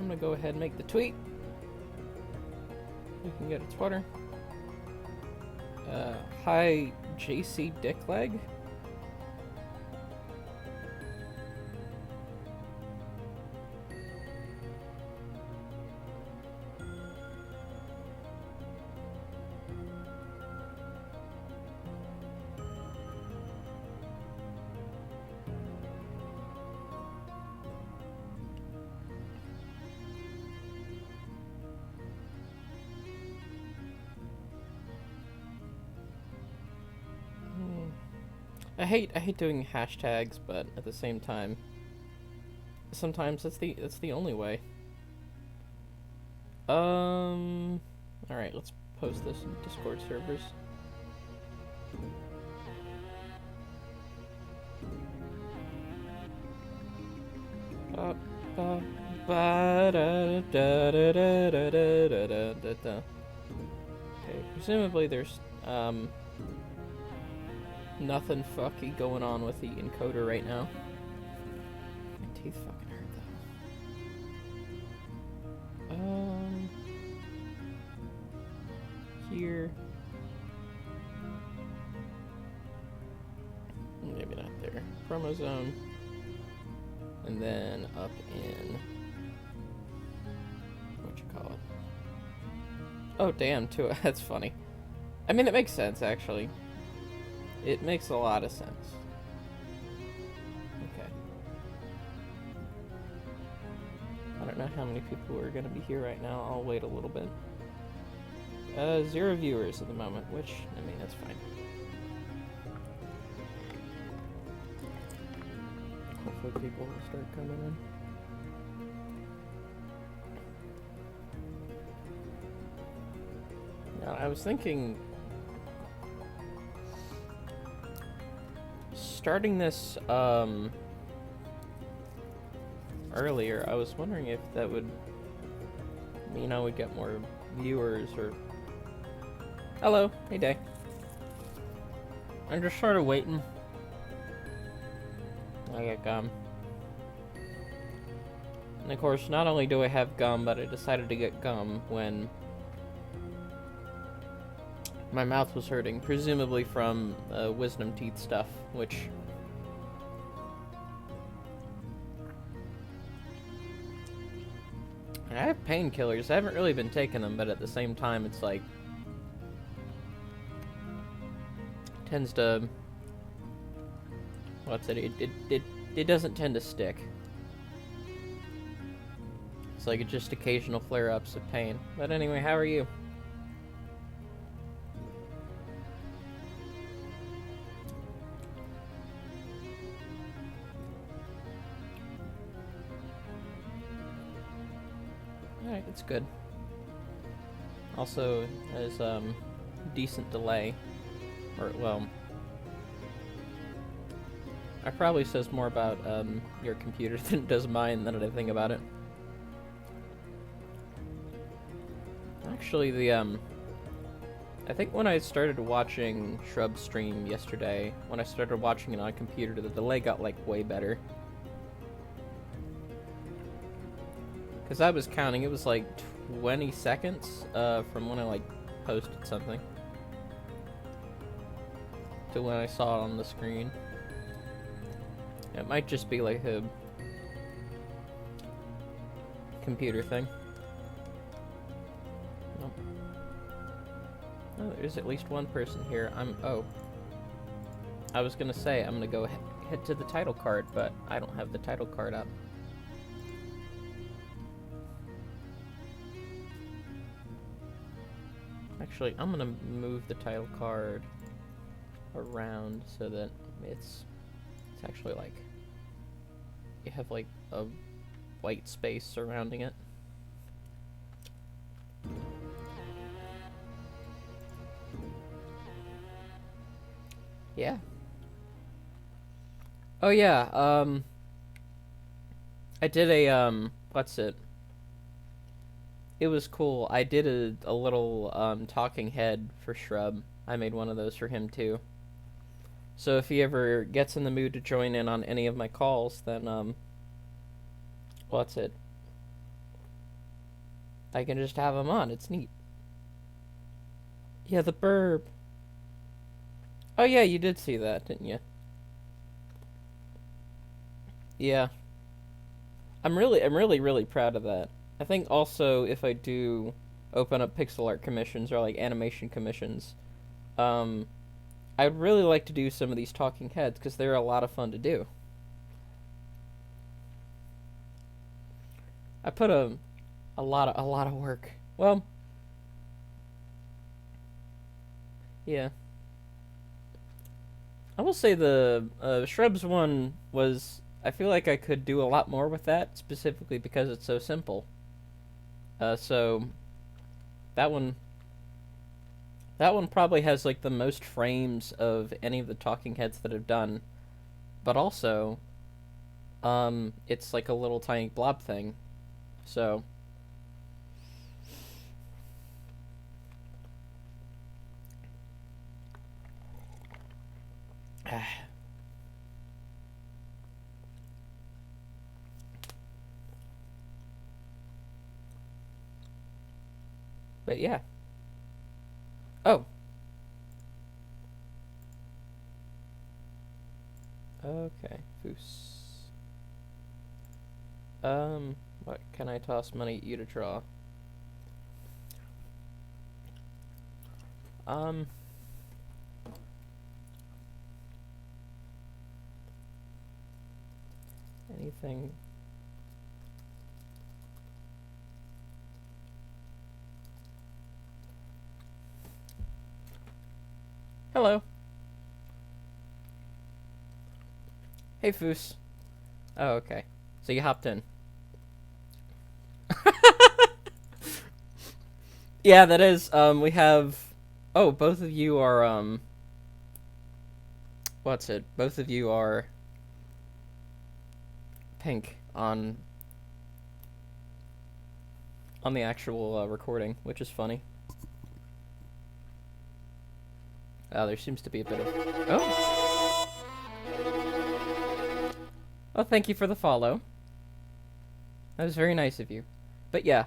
gonna go ahead and make the tweet. We can get a Twitter. Hi, JC Dickleg. I hate doing hashtags, but at the same time, sometimes it's the only way. All right, let's post this in Discord servers. Okay, presumably there's nothing fucky going on with the encoder right now. My teeth fucking hurt though. Here. Maybe not there. Chromosome. And then up in... what you call it? Oh, damn, too. That's funny. I mean, it makes sense, actually. It makes a lot of sense. Okay. I don't know how many people are going to be here right now. I'll wait a little bit. 0 viewers at the moment, which, I mean, that's fine. Hopefully people will start coming in. Now, I was thinking... starting this, earlier, I was wondering if that would mean I would get more viewers, or... Hello, hey Day. I'm just sort of waiting. I get gum. And of course, not only do I have gum, but I decided to get gum when my mouth was hurting, presumably from wisdom teeth stuff, which... I have painkillers. I haven't really been taking them, but at the same time, it's like... tends to... what's it? It doesn't tend to stick. It's like just occasional flare-ups of pain. But anyway, how are you? Alright, it's good. Also, there's decent delay. Or, well... it probably says more about your computer than it does mine, now that I think about it. Actually, the I think when I started watching Shrub stream yesterday, when I started watching it on a computer, the delay got, like, way better. Because I was counting, it was, like, 20 seconds from when I, like, posted something to when I saw it on the screen. It might just be, like, a computer thing. Nope. Oh, there's at least one person here. Oh. I was gonna say, I'm gonna go head to the title card, but I don't have the title card up. Actually, I'm gonna move the title card around so that it's actually, like, you have, like, a white space surrounding it. Yeah. Oh, yeah, I did a, what's it? It was cool. I did a little, talking head for Shrub. I made one of those for him, too. So if he ever gets in the mood to join in on any of my calls, then, what's it? I can just have them on. It's neat. Yeah, the burb. Oh yeah, you did see that, didn't you? Yeah. I'm really proud of that. I think also if I do open up pixel art commissions or like animation commissions, um, I'd really like to do some of these talking heads because they're a lot of fun to do. I put a lot of work. Well, yeah. I will say the shrubs one was. I feel like I could do a lot more with that specifically because it's so simple. So that one that one probably has like the most frames of any of the talking heads that I've done, but also it's like a little tiny blob thing. So but yeah. Oh, okay. Foos. What can I toss money at you to draw? Um, anything. Hello. Hey, Foos. Oh, okay. So you hopped in. Yeah, that is. We have. Oh, both of you are. What's it? Both of you are pink on the actual recording, which is funny. There seems to be a bit of. Oh. Oh, thank you for the follow. That was very nice of you. But yeah,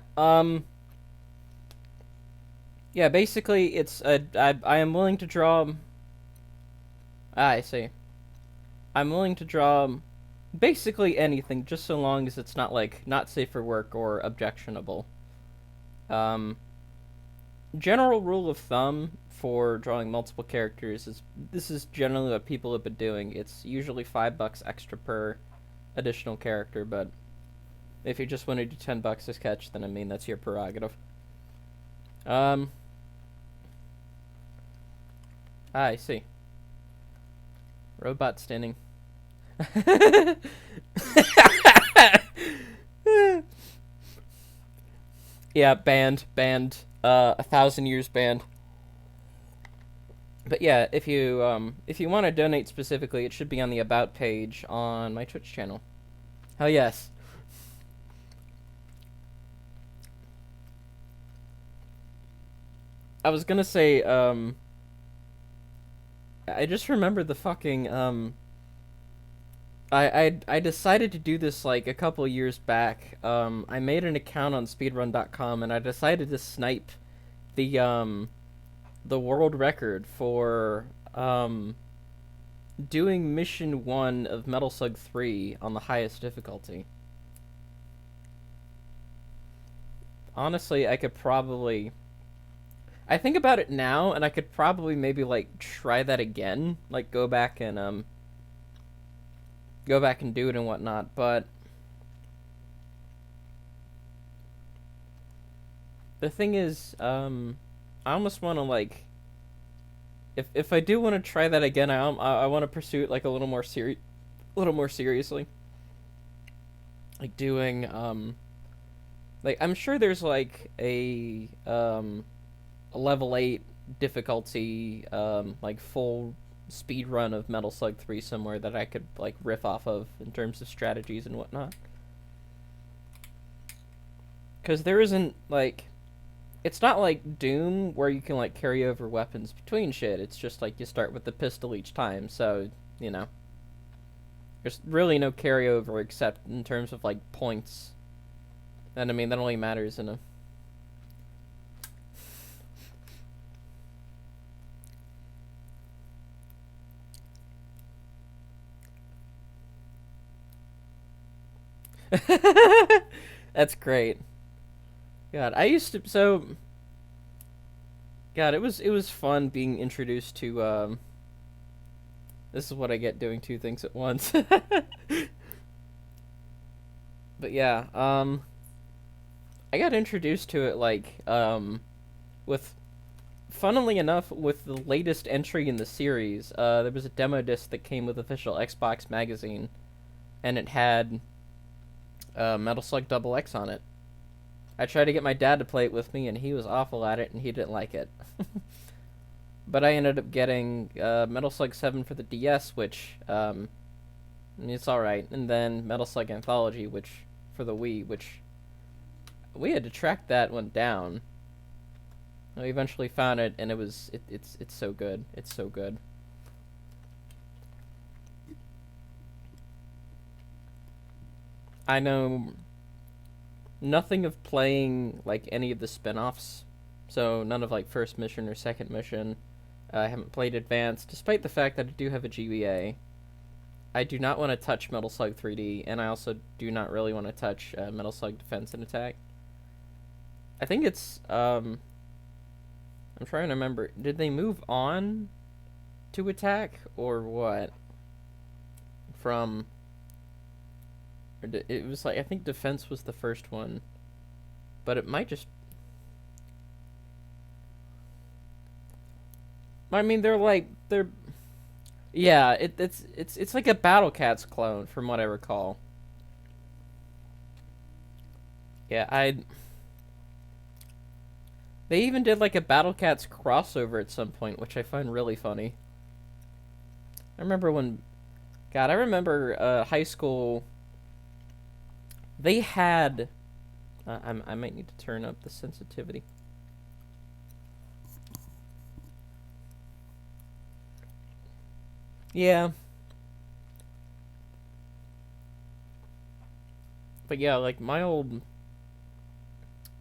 yeah. Basically, it's I am willing to draw. I see. I'm willing to draw basically anything, just so long as it's not like not safe for work or objectionable. Um, General rule of thumb for drawing multiple characters is this is generally what people have been doing. It's usually $5 extra per additional character, but if you just want to do $10 a sketch, then I mean that's your prerogative. Um, I see. Robot standing. Yeah, banned. 1,000 years banned. But yeah, if you want to donate specifically, it should be on the about page on my Twitch channel. Hell yes. I was gonna say, I just remembered the fucking, I decided to do this like a couple years back. I made an account on speedrun.com and I decided to snipe the, the world record for, doing mission 1 of Metal Slug 3 on the highest difficulty. Honestly, I could probably. I think about it now, and I could probably maybe like try that again, like go back and do it and whatnot. But the thing is, I almost want to like, if I do want to try that again, I want to pursue it like a little more seriously, like doing like I'm sure there's like a level 8 difficulty like full speed run of Metal Slug 3 somewhere that I could like riff off of in terms of strategies and whatnot. Because there isn't like it's not like Doom where you can like carry over weapons between shit. It's just like you start with the pistol each time, so you know there's really no carryover except in terms of like points. And I mean that only matters in a That's great. God, I used to God, it was fun being introduced to this is what I get doing two things at once. But yeah, I got introduced to it with funnily enough with the latest entry in the series. There was a demo disc that came with official Xbox magazine, and it had Metal Slug Double X on it. I tried to get my dad to play it with me, and he was awful at it, and he didn't like it. But I ended up getting Metal Slug 7 for the DS, which it's all right, and then Metal Slug Anthology, which for the Wii, which we had to track that one down. We eventually found it, and it's so good. It's so good. I know nothing of playing like any of the spin-offs, so none of like first mission or second mission. I haven't played Advanced, despite the fact that I do have a GBA. I do not want to touch Metal Slug 3D, and I also do not really want to touch Metal Slug Defense and Attack. I think it's I'm trying to remember. Did they move on to Attack or what? From it was like I think Defense was the first one, but it might just. I mean, they're. Yeah, it's like a Battle Cats clone from what I recall. Yeah, I. They even did like a Battle Cats crossover at some point, which I find really funny. I remember when, God, I remember high school. They had. I might need to turn up the sensitivity. Yeah. But yeah, like my old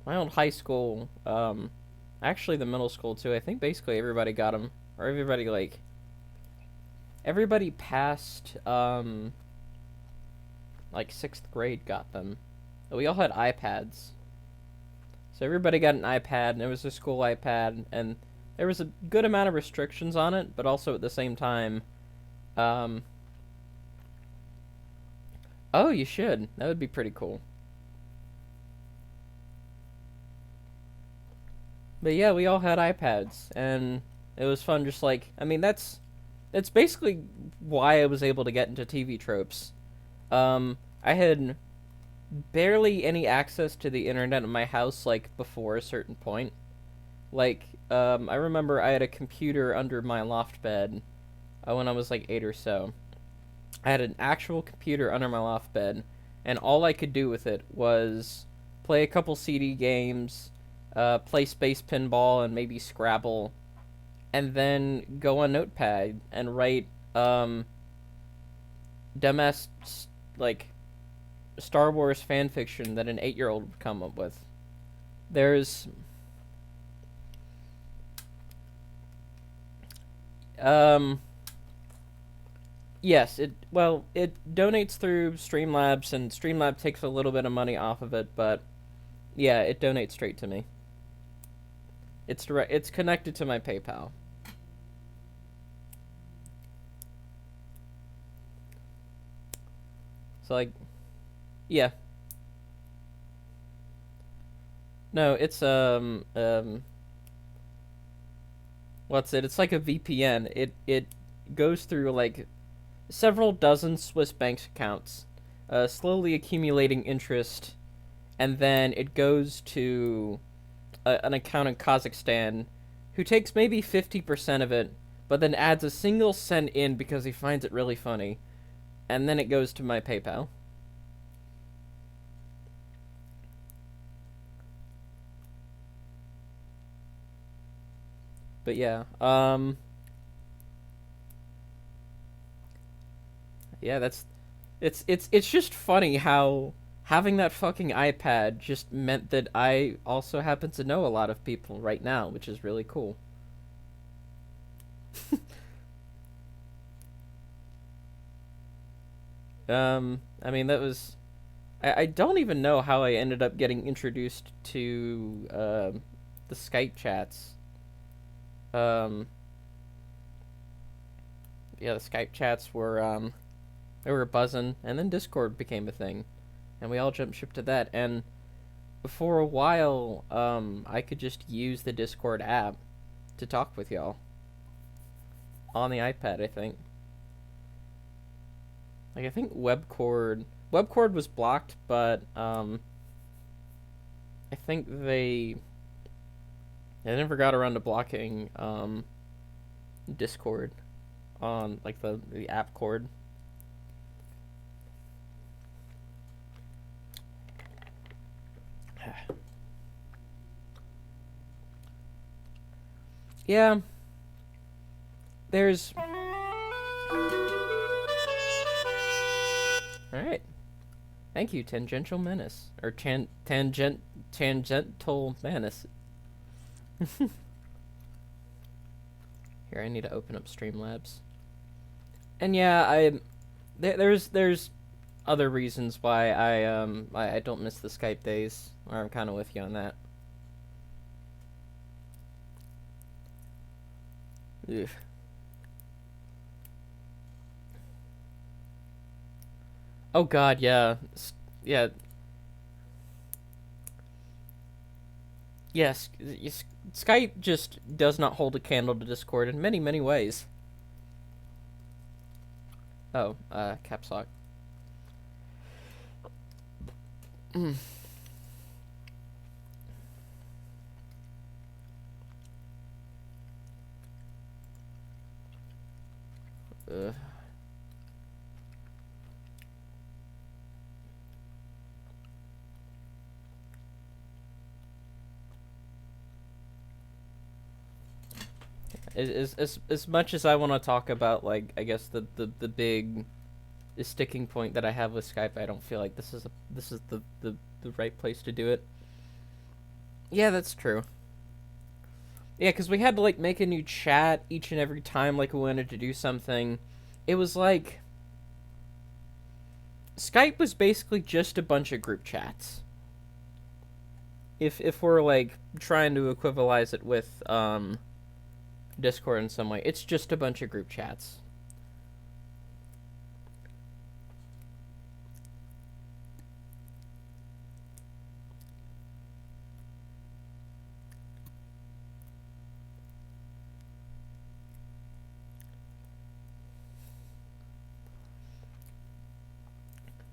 high school, actually the middle school too. I think basically everybody got them, or everybody past like sixth grade got them. We all had iPads, so everybody got an iPad, and it was a school iPad, and there was a good amount of restrictions on it, but also at the same time, um, oh, you should. That would be pretty cool. But yeah, we all had iPads, and it was fun. Just like I mean, that's basically why I was able to get into TV tropes. I had barely any access to the internet in my house, like before a certain point. Like, I remember I had a computer under my loft bed when I was like 8 or so. I had an actual computer under my loft bed, and all I could do with it was play a couple CD games, play Space Pinball, and maybe Scrabble, and then go on Notepad and write dumbass like Star Wars fan fiction that an 8-year-old would come up with. There's um yes, it donates through Streamlabs, and Streamlab takes a little bit of money off of it, but yeah, it donates straight to me. It's connected to my PayPal. So like yeah. No, it's what's it? It's like a VPN. It goes through like several dozen Swiss bank accounts, slowly accumulating interest, and then it goes to an account in Kazakhstan, who takes maybe 50% of it, but then adds a single cent in because he finds it really funny, and then it goes to my PayPal. But yeah, yeah, it's just funny how having that fucking iPad just meant that I also happen to know a lot of people right now, which is really cool. I mean that was I don't even know how I ended up getting introduced to the Skype chats. Um, yeah, the Skype chats were they were buzzing, and then Discord became a thing, and we all jumped ship to that. And for a while, I could just use the Discord app to talk with y'all on the iPad. I think. Like I think webcord was blocked, but I think they never got around to blocking Discord on like the app cord. Yeah, there's. All right. Thank you, Tangential Menace or Tangential Menace. Here, I need to open up Streamlabs. And yeah, there's other reasons why I don't miss the Skype days. Or I'm kind of with you on that. Ugh. Oh God, yeah, yeah, yes. Skype just does not hold a candle to Discord in many many ways. Oh, caps lock. Mm. Ugh. As much as I want to talk about, like, I guess the big sticking point that I have with Skype, I don't feel like this is the right place to do it. Yeah, that's true. Yeah, because we had to like make a new chat each and every time like we wanted to do something. It was like Skype was basically just a bunch of group chats. If we're like trying to equivalize it with Discord in some way, it's just a bunch of group chats.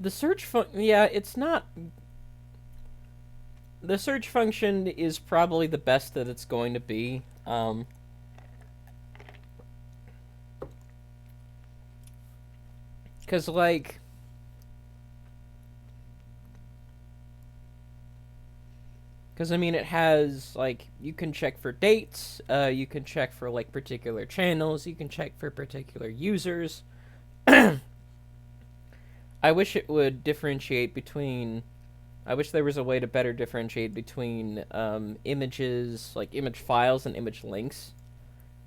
The yeah, it's not. The search function is probably the best that it's going to be. Cause like, I mean, it has like you can check for dates. You can check for like particular channels. You can check for particular users. I wish it would differentiate between. I wish there was a way to better differentiate between images, like image files and image links.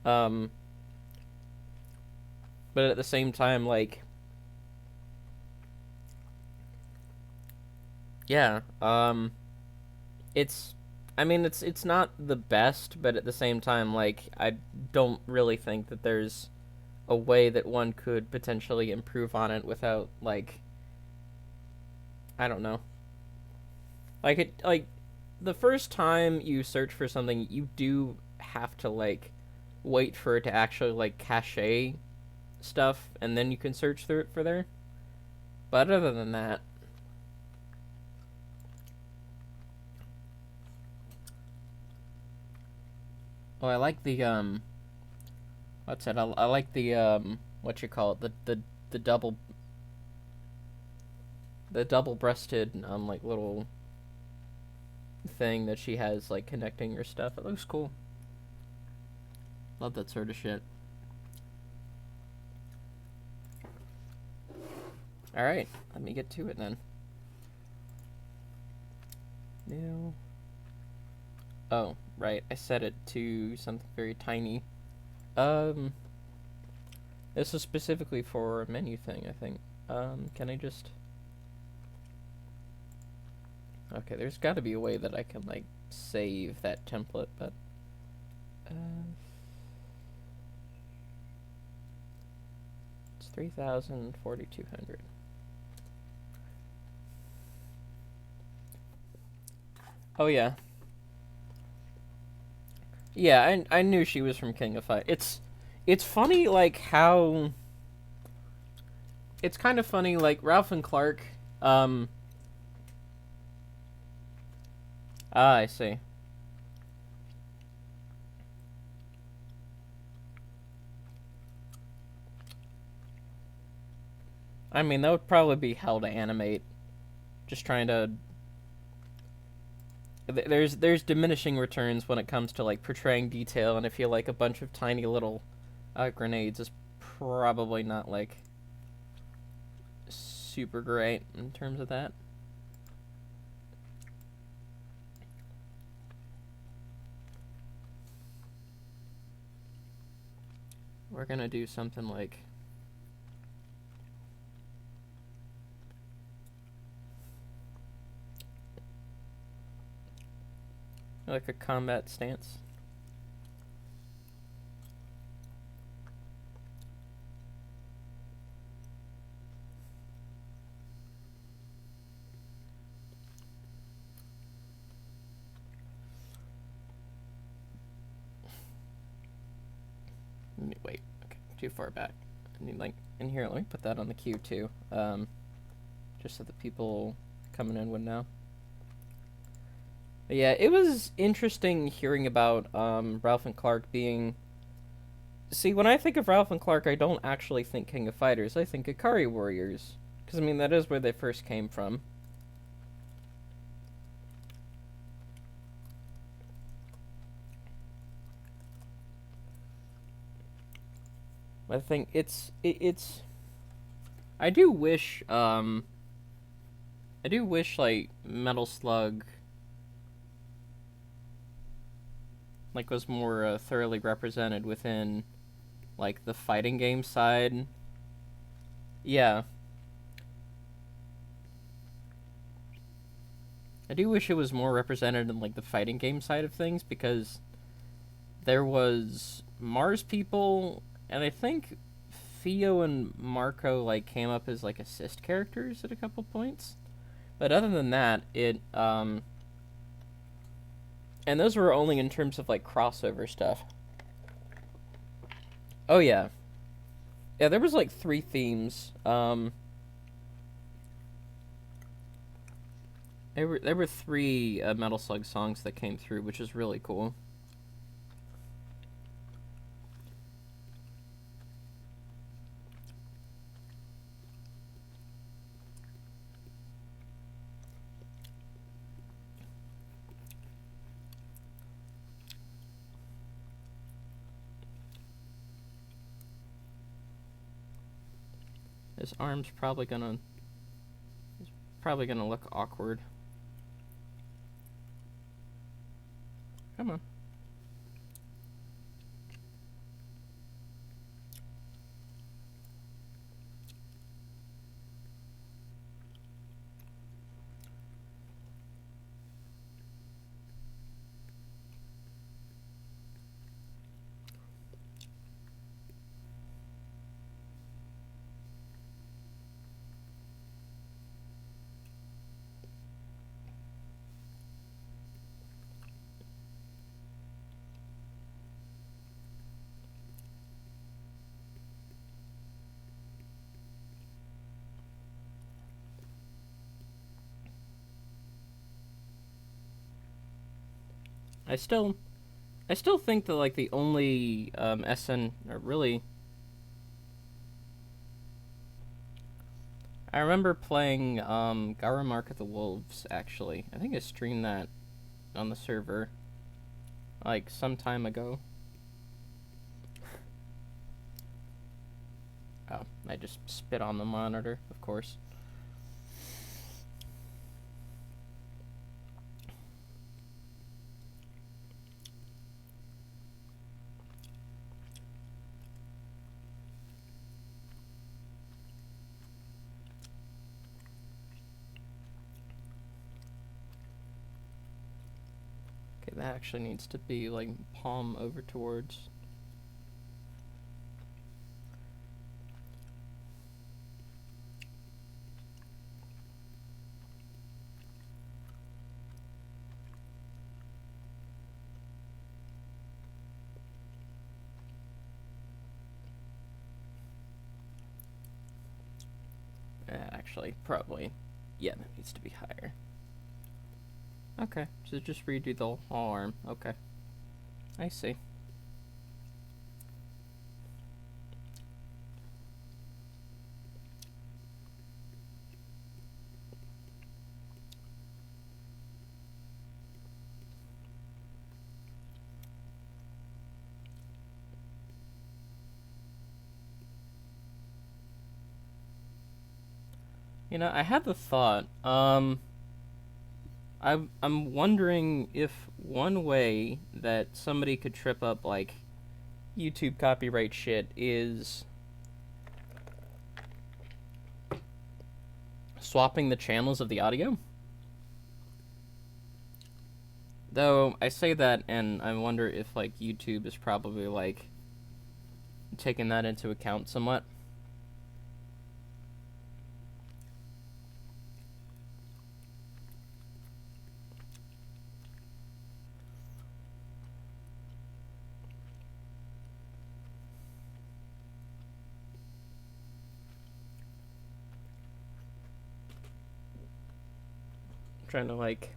Um, but at the same time, like, yeah, it's. I mean, it's not the best, but at the same time, like, I don't really think that there's a way that one could potentially improve on it without, like, I don't know. Like the first time you search for something, you do have to like wait for it to actually like cache stuff, and then you can search through it for there. But other than that, oh, I like the what's it? I like the what you call it? The double breasted like little thing that she has like connecting her stuff. It looks cool. Love that sort of shit. All right, let me get to it then. New. Oh, right. I set it to something very tiny. Um, this is specifically for a menu thing, I think. Can I just... Okay, there's got to be a way that I can, like, save that template, but... it's 3,000, 4,200. Oh, yeah. Yeah, I knew she was from King of Fight. It's funny, like, how... It's kind of funny, like, Ralph and Clark, Ah, I see. I mean, that would probably be hell to animate. Just trying to... There's diminishing returns when it comes to, like, portraying detail, and I feel like a bunch of tiny little grenades is probably not, like, super great in terms of that. We're gonna do something like... like a combat stance. Wait, okay, too far back. I need, like, in here, let me put that on the queue too. Just so the people coming in would know. But yeah, it was interesting hearing about Ralph and Clark being... See, when I think of Ralph and Clark, I don't actually think King of Fighters. I think Ikari Warriors. Because, I mean, that is where they first came from. I think it's... I do wish, like, Metal Slug... like, was more thoroughly represented within, like, the fighting game side. Yeah. I do wish it was more represented in, like, the fighting game side of things, because there was Mars people, and I think Theo and Marco, like, came up as, like, assist characters at a couple points. But other than that, it, and those were only in terms of, like, crossover stuff. Oh, yeah. Yeah, there was, like, 3 themes. There were 3 Metal Slug songs that came through, which is really cool. His arm's probably gonna look awkward. Come on. I still think that, like, the only SN, or really, I remember playing Gara Mark of the Wolves, actually. I think I streamed that on the server, like, some time ago. Oh, I just spit on the monitor, of course. Okay, that actually needs to be like palm over towards. Actually, probably, yeah, that needs to be higher. Okay, so just redo the whole arm. Okay, I see. You know, I had the thought. I'm wondering if one way that somebody could trip up like YouTube copyright shit is swapping the channels of the audio. Though I say that, and I wonder if like YouTube is probably like taking that into account somewhat. I'm trying to like.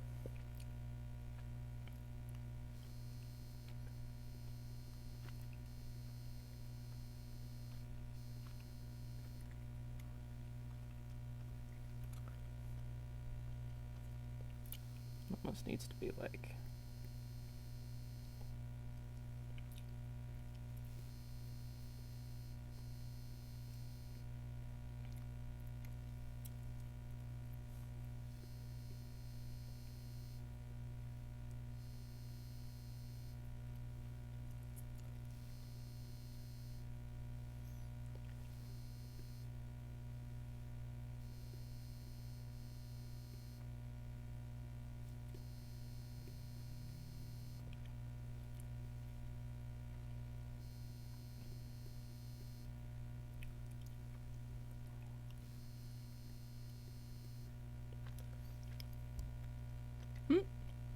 Almost needs to be like.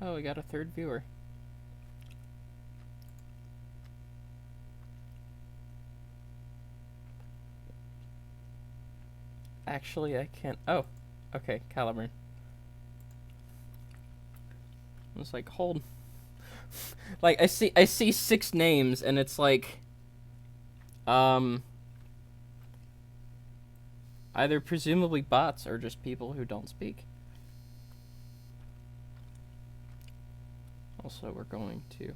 Oh, we got a third viewer. Actually, I can't. Oh, okay, Caliburn. I was like, hold. Like I see 6 names, and it's like, either presumably bots or just people who don't speak. Also, we're going to.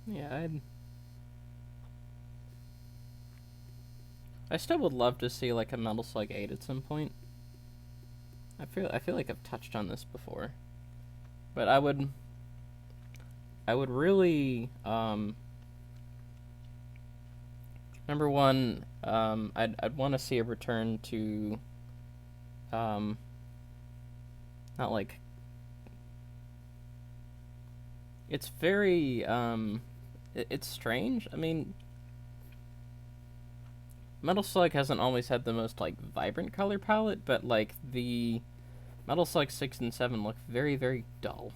Yeah, I still would love to see like a Metal Slug 8 at some point. I feel like I've touched on this before, but I would really number one, I'd want to see a return to not like It's very it's strange. I mean, Metal Slug hasn't always had the most like vibrant color palette, but like the Metal Slug 6 and 7 look very, very dull.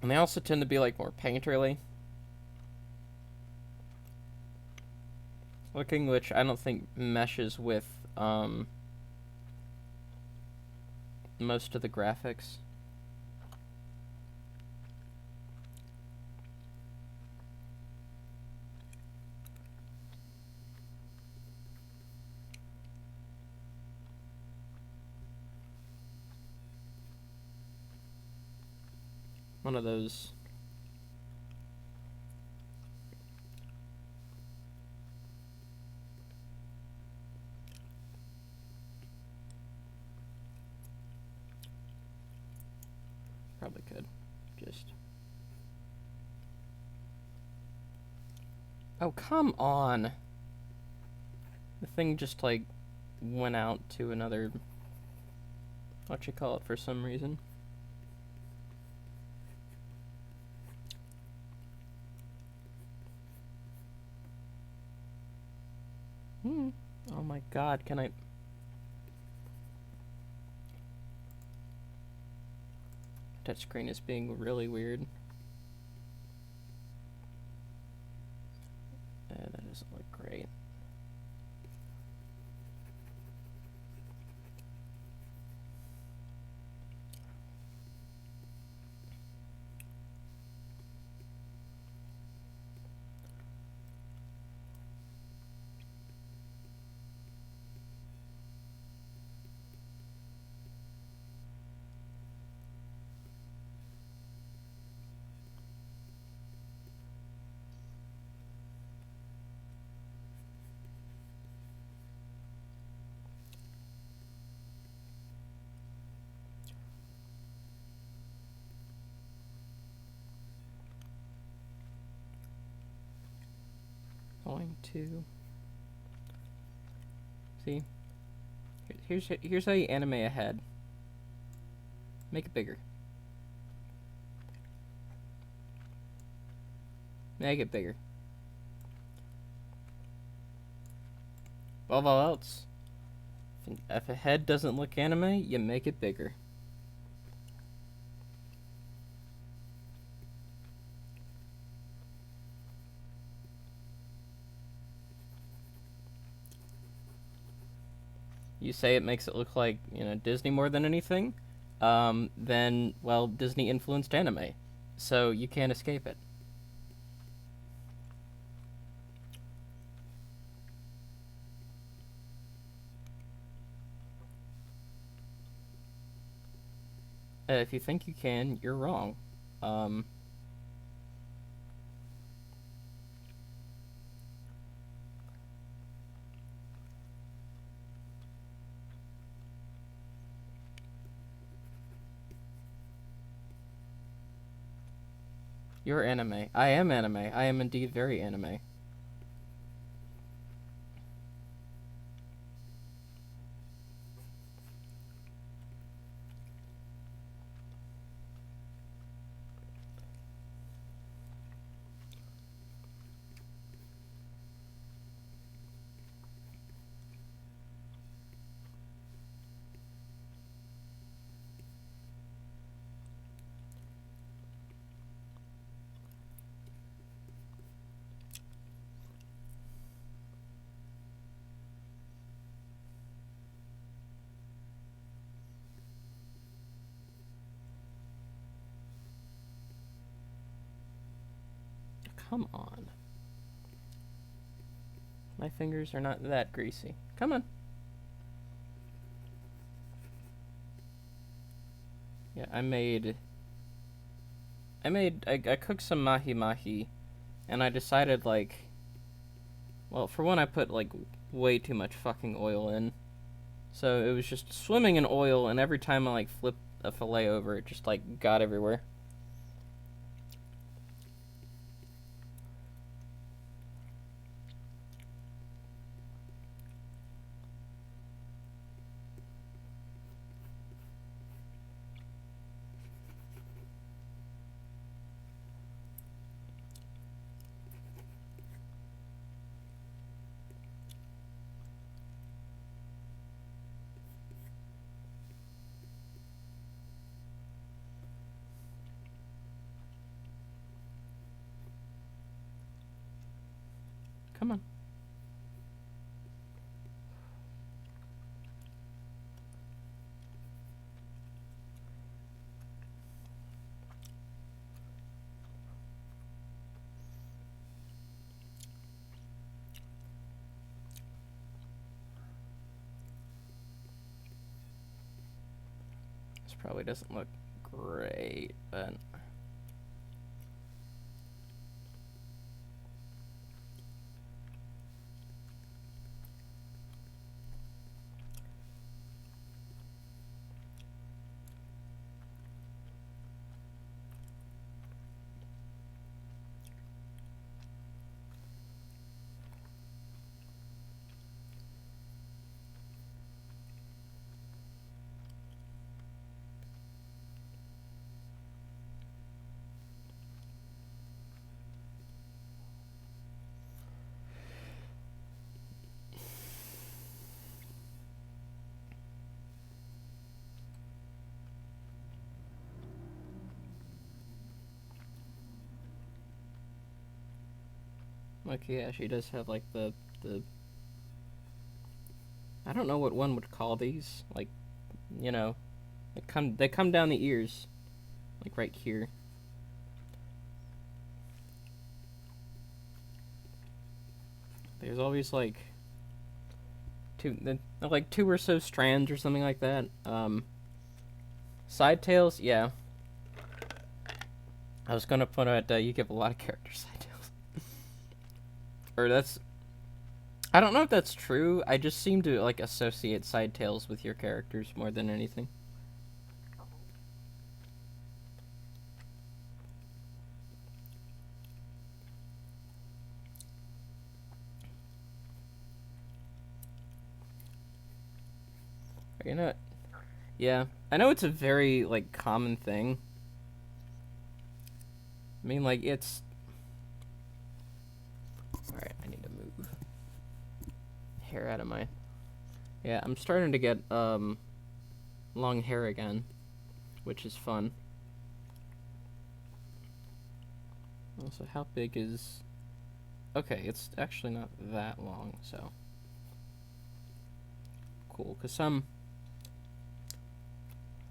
And they also tend to be like more painterly looking, which I don't think meshes with most of the graphics. One of those. Probably could. Just. Oh, come on. The thing just, like, went out to another. What you call it for some reason. Oh my god, can I. Touchscreen is being really weird. That doesn't look great. Going to see. Here's how you animate a head. Make it bigger. Make it bigger. Above all else, if a head doesn't look anime, you make it bigger. You say it makes it look like, Disney more than anything, then, well, Disney influenced anime. So you can't escape it. If you think you can, you're wrong. You're anime. I am anime. I am indeed very anime. Come on. My fingers are not that greasy. Come on. Yeah, I cooked some mahi-mahi, and I decided, like, well, for one, I put, like, way too much fucking oil in. So it was just swimming in oil, and every time I, like, flipped a fillet over, it just, like, got everywhere. Come on. This probably doesn't look great, but... Like, yeah, she does have, like, the... I don't know what one would call these. Like, you know, they come down the ears. Like, right here. There's always, like... two or so strands or something like that. Side tails, yeah. I was gonna put out, you give a lot of characters side tails. Or that's... I don't know if that's true. I just seem to, like, associate side tails with your characters more than anything. You know what? Yeah. I know it's a very, like, common thing. I mean, like, it's... Alright, I need to move hair out of my... Yeah, I'm starting to get, long hair again, which is fun. Also, how big is... Okay, it's actually not that long, so... Cool, because some...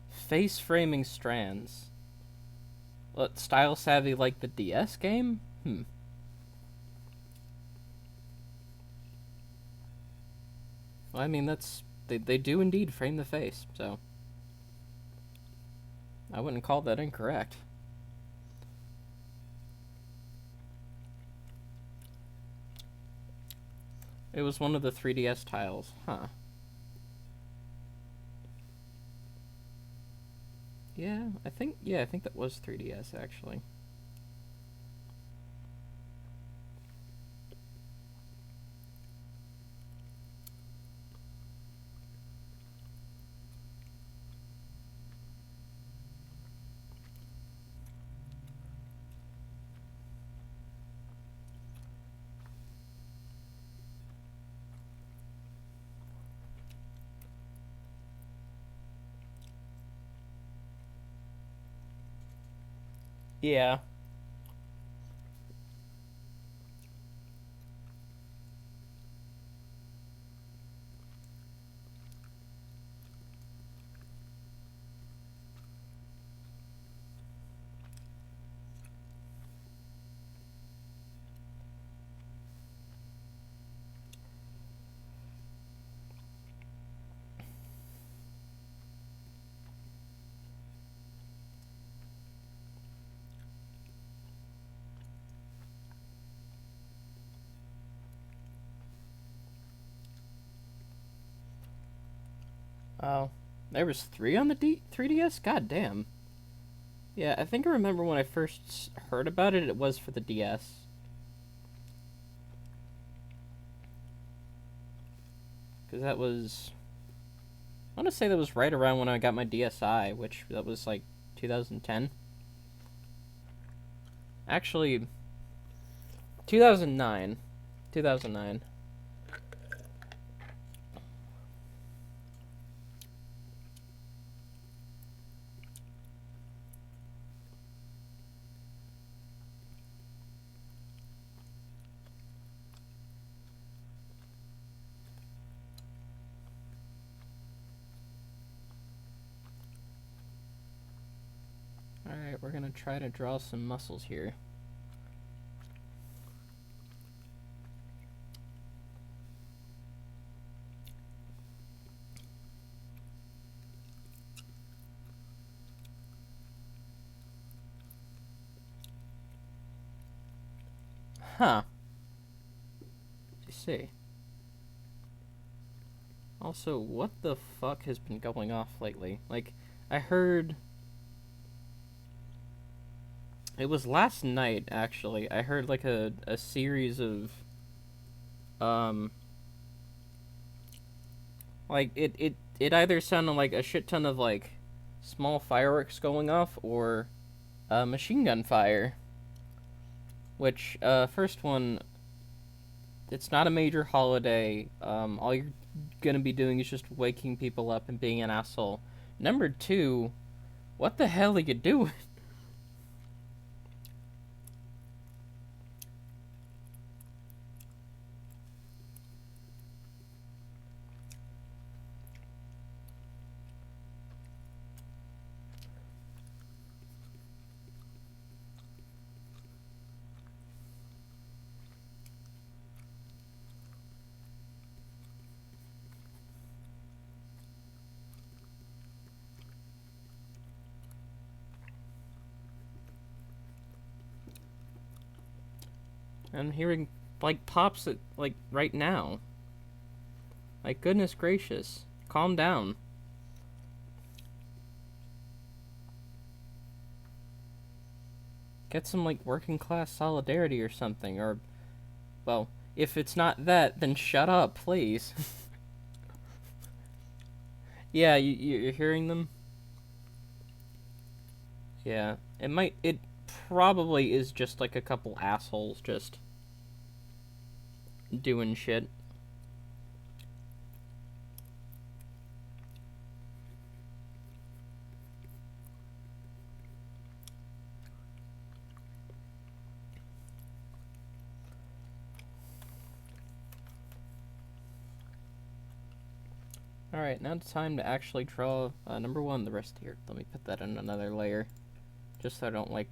Face framing strands. What, style savvy like the DS game? Well, I mean, that's... They do indeed frame the face, so... I wouldn't call that incorrect. It was one of the 3DS tiles, huh? Yeah, I think that was 3DS, actually. Yeah. Oh. There was 3 on the 3DS? God damn. Yeah, I think I remember when I first heard about it, it was for the DS. Because that was... I want to say that was right around when I got my DSi, which that was like 2010. Actually, 2009. 2009. Alright, we're gonna try to draw some muscles here. Huh. You see. Also, what the fuck has been going off lately? Like, I heard... It was last night, actually. I heard, like, a series of... Like, it either sounded like a shit ton of, like, small fireworks going off, or machine gun fire. Which, first one, it's not a major holiday. All you're gonna be doing is just waking people up and being an asshole. Number two, what the hell are you doing? I'm hearing, like, pops at, like, right now. Like, goodness gracious. Calm down. Get some, like, working class solidarity or something, or... Well, if it's not that, then shut up, please. Yeah, you're hearing them? Yeah. It probably is just, like, a couple assholes just... doing shit. Alright, now it's time to actually draw number one the rest here. Let me put that in another layer. Just so I don't, like...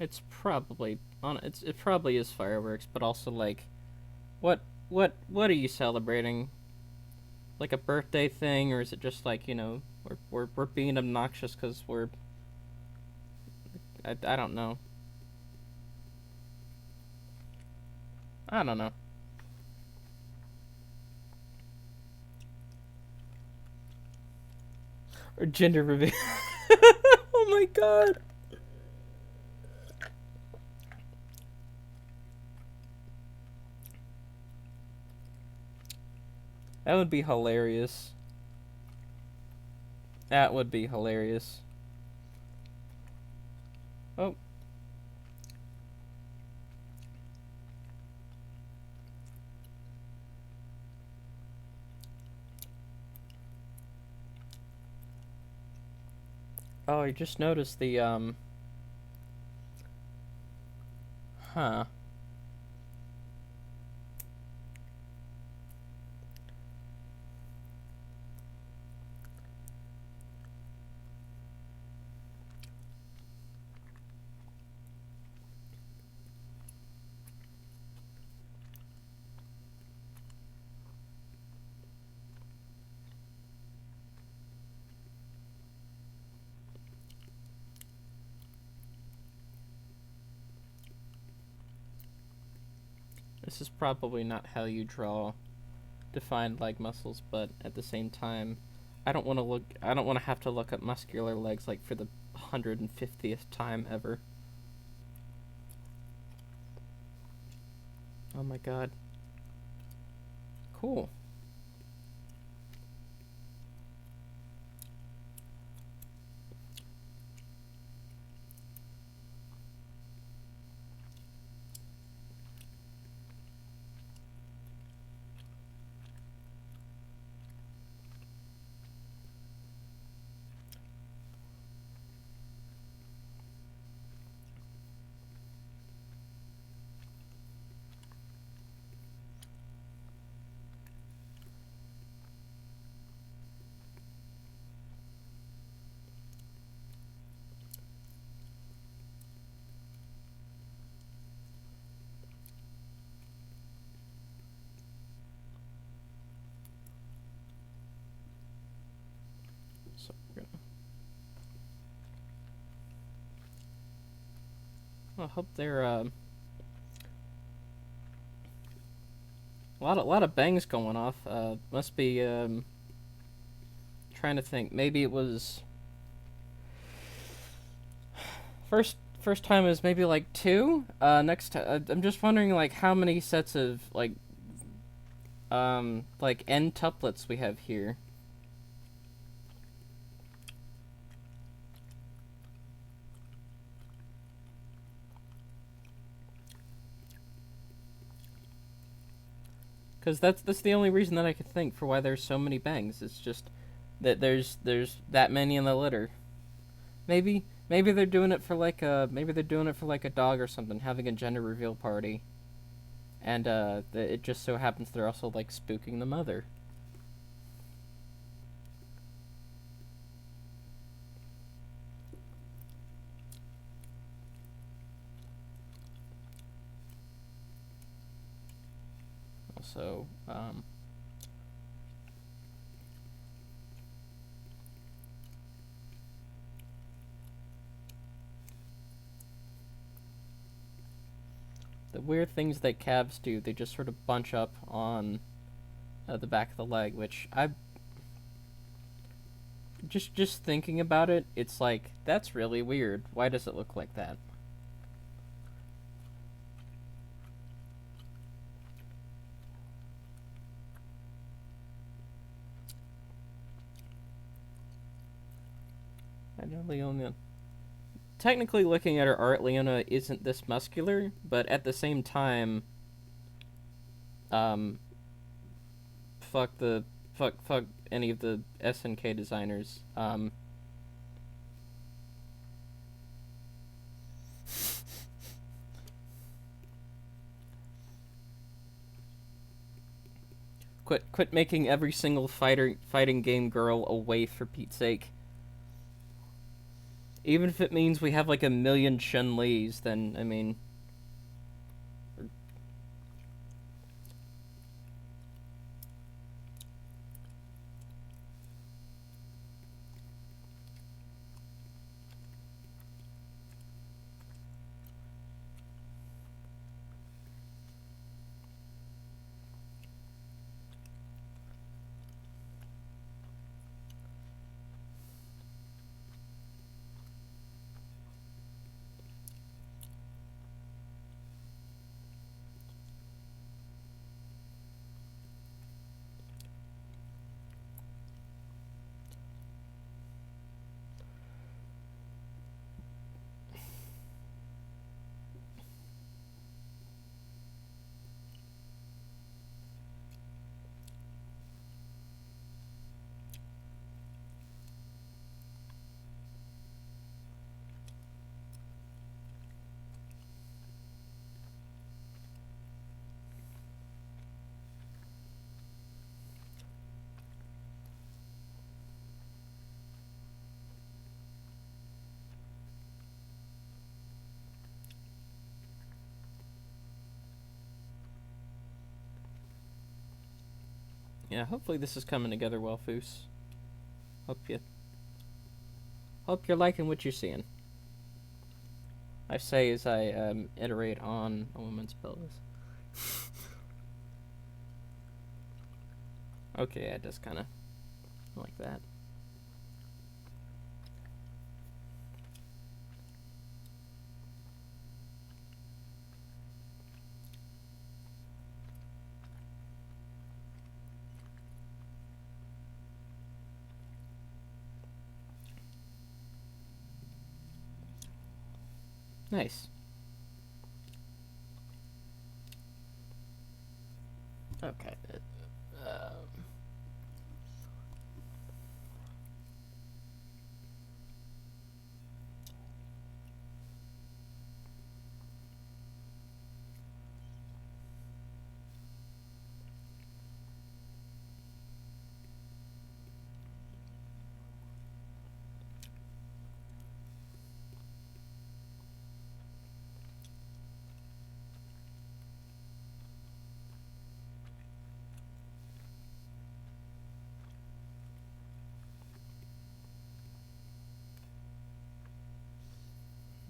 It's probably... it probably is fireworks, but also, like... What are you celebrating? Like a birthday thing, or is it just like, you know, we're being obnoxious because we're... I don't know. I don't know. Or gender reveal. Oh my god. That would be hilarious. That would be hilarious. Oh. Oh, I just noticed the huh. This is probably not how you draw defined leg muscles, but at the same time, I don't want to have to look up muscular legs like for the 150th time ever. Oh my god. Cool. So we're gonna. I hope they're a lot of bangs going off. Must be trying to think. Maybe it was first time is maybe like two. Next time I'm just wondering like how many sets of like n tuplets we have here. Because that's the only reason that I could think for why there's so many bangs. It's just that there's that many in the litter. Maybe they're doing it for like a dog or something, having a gender reveal party, and it just so happens they're also like spooking the mother. Also, the weird things that calves do, they just sort of bunch up on the back of the leg, which I just thinking about it, it's like that's really weird. Why does it look like that? I know Leona. Technically, looking at her art, Leona isn't this muscular, but at the same time, um, fuck the fuck any of the SNK designers. Quit making every single fighting game girl a waif for Pete's sake. Even if it means we have like a million Chun Li's, then I mean. Yeah, hopefully this is coming together well, Foos. Hope you're liking what you're seeing. I say as I iterate on a woman's pillows. Okay, yeah, just kind of like that. Nice. Okay.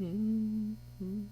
Mm-hmm.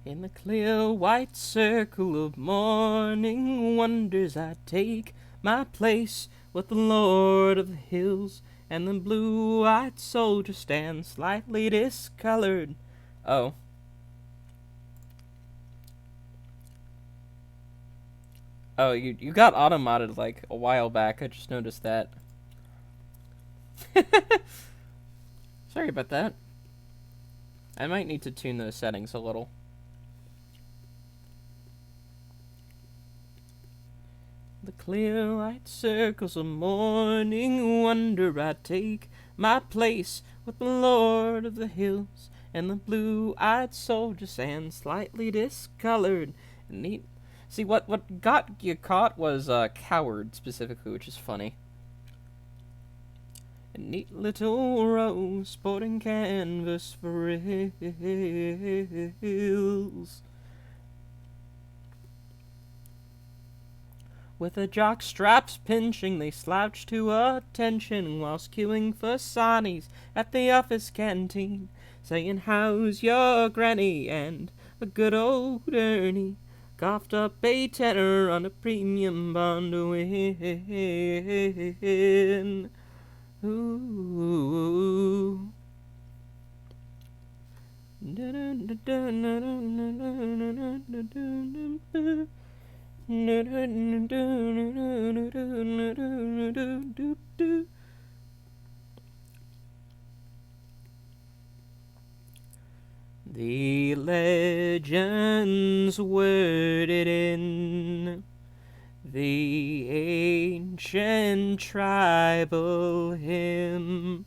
In the clear white circle of morning wonders, I take my place with the Lord of the Hills, and the blue-eyed soldier stands slightly discolored. Oh. Oh, you got auto-modded like a while back. I just noticed that. Sorry about that. I might need to tune those settings a little. The clear white circles of morning wonder, I take my place with the Lord of the Hills, and the blue-eyed soldier stands slightly discolored. Neat. See, what got you caught was coward specifically, which is funny. A neat little rose sporting canvas frills. With the jock straps pinching, they slouch to attention whilst queuing for sarnies at the office canteen, saying, "How's your granny?" and a good old Ernie coughed up a tenner on a premium bond to win. Ooh. The legends worded in the ancient tribal hymn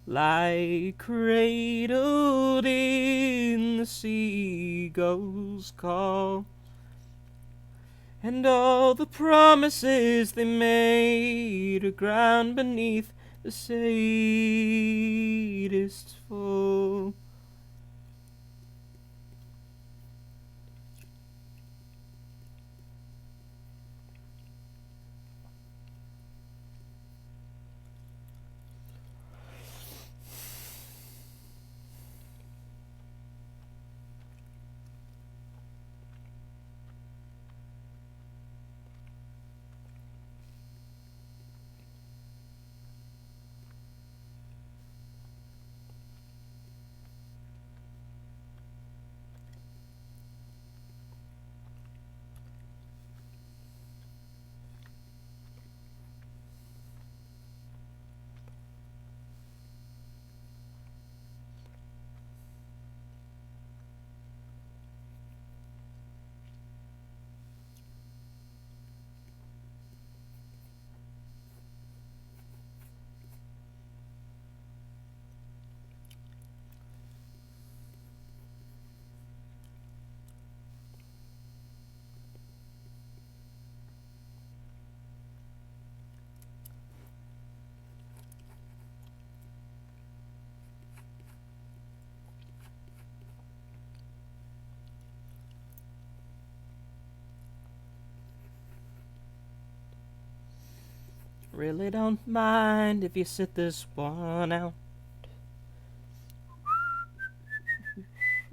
lie cradled in the seagull's call, and all the promises they made are ground beneath the sadist's fall. Really don't mind if you sit this one out.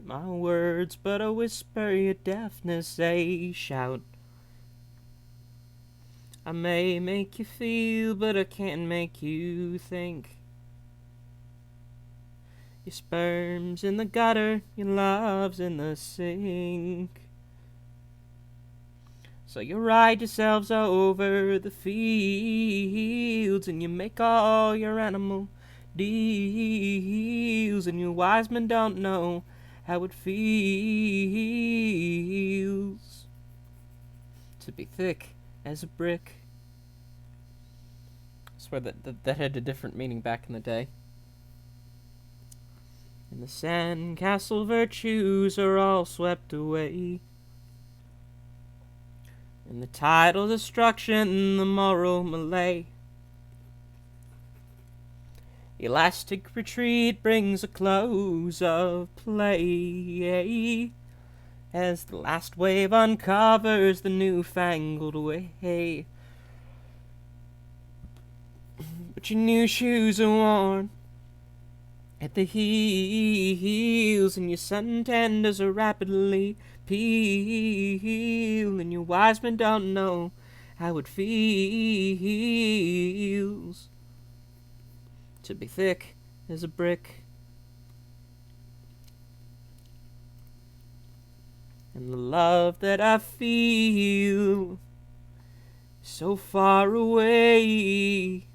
My words but a whisper, your deafness a shout. I may make you feel, but I can't make you think. Your sperm's in the gutter, your love's in the sink. So you ride yourselves over the fields, and you make all your animal deals, and your wise men don't know how it feels to be thick as a brick. I swear that had a different meaning back in the day. And the sandcastle virtues are all swept away. And the tidal destruction, the moral melee. Elastic retreat brings a close of play, as the last wave uncovers the newfangled way. But your new shoes are worn at the heels, and your suntenders are rapidly peel, and your wise men don't know how it feels to be thick as a brick. And the love that I feel so far away,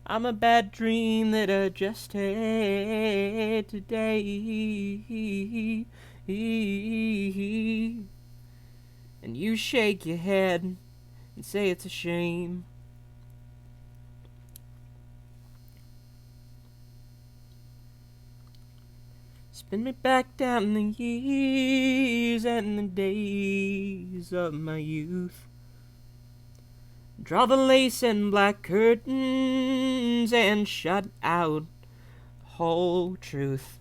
I'm a bad dream that I just had today. And you shake your head and say it's a shame. Spin me back down the years and the days of my youth. Draw the lace and black curtains and shut out the whole truth.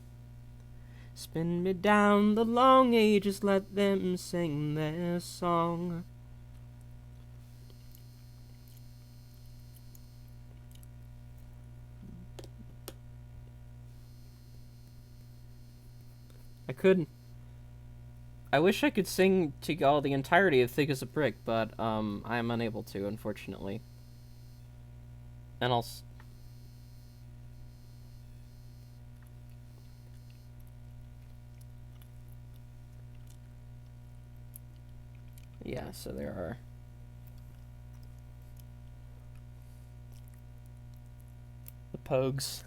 Spin me down the long ages, let them sing their song. I couldn't. I wish I could sing to y'all the entirety of Thick as a Brick, but I am unable to, unfortunately. And I'll... Yeah, so there are... the Pogues.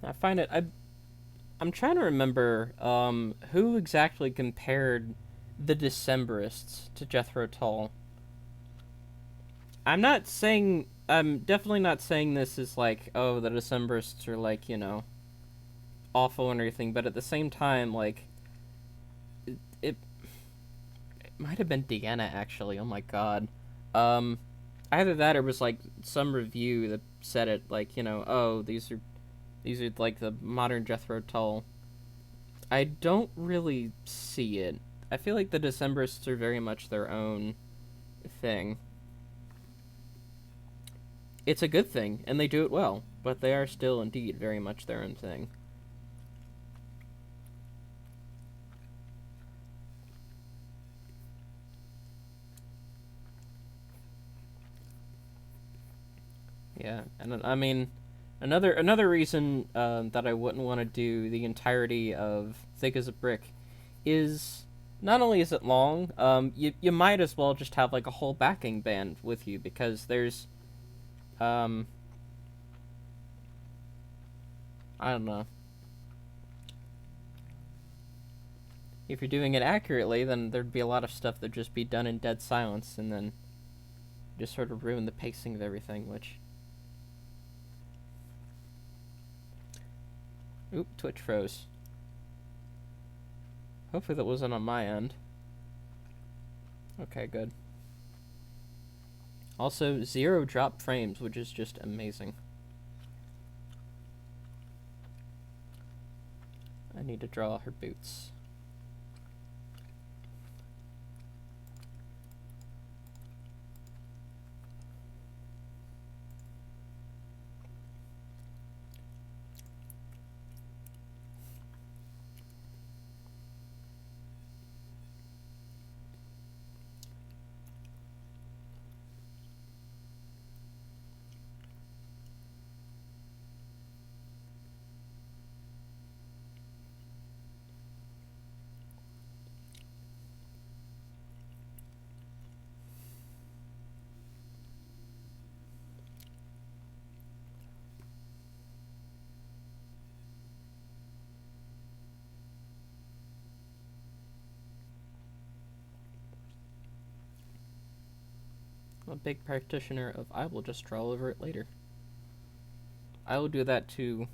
I find it... I'm trying to remember who exactly compared the Decemberists to Jethro Tull. I'm definitely not saying this as like, oh, the Decemberists are like, you know, awful and everything, but at the same time, like, it might have been Deanna, actually. Oh my god. Either that or it was like some review that said it, like, you know, oh, these are like the modern Jethro Tull. I don't really see it. I feel like the Decemberists are very much their own thing. It's a good thing, and they do it well, but they are still indeed very much their own thing. Yeah, and I mean, another reason that I wouldn't want to do the entirety of Thick as a Brick is not only is it long, you might as well just have like a whole backing band with you, because there's I don't know. If you're doing it accurately, then there'd be a lot of stuff that'd just be done in dead silence, and then just sort of ruin the pacing of everything, which... Oop, Twitch froze. Hopefully that wasn't on my end. Okay, good. Also, 0 drop frames, which is just amazing. I need to draw her boots. big practitioner of I will just draw over it later. I will do that too.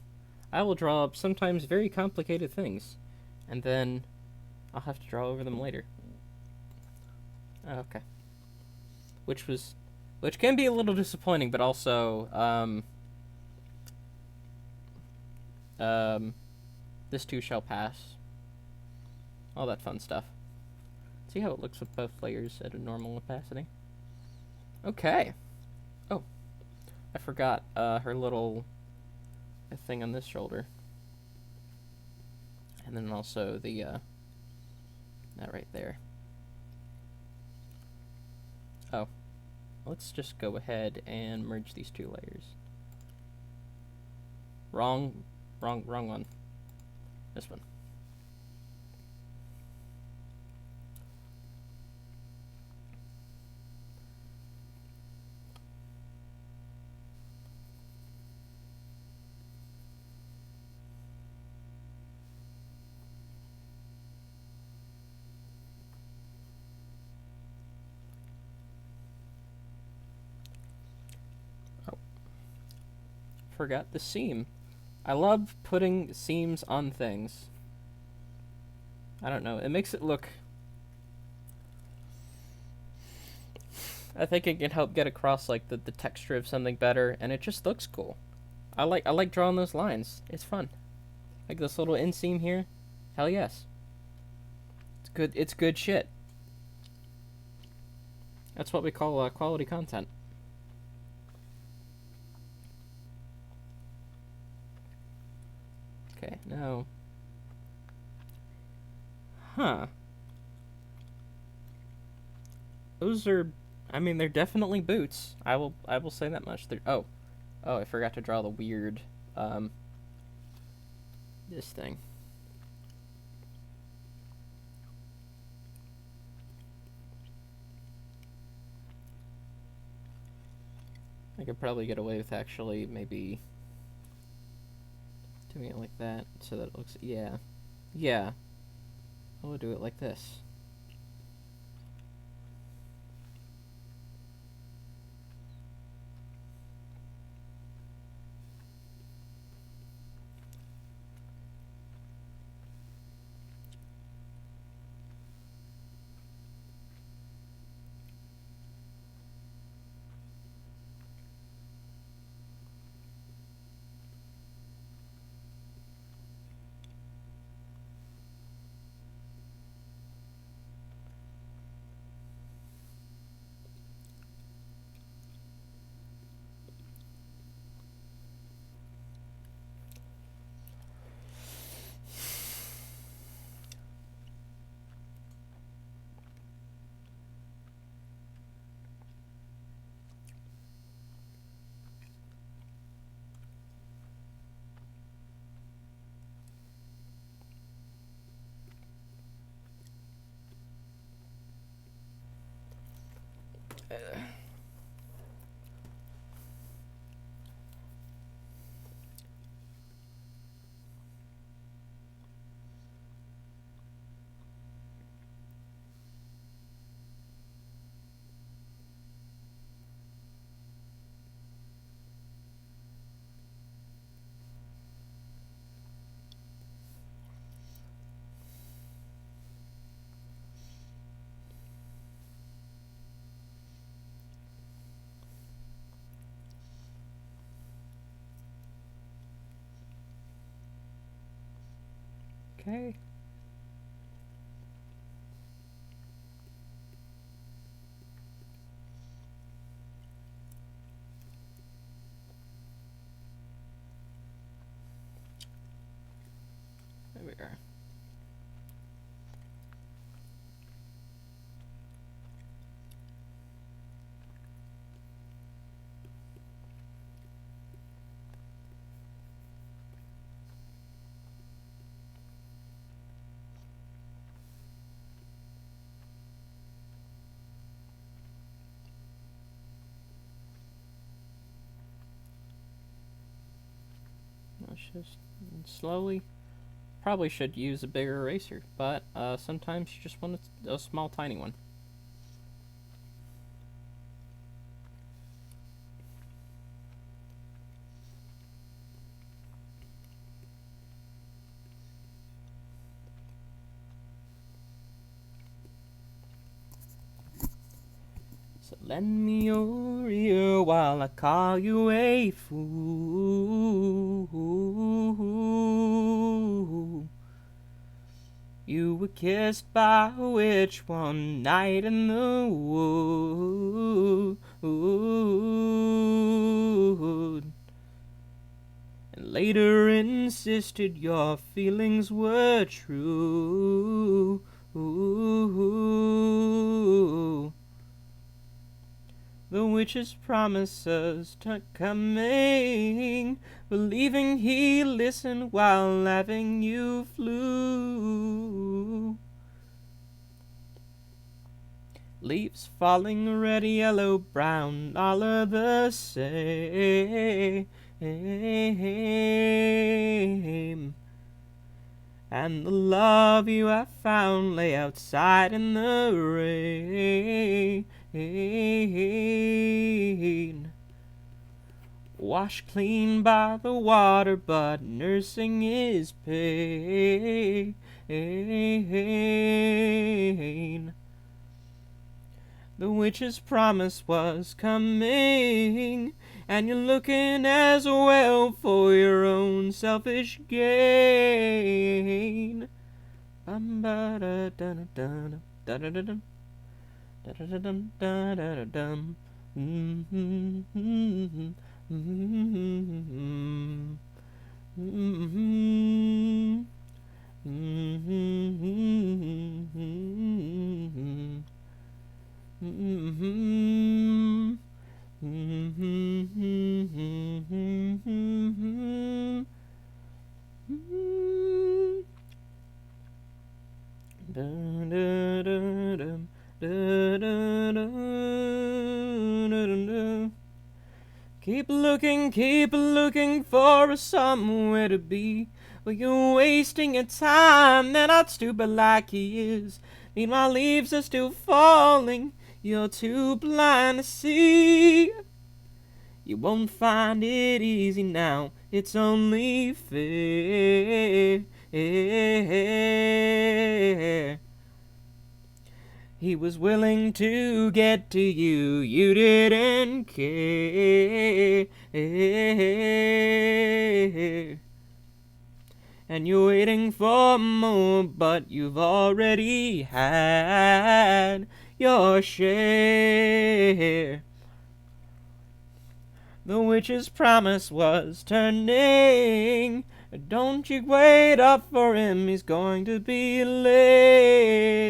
I will draw up sometimes very complicated things, and then I'll have to draw over them later. Oh, okay. Which can be a little disappointing, but also, this too shall pass. All that fun stuff. See how it looks with both layers at a normal opacity? Okay. Oh, I forgot, her little thing on this shoulder. And then also the, that right there. Oh. Let's just go ahead and merge these two layers. Wrong one. This one. Forgot the seam. I love putting seams on things. I don't know. It makes it look... I think it can help get across like the texture of something better, and it just looks cool. I like drawing those lines. It's fun. Like this little inseam here. Hell yes. It's good. It's good shit. That's what we call quality content. Okay, now. Huh. Those are, I mean, they're definitely boots. I will say that much. They're, oh, I forgot to draw the weird, this thing. I could probably get away with actually maybe doing it like that so that it looks, yeah. I will do it like this. Okay. There we are. Let's just slowly. Probably should use a bigger eraser, but sometimes you just want a small, tiny one. So lend me your ear while I call you a fool. You were kissed by a witch one night in the wood, and later insisted your feelings were true. The witch's promises to coming, believing he listened while laughing you flew. Leaves falling red, yellow, brown, all are the same. And the love you have found lay outside in the rain. Washed clean by the water, but nursing his pain. The witch's promise was coming, and you're looking as well for your own selfish gain. Keep looking for somewhere to be. Well, you're wasting your time, they're not stupid like he is. Meanwhile, leaves are still falling, you're too blind to see. You won't find it easy now, it's only fair. He was willing to get to you, you didn't care. And you're waiting for more, but you've already had your share. The witch's promise was turning. Don't you wait up for him, he's going to be late.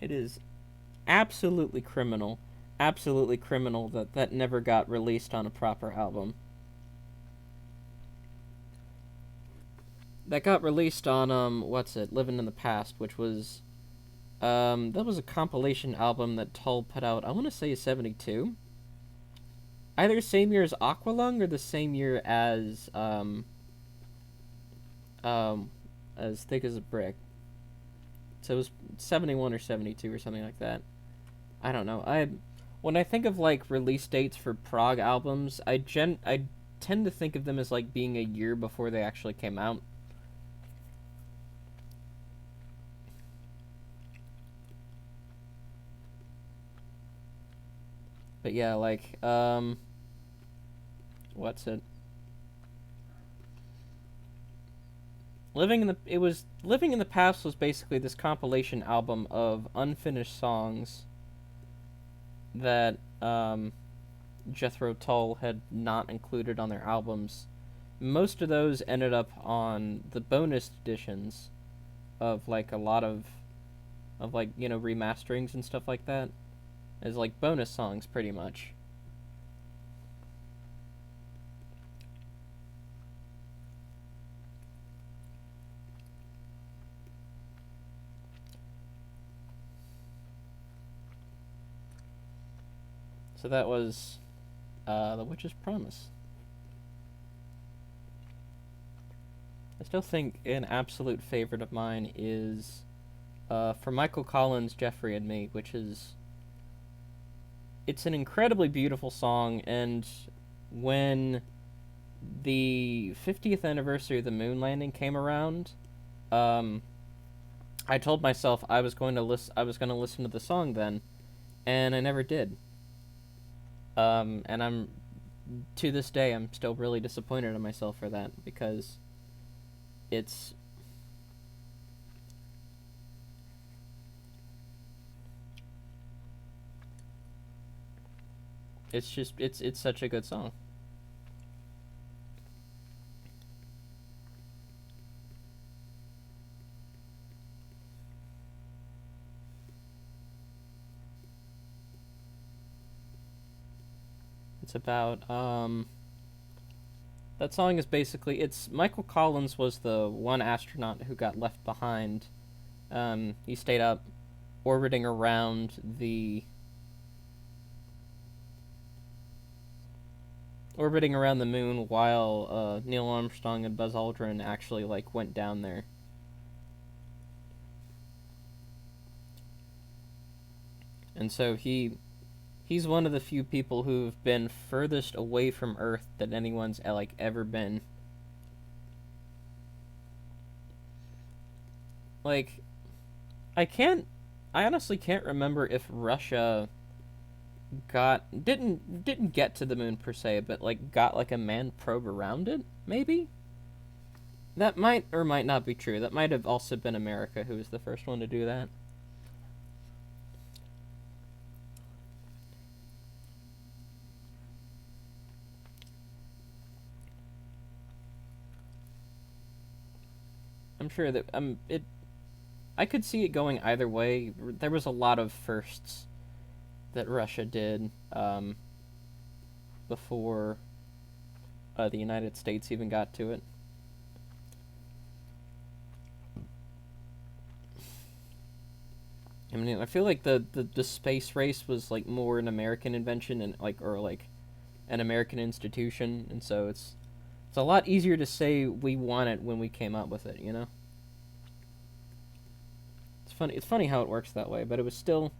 It is absolutely criminal that that never got released on a proper album. That got released on, Living in the Past, which was, that was a compilation album that Tull put out, I want to say 72. Either same year as Aqualung or the same year as Thick as a Brick. So it was 71 or 72 or something like that. I don't know. When I think of like release dates for prog albums, I tend to think of them as like being a year before they actually came out. But yeah, like what's it? Living in the Past was basically this compilation album of unfinished songs that Jethro Tull had not included on their albums. Most of those ended up on the bonus editions of like a lot of like, you know, remasterings and stuff like that, as like bonus songs pretty much. So that was The Witch's Promise. I still think an absolute favorite of mine is for Michael Collins' Jeffrey and Me, which is... It's an incredibly beautiful song, and when the 50th anniversary of the moon landing came around, um, I told myself I was going to listen to the song then, and I never did. And I'm to this day I'm still really disappointed in myself for that because it's it's such a good song. It's about that song is basically it's Michael Collins was the one astronaut who got left behind. He stayed up orbiting around the moon while Neil Armstrong and Buzz Aldrin actually like went down there. And so he's one of the few people who've been furthest away from Earth that anyone's like ever been. Like I honestly can't remember if Russia didn't get to the moon per se, but like got like a manned probe around it, maybe? That might or might not be true. That might have also been America who was the first one to do that. I'm sure that it I could see it going either way. There was a lot of firsts that Russia did before the United States even got to it. I mean, I feel like the space race was like more an American invention and like or like an American institution, and so it's a lot easier to say we won it when we came up with it. You know, it's funny. It's funny how it works that way, but it was still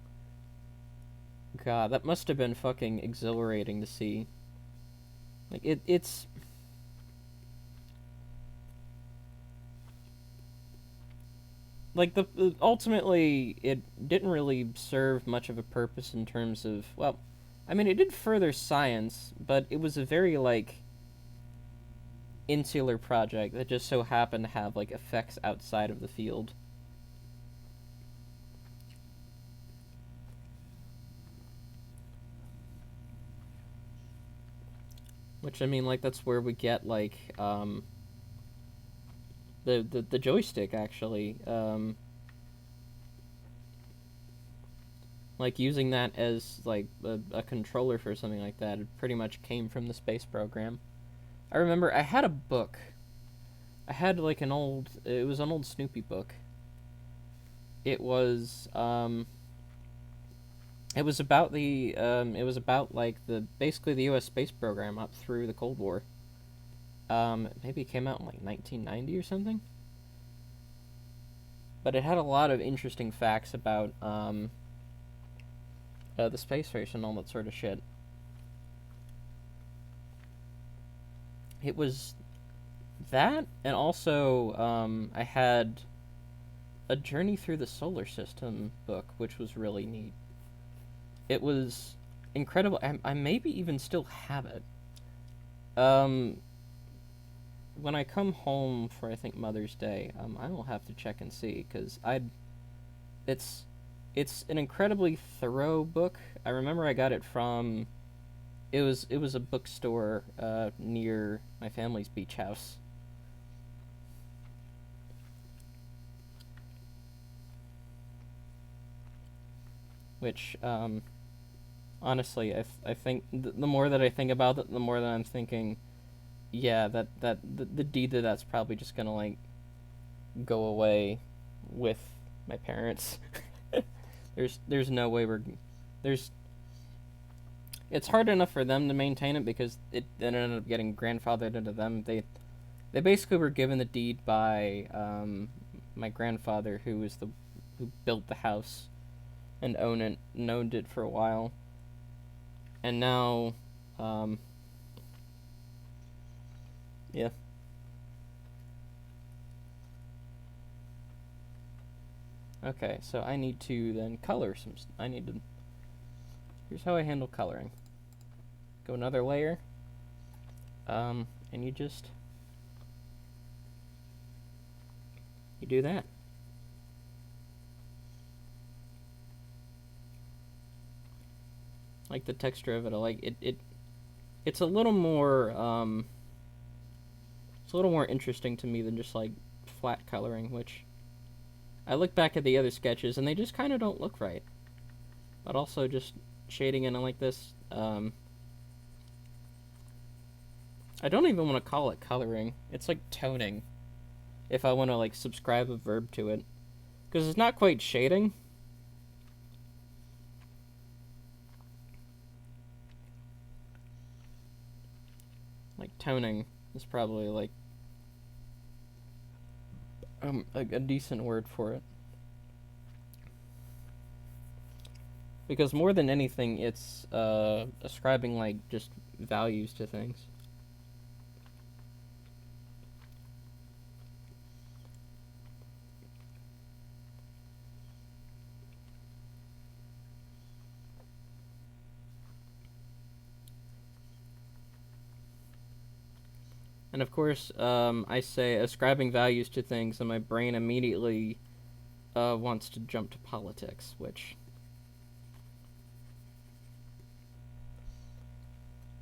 God. That must have been fucking exhilarating to see. Like it's like the ultimately it didn't really serve much of a purpose in terms of well, I mean it did further science, but it was a very like insular project that just so happened to have like effects outside of the field. Which I mean like that's where we get like the joystick actually like using that as like a controller for something like that. It pretty much came from the space program. I remember I had a book. I had like it was an old Snoopy book. It was it was about like the basically the U.S. space program up through the Cold War. Maybe it came out in like 1990 or something. But it had a lot of interesting facts about the space race and all that sort of shit. It was that, and also I had a Journey Through the Solar System book, which was really neat. It was incredible. I maybe even still have it. Um, when I come home for I think Mother's Day, I will have to check and see because it's it's an incredibly thorough book. I remember I got it from it was a bookstore near my family's beach house. Which honestly I think the more that I think about it, the more that I'm thinking, yeah, the deed to that's probably just gonna like go away with my parents. There's no way there's it's hard enough for them to maintain it because it ended up getting grandfathered into them. They basically were given the deed by my grandfather who built the house and owned it for a while, and now um, yeah. Okay, so I need to then color some. I need to. Here's how I handle coloring. Go another layer. And you do that. Like the texture of it, I like it. It's a little more. It's a little more interesting to me than just like flat coloring, which I look back at the other sketches and they just kind of don't look right. But also just shading in like this. I don't even want to call it coloring. It's like toning. If I want to like subscribe a verb to it, because it's not quite shading. Like toning is probably like a decent word for it. Because more than anything, it's ascribing like just values to things. And of course, I say ascribing values to things, and my brain immediately wants to jump to politics, which,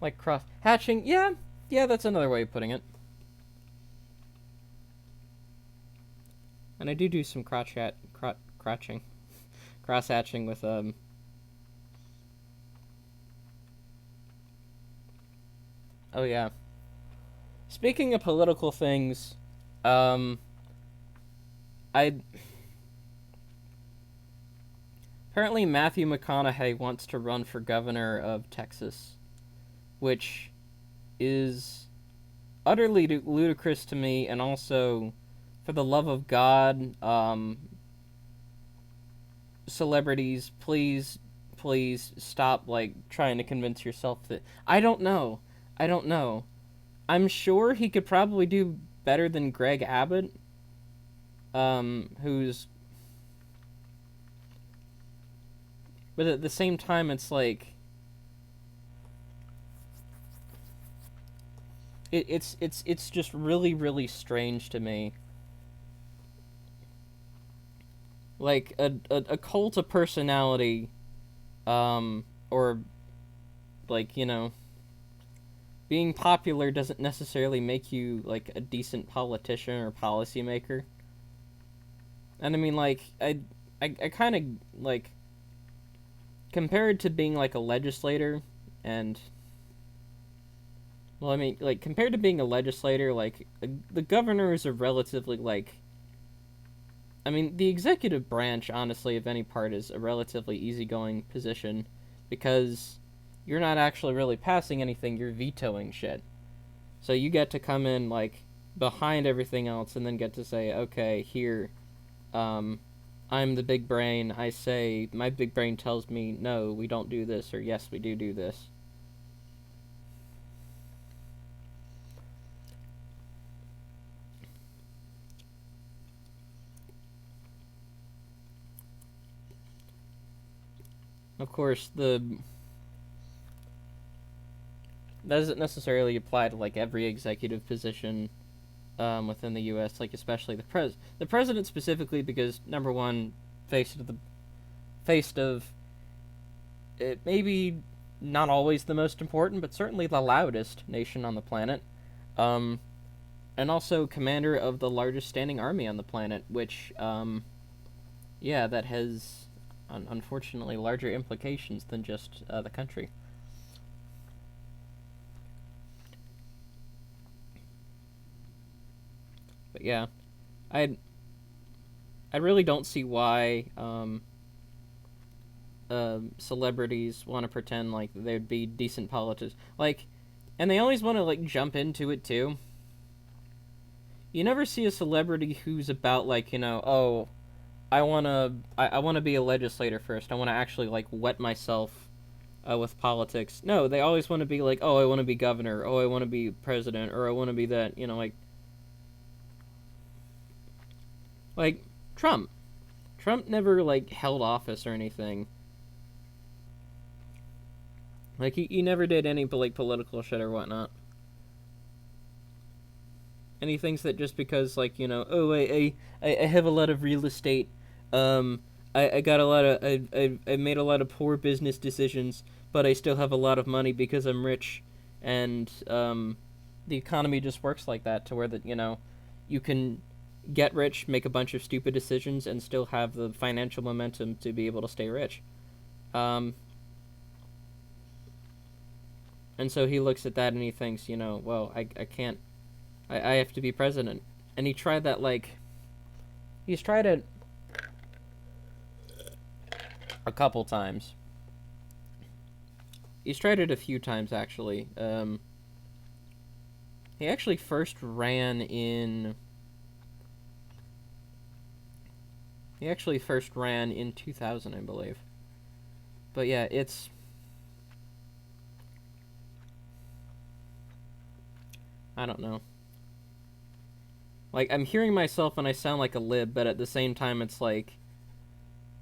like cross hatching, yeah, that's another way of putting it. And I do some cross hatching with Oh yeah. Speaking of political things, I apparently Matthew McConaughey wants to run for governor of Texas, which is utterly ludicrous to me, and also, for the love of God, celebrities, please stop like trying to convince yourself that I don't know. I'm sure he could probably do better than Greg Abbott, who's. But at the same time, it's like. It's just really strange to me. Like a cult of personality, or like, you know, being popular doesn't necessarily make you like a decent politician or policymaker. And I mean, like, I kind of like compared to being like a legislator, and well, I mean, like compared to being a legislator, like the governor is a relatively like. I mean, the executive branch, honestly, of any part, is a relatively easygoing position because you're not actually really passing anything, you're vetoing shit. So you get to come in, like, behind everything else and then get to say, okay, here, I'm the big brain, I say, my big brain tells me, no, we don't do this, or yes, we do this. Of course, that doesn't necessarily apply to like every executive position within the U.S. Like especially the president specifically, because number one, face of it, maybe not always the most important, but certainly the loudest nation on the planet, and also commander of the largest standing army on the planet, which yeah, that has unfortunately larger implications than just the country. But yeah, I I really don't see why celebrities want to pretend like they'd be decent politicians. Like, and they always want to like jump into it too. You never see a celebrity who's about like, you know, oh, I wanna be a legislator first. I want to actually like wet myself with politics. No, they always want to be like, oh, I want to be governor. Oh, I want to be president, or I want to be that. You know, like Trump. Trump never, like, held office or anything. Like, he never did any, like, political shit or whatnot. And he thinks that just because, like, oh, I have a lot of real estate, um, I got a lot of, I made a lot of poor business decisions, but I still have a lot of money because I'm rich, and, the economy just works like that, to where that, you can get rich, make a bunch of stupid decisions, and still have the financial momentum to be able to stay rich. Um, and so he looks at that and he thinks, well, I can't, I have to be president. And he tried that, like, he's tried it a couple times. He's tried it a few times, actually. He actually first ran in. He actually first ran in 2000, I believe. But yeah, it's. I don't know. Like, I'm hearing myself and I sound like a lib, but at the same time, it's like.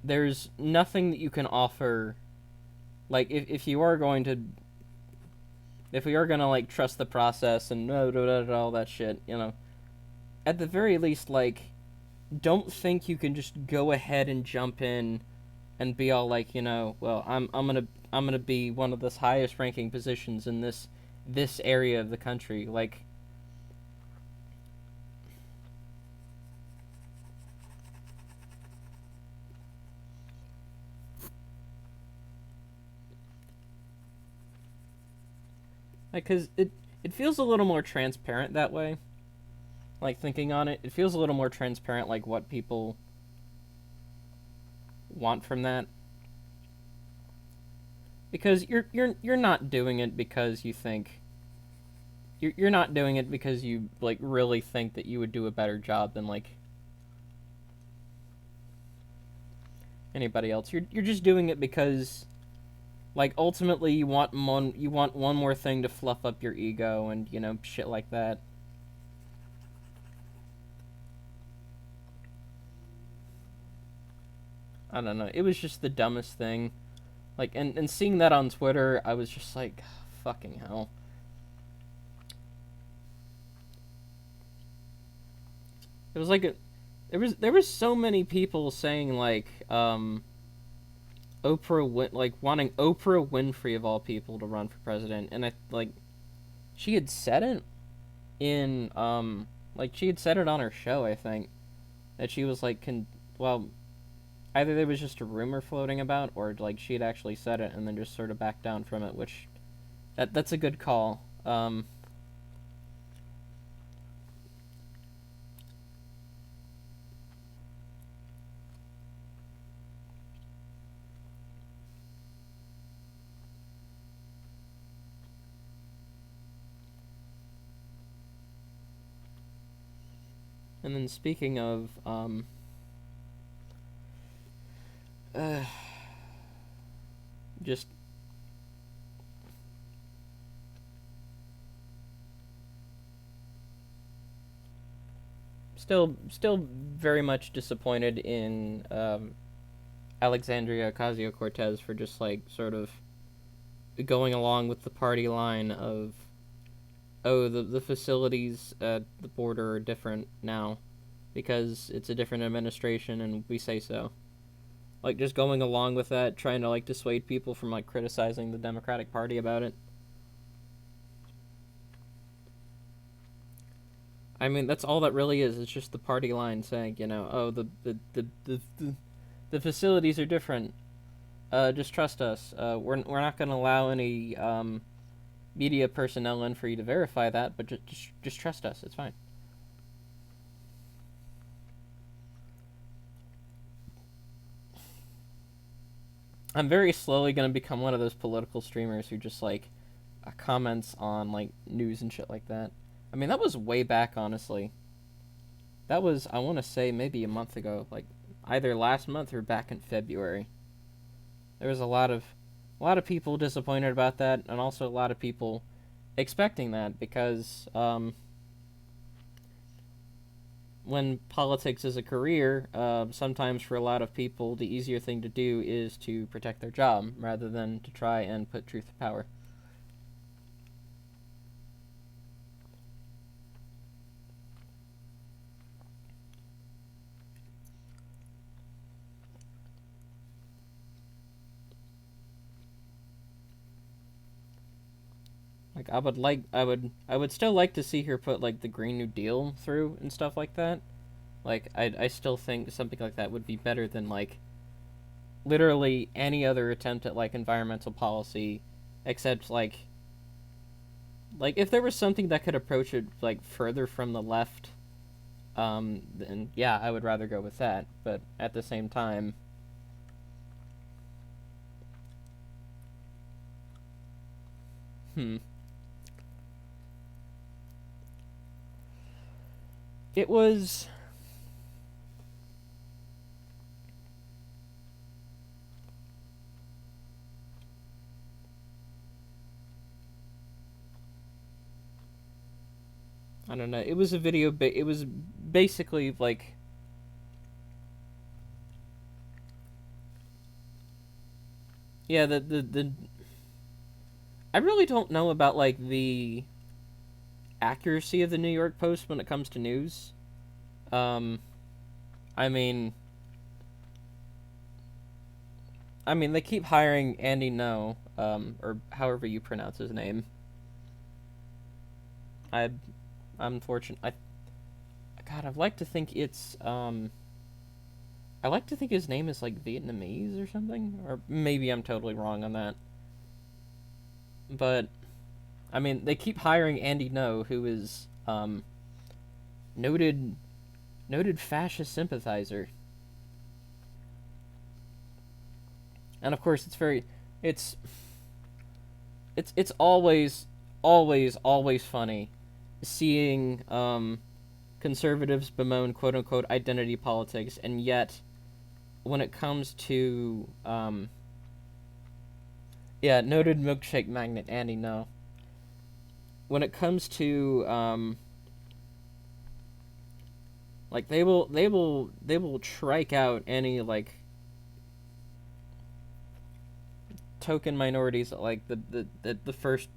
There's nothing that you can offer. Like, if you are going to. If we are gonna, like, trust the process and all that shit, at the very least, like, don't think you can just go ahead and jump in and be all like, well, I'm gonna be one of the highest ranking positions in this area of the country. Like, cause it feels a little more transparent that way. Like, thinking on it, it feels a little more transparent, like what people want from that. Because you're not doing it because you think you're not doing it because you, like, really think that you would do a better job than, like, anybody else. You're just doing it because, like, ultimately you want one more thing to fluff up your ego and, shit like that. I don't know. It was just the dumbest thing. Like, and seeing that on Twitter, I was just like, fucking hell. It was like there was so many people saying, like, like, wanting Oprah Winfrey of all people to run for president, and I, like, she had said it in, like, she had said it on her show, I think, that she was like, well, either there was just a rumor floating about, or, like, she had actually said it and then just sort of backed down from it, which that's a good call. And then speaking of, just still very much disappointed in, Alexandria Ocasio-Cortez for just, like, sort of going along with the party line of, oh, the facilities at the border are different now because it's a different administration and we say so. Like, just going along with that, trying to, like, dissuade people from, like, criticizing the Democratic Party about it. I mean, that's all that really is. It's just the party line saying, oh, the facilities are different. Just trust us. We're not going to allow any, media personnel in for you to verify that, but just trust us. It's fine. I'm very slowly going to become one of those political streamers who just, like, comments on, like, news and shit like that. I mean, that was way back, honestly. That was, I want to say, maybe a month ago. Like, either last month or back in February. There was a lot of people disappointed about that, and also a lot of people expecting that, because, when politics is a career, sometimes for a lot of people, the easier thing to do is to protect their job rather than to try and put truth to power. Like I would still like to see her put like the Green New Deal through and stuff like that. Like I still think something like that would be better than like literally any other attempt at like environmental policy, except like if there was something that could approach it like further from the left, then yeah, I would rather go with that. But at the same time, hmm, it was. I don't know. It was a video. It was basically like yeah. The I really don't know about like the accuracy of the New York Post when it comes to news. Um, I mean, they keep hiring Andy No, or however you pronounce his name. I, I'm fortunate. God, I'd like to think it's I like to think his name is like Vietnamese or something, or maybe I'm totally wrong on that. But they keep hiring Andy No, who is noted noted fascist sympathizer, and of course it's it's always funny seeing conservatives bemoan quote unquote identity politics, and yet when it comes to yeah, noted milkshake magnet Andy No, when it comes to like they will trike out any like token minorities at like the first,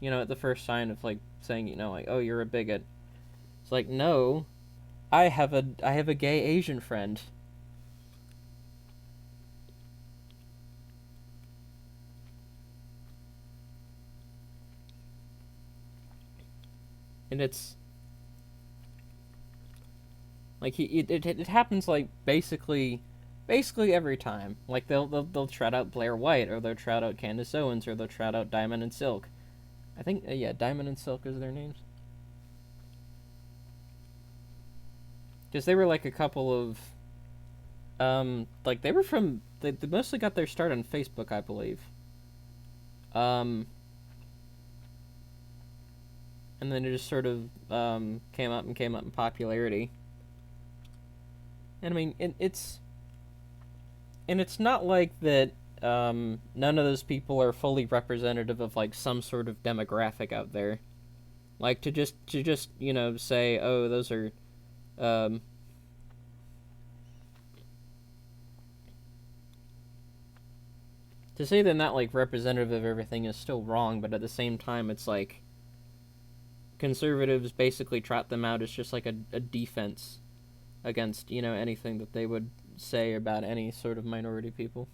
at the first sign of like saying, like, oh, you're a bigot. It's like, no, I have a gay Asian friend. And it's like it happens like basically every time. Like they'll trot out Blair White, or they'll trot out Candace Owens, or they'll trot out Diamond and Silk. I think yeah, Diamond and Silk is their names. Because they were like a couple of like they were from they mostly got their start on Facebook, I believe. Um and then it just sort of came up in popularity. And it's not like that none of those people are fully representative of like some sort of demographic out there. Like to just say, oh, those are um, to say they're not like representative of everything is still wrong, but at the same time, it's like conservatives basically trot them out as just like a defense against anything that they would say about any sort of minority people.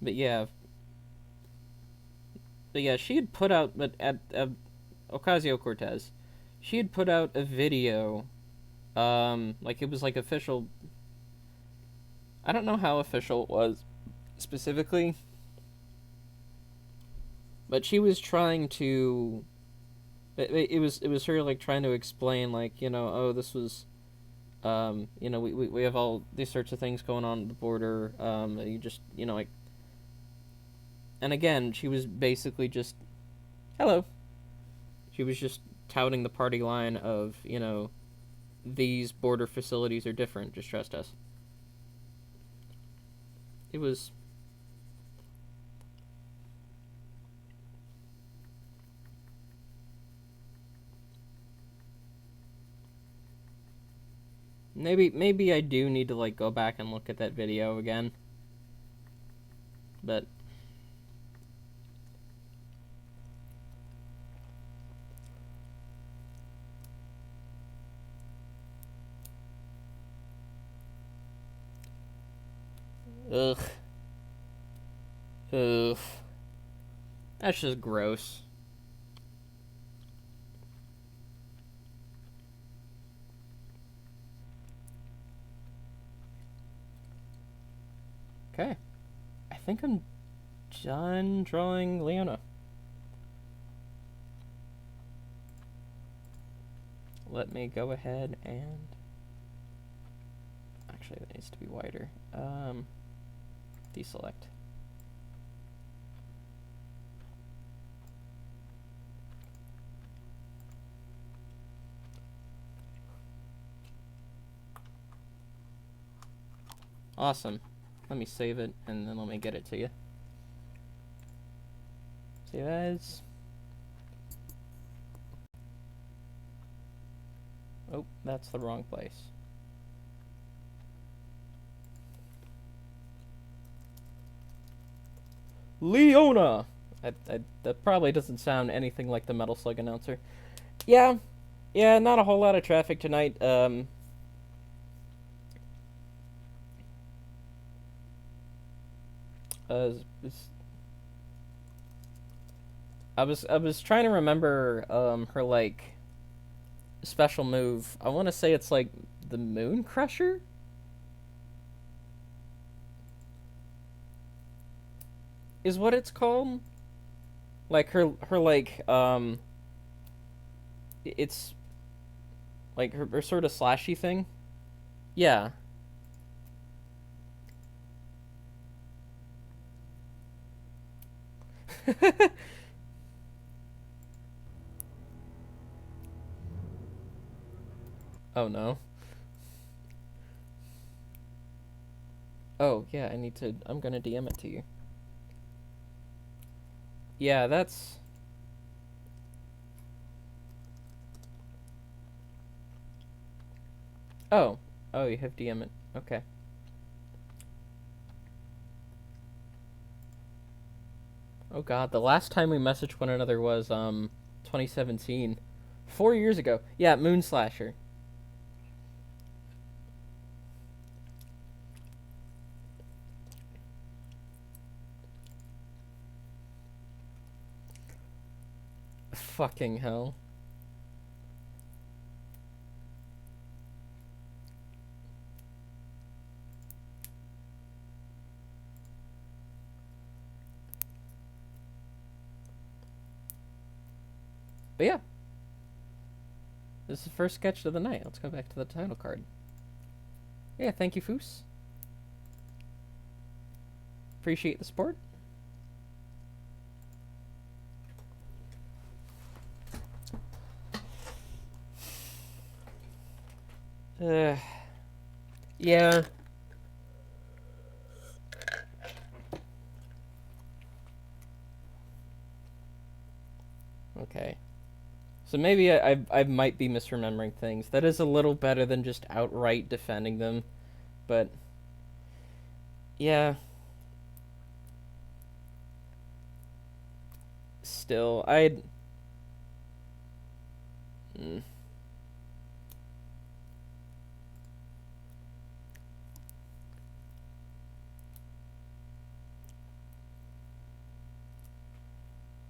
But yeah, she had put out, but at Ocasio Cortez, she had put out a video, like it was like official. I don't know how official it was specifically, but she was trying to. It was her like trying to explain like oh, this was we have all these sorts of things going on at the border, you just like, and again she was basically just hello. She was just touting the party line of these border facilities are different, just trust us. It was... Maybe I do need to, like, go back and look at that video again. But... Ugh. Ugh. That's just gross. Okay. I think I'm done drawing Leona. Let me go ahead and... Actually, that needs to be wider. Deselect. Awesome. Let me save it, and then let me get it to you. Save as. Oh, that's the wrong place. Leona! That probably doesn't sound anything like the Metal Slug announcer. Yeah, not a whole lot of traffic tonight. I was trying to remember her, like, special move. I want to say it's like the Moon Crusher. Is what it's called. Like her like it's like her sort of slashy thing. Yeah. Oh no. Oh yeah, I'm gonna DM it to you. Yeah, that's... Oh. Oh, you have DM it. Okay. Oh god, the last time we messaged one another was 2017. 4 years ago. Yeah, Moon Slasher. Fucking hell. But yeah. This is the first sketch of the night. Let's go back to the title card. Yeah, thank you, Foos. Appreciate the support. Yeah. Okay. So maybe I might be misremembering things. That is a little better than just outright defending them. But... yeah. Still, I'd...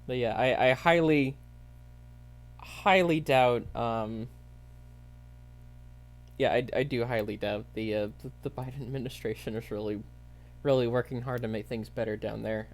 But yeah, I highly doubt, yeah, I do highly doubt the Biden administration is really working hard to make things better down there.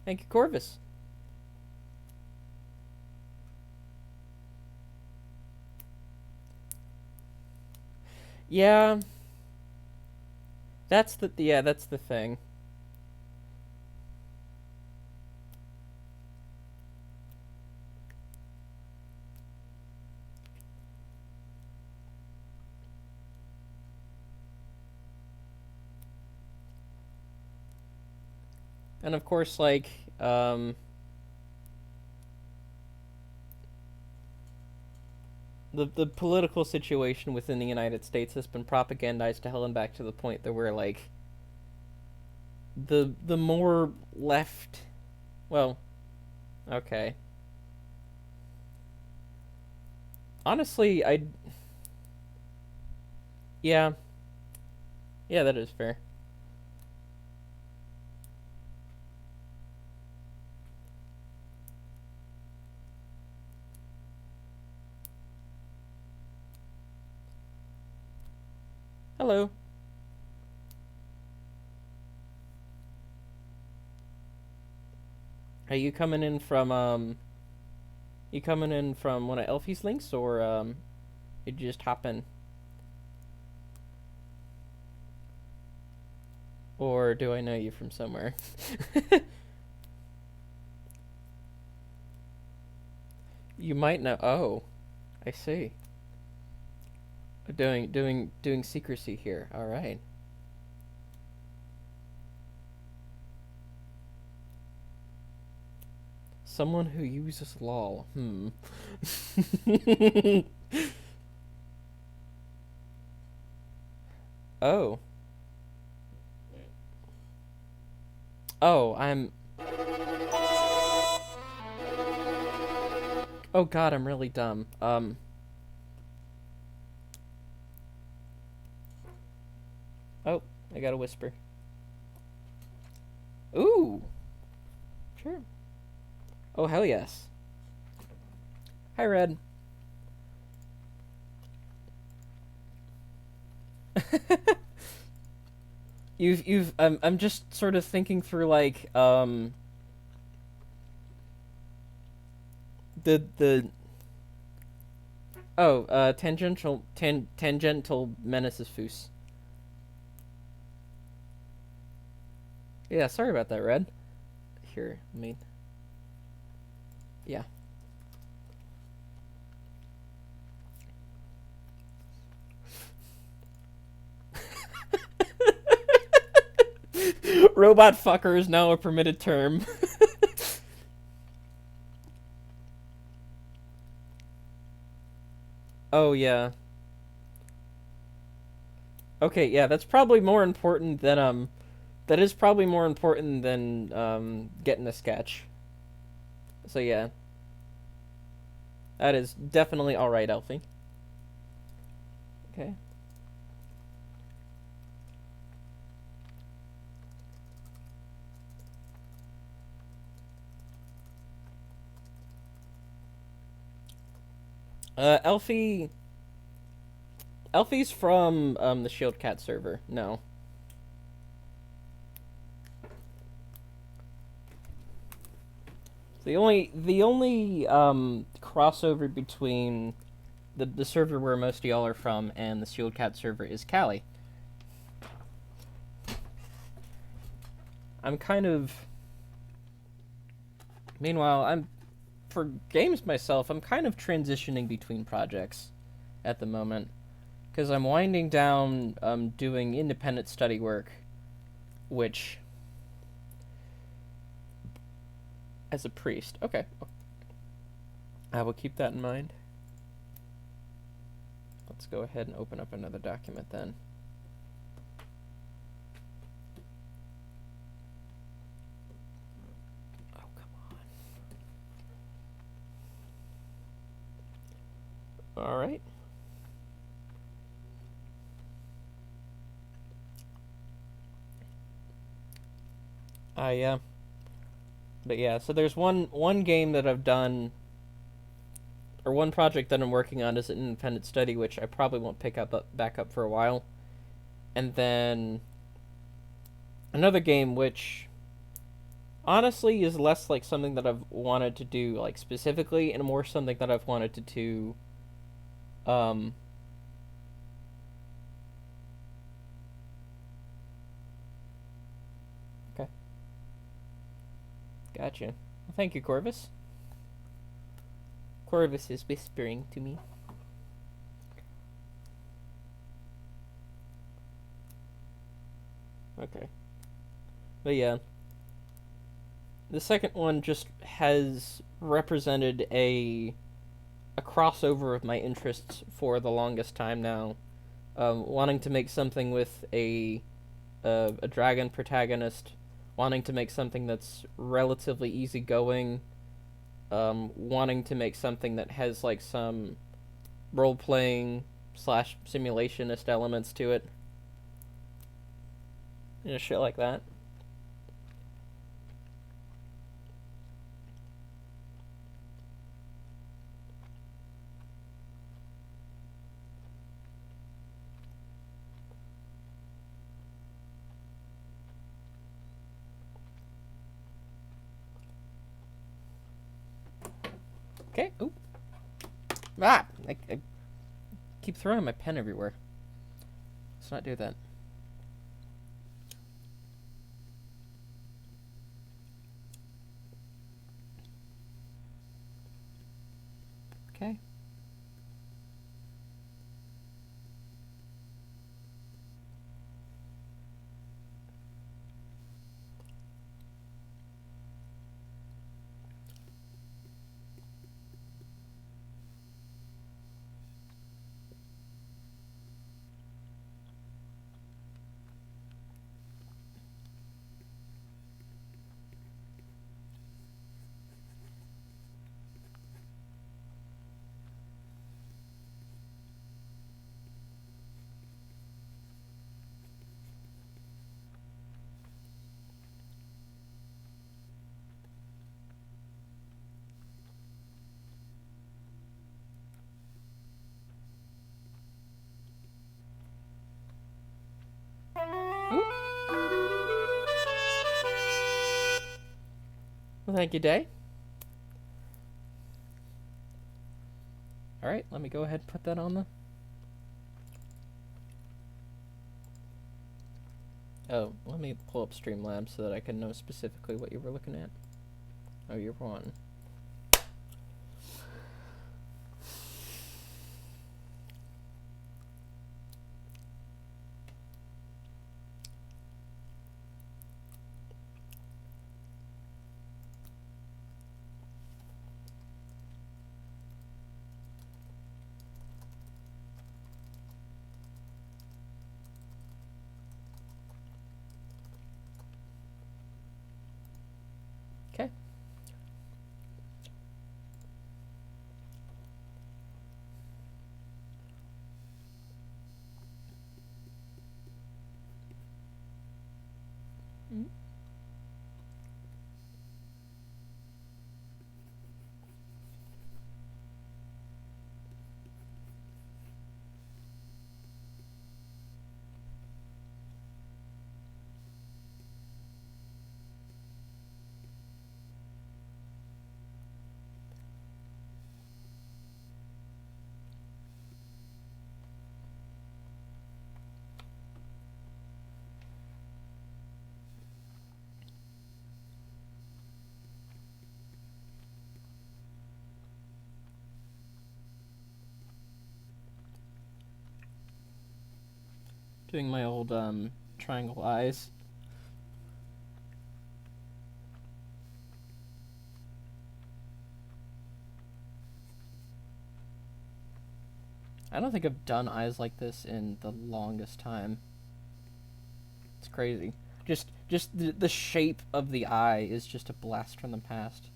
Thank you, Corvus. Yeah, that's the thing. And of course, like, um, the political situation within the United States has been propagandized to hell and back to the point that we're like the more left. Well, okay. Honestly, I yeah yeah that is fair. Hello. Are you coming in from You coming in from one of Elfie's links, or you just hop in, or do I know you from somewhere? You might know. Oh, I see. Doing secrecy here. All right. Someone who uses lol. Hmm. Oh. Oh, I'm. Oh God, I'm really dumb. Oh, I got a whisper. Ooh. Sure. Oh hell yes. Hi Red. You've I'm just sort of thinking through like the oh tangential menaces foos. Yeah, sorry about that, Red. Here, I mean, yeah. Robot fucker is now a permitted term. Oh yeah. Okay, yeah, that's probably more important than that is probably more important than getting a sketch. So yeah, that is definitely all right, Elfie. Okay. Elfie. Elfie's from the Shield Cat server. No. The only crossover between the server where most of y'all are from and the Shield Cat server is Cali. I'm kind of. Meanwhile, I'm for games myself. I'm kind of transitioning between projects at the moment because I'm winding down doing independent study work, which as a priest. Okay, I will keep that in mind. Let's go ahead and open up another document then. Oh, come on. All right. Yeah. But yeah, so there's one game that I've done, or one project that I'm working on as an independent study, which I probably won't pick up back up for a while, and then another game which honestly is less like something that I've wanted to do like specifically, and more something that I've wanted to do, um, Gotcha. Well, thank you, Corvus. Corvus is whispering to me. Okay. But yeah, the second one just has represented a crossover of my interests for the longest time now. Wanting to make something with a dragon protagonist, wanting to make something that's relatively easygoing, wanting to make something that has like some role playing slash simulationist elements to it, shit like that. Okay. Ooh. I keep throwing my pen everywhere. Let's not do that. Okay. Ooh. Well, thank you, Day. All right, let me go ahead and put that on the. Oh, let me pull up Streamlabs so that I can know specifically what you were looking at. Oh, you're one. Okay. Mm-hmm. Doing my old triangle eyes. I don't think I've done eyes like this in the longest time. It's crazy. Just the shape of the eye is just a blast from the past.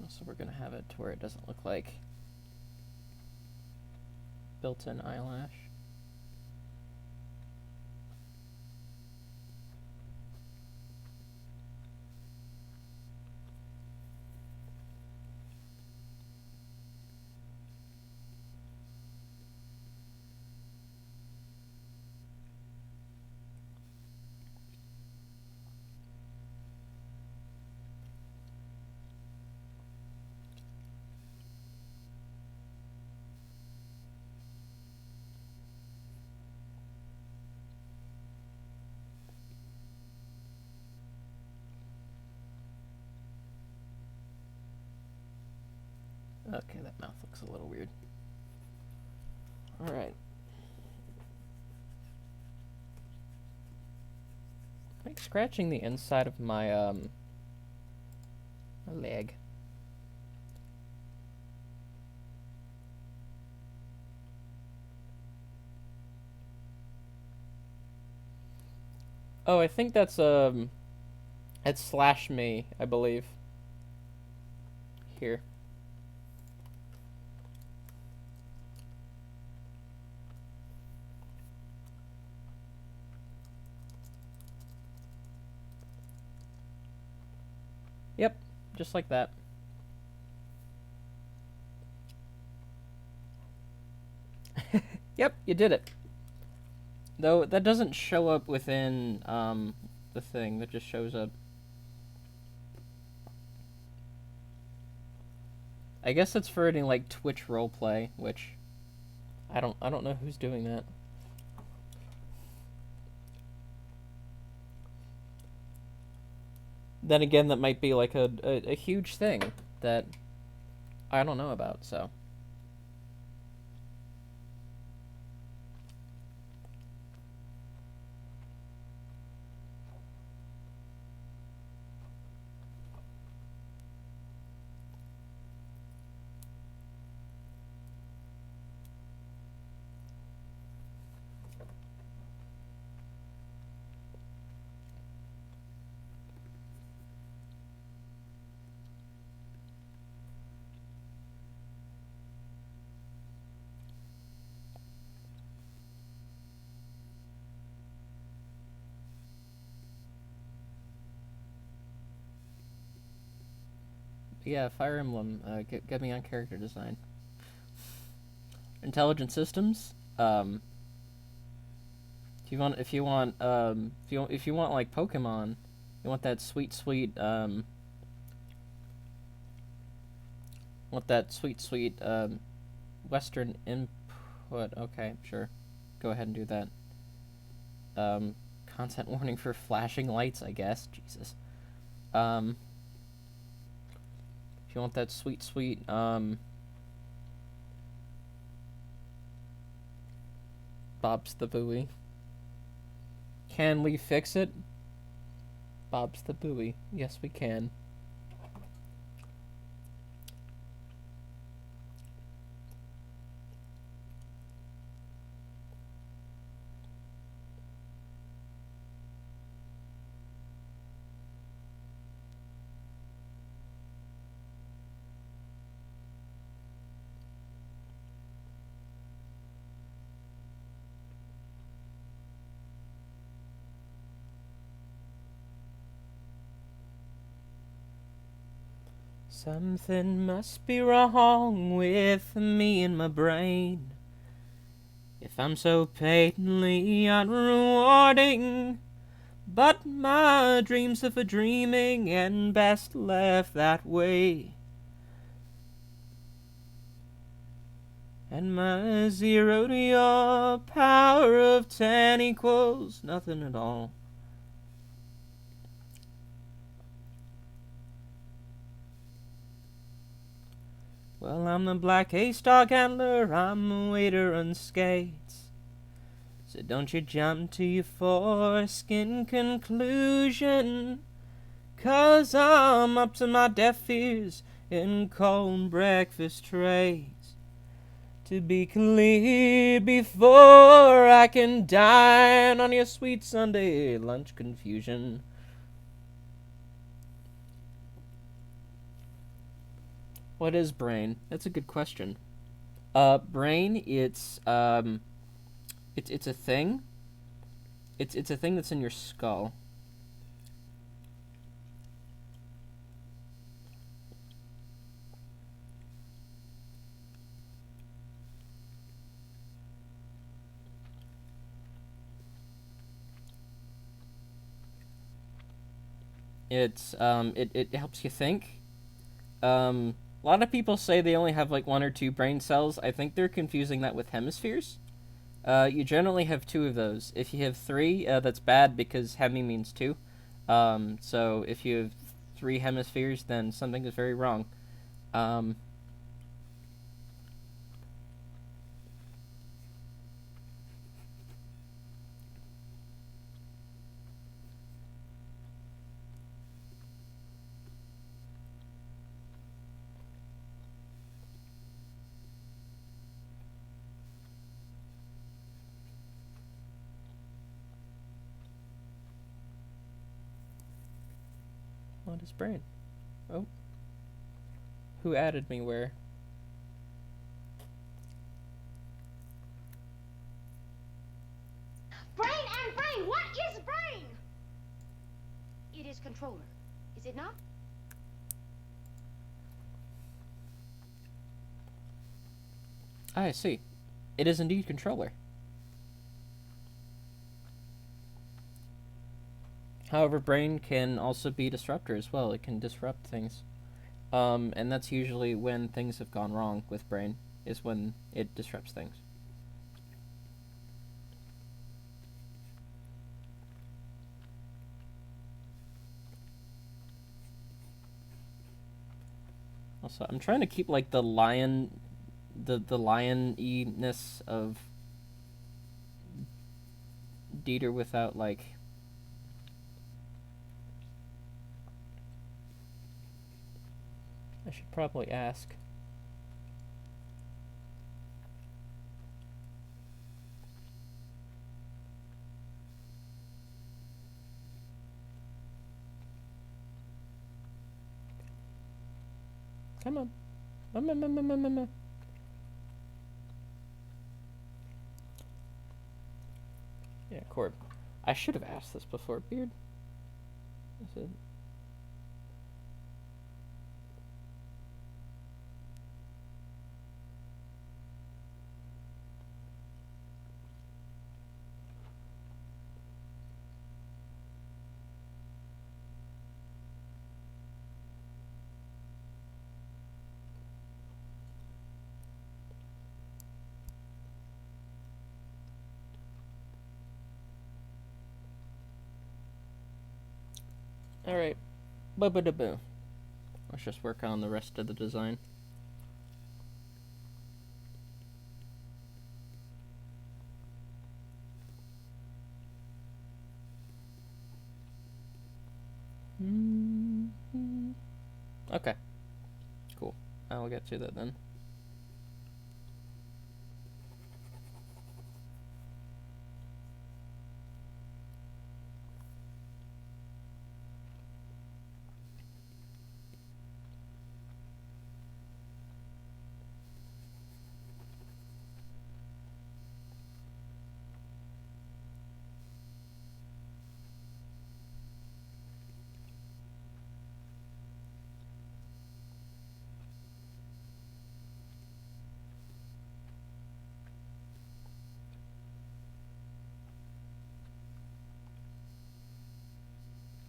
So we're gonna have it to where it doesn't look like built-in eyelash. Okay, that mouth looks a little weird. Alright. Like scratching the inside of my my leg. Oh, I think that's it's slash me, I believe. Here. Yep, just like that. Yep, you did it. Though that doesn't show up within the thing, that just shows up. I guess it's for any like Twitch roleplay, which I don't know who's doing that. Then again, that might be like a huge thing that I don't know about, so. Yeah, Fire Emblem, get me on character design. Intelligent systems, if you want like Pokemon, you want that sweet Western input. Okay, sure. Go ahead and do that. Content warning for flashing lights, I guess. Jesus. If you want that sweet Bob's the Buoy. Can we fix it? Bob's the Buoy. Yes, we can. Something must be wrong with me and my brain if I'm so patently unrewarding. But my dreams are for dreaming and best left that way. And my 0 to your power of 10 equals nothing at all. Well, I'm the black A-Star Gambler, I'm a waiter on skates. So don't you jump to your foreskin conclusion, 'cause I'm up to my deaf ears in cold breakfast trays. To be clear before I can dine on your sweet Sunday lunch confusion. What is brain? That's a good question. Brain, it's a thing. It's a thing that's in your skull. It helps you think. A lot of people say they only have like 1 or 2 brain cells. I think they're confusing that with hemispheres. You generally have 2 of those. If you have 3, that's bad because hemi means 2. So if you have 3 hemispheres, then something is very wrong. What is brain? Oh. Who added me where? Brain and brain! What is brain? It is controller, is it not? I see. It is indeed controller. However, brain can also be disruptor as well. It can disrupt things. And that's usually when things have gone wrong with brain, is when it disrupts things. Also, I'm trying to keep like the lion-y-ness of Dieter without like. I should probably ask. Come on. Yeah, Corb. I should have asked this before. Beard. Is it? Alright. Boo. Let's just work on the rest of the design. Okay. Cool. I'll get to that then.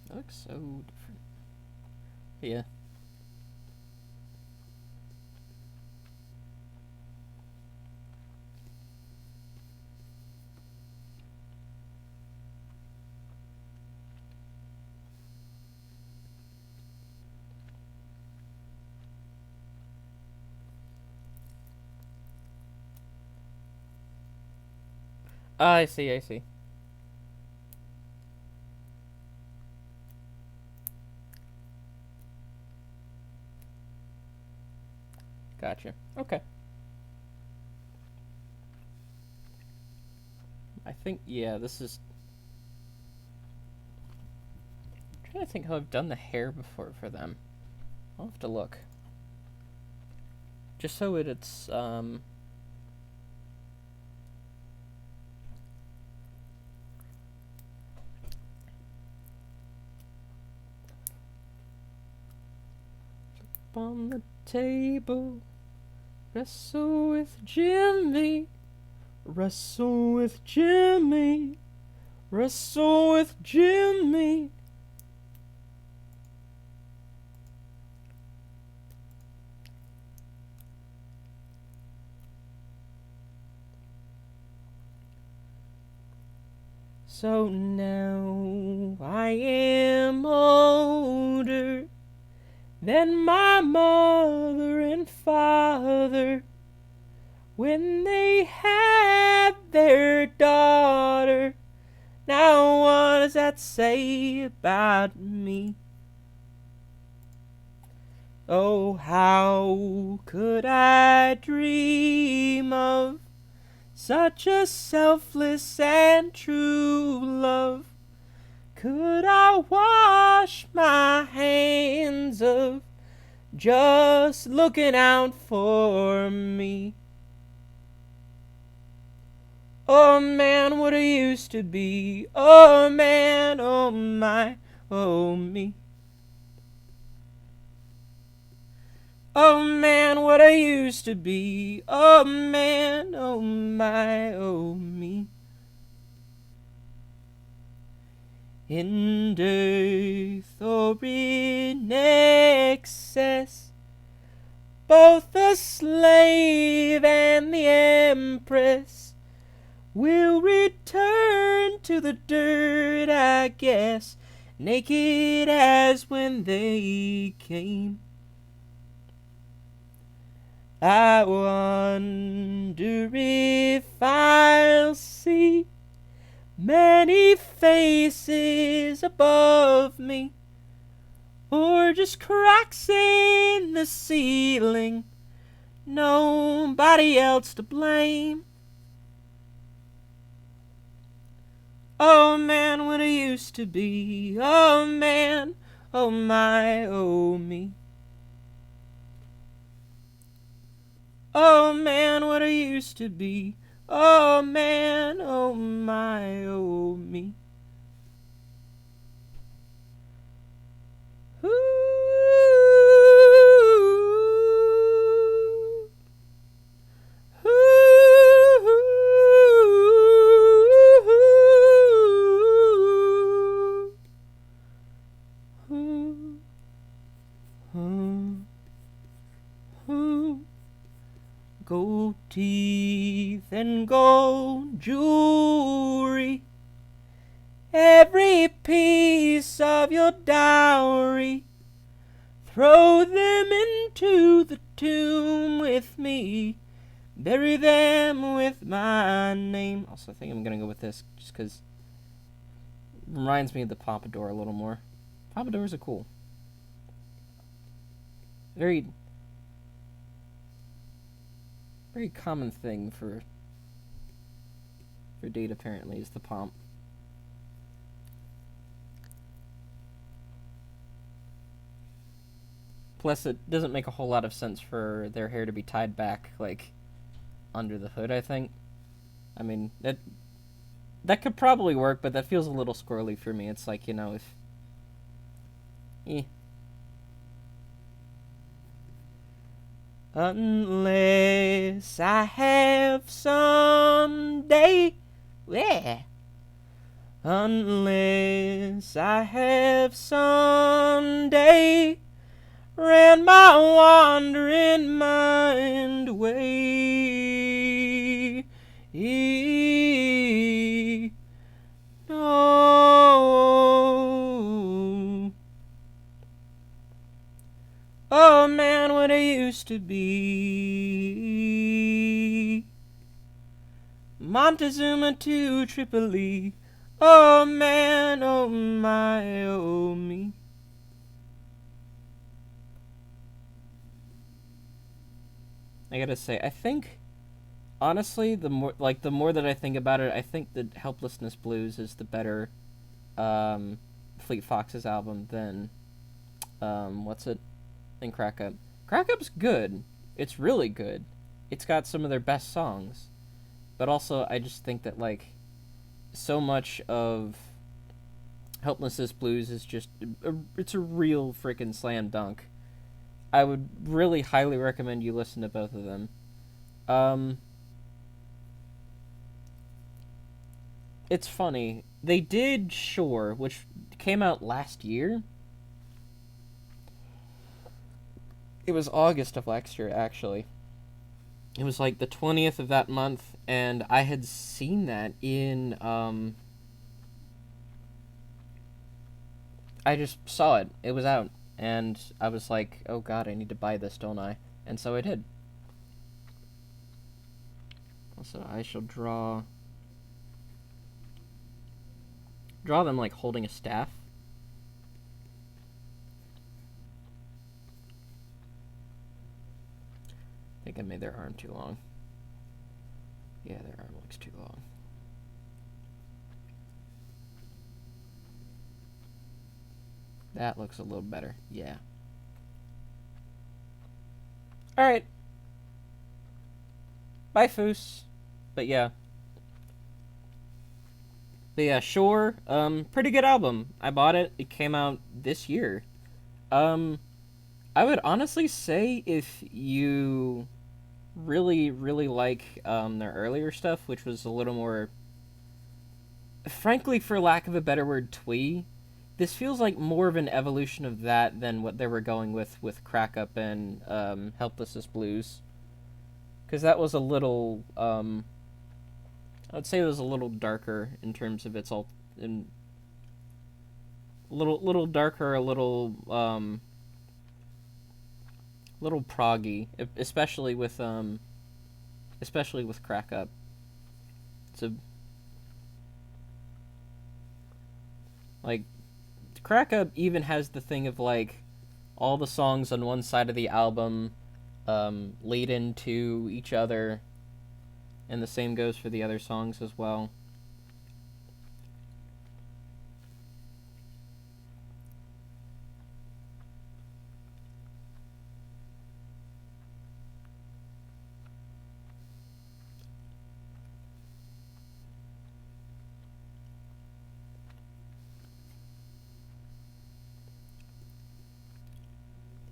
That looks so different. Yeah. I see. Gotcha. Okay. I think, yeah, this is... I'm trying to think how I've done the hair before for them. I'll have to look. Just so it's, on the table, wrestle with Jimmy, wrestle with Jimmy, wrestle with Jimmy. So now I am older than my mother and father when they had their daughter. Now what does that say about me? Oh, how could I dream of such a selfless and true love? could I wash my hands of just looking out for me? Oh man, what I used to be. Oh man, oh my, oh me. Oh man, what I used to be. Oh man, oh my, oh me. In death or in excess, both the slave and the empress will return to the dirt, I guess, naked as when they came. I wonder if I'll see many faces above me, or just cracks in the ceiling, nobody else to blame. Oh man, what I used to be. Oh man, oh my, oh me. Oh man, what I used to be. Oh man, oh my, oh me. Ooh. Gold teeth and gold jewelry, every piece of your dowry, throw them into the tomb with me, bury them with my name. Also, I think I'm gonna go with this just because it reminds me of the pompadour a little more. Pompadours are cool. Very common thing for date apparently is the pomp. Plus, it doesn't make a whole lot of sense for their hair to be tied back like under the hood. I think. I mean that could probably work, but that feels a little squirrely for me. It's like, you know, if. Unless I have someday, yeah. Unless I have someday ran my wandering mind away. No. Oh man, what I used to be. Montezuma to Tripoli. Oh man, oh my, oh me. I gotta say, I think, honestly, the more that I think about it, I think that Helplessness Blues is the better Fleet Foxes album than than Crack Up. Crack Up's good. It's really good. It's got some of their best songs. But also, I just think that, like, so much of Helplessness Blues is just, it's a real freaking slam dunk. I would really highly recommend you listen to both of them. It's funny. They did Shore, which came out last year. It was August of last year, actually. It was like the 20th of that month, and I had seen that in, I just saw it. It was out. And I was like, oh god, I need to buy this, don't I? And so I did. Also, I shall draw them like holding a staff. I think I made their arm too long. Yeah, their arm looks too long. That looks a little better. Yeah. Alright. Bye, Foos. But yeah. But yeah, Shore, pretty good album. I bought it. It came out this year. Um, I would honestly say if you really, really like their earlier stuff, which was a little more, frankly, for lack of a better word, twee. This feels like more of an evolution of that than what they were going with Crack Up and Helpless Blues, because that was a little, I'd say it was a little darker in terms of its all, in little darker, a little proggy, especially with Crack Up. So like Crack Up even has the thing of like all the songs on one side of the album lead into each other, and the same goes for the other songs as well.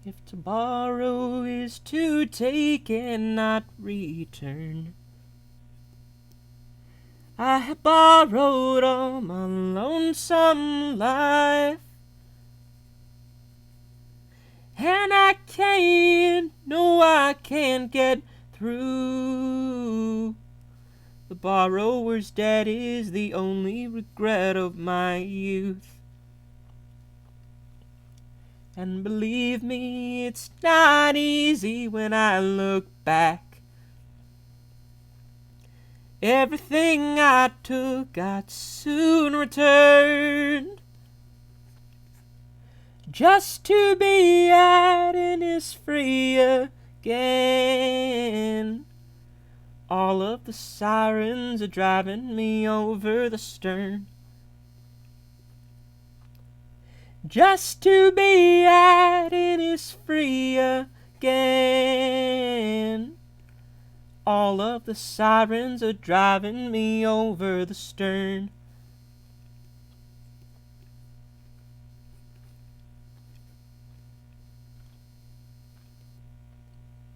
If to borrow is to take and not return, I have borrowed all my lonesome life, and I can't, no, I can't get through. The borrower's debt is the only regret of my youth. And believe me, it's not easy when I look back. Everything I took, I'd soon returned, just to be at Innisfree again. All of the sirens are driving me over the stern, just to be at Innisfree again. All of the sirens are driving me over the stern.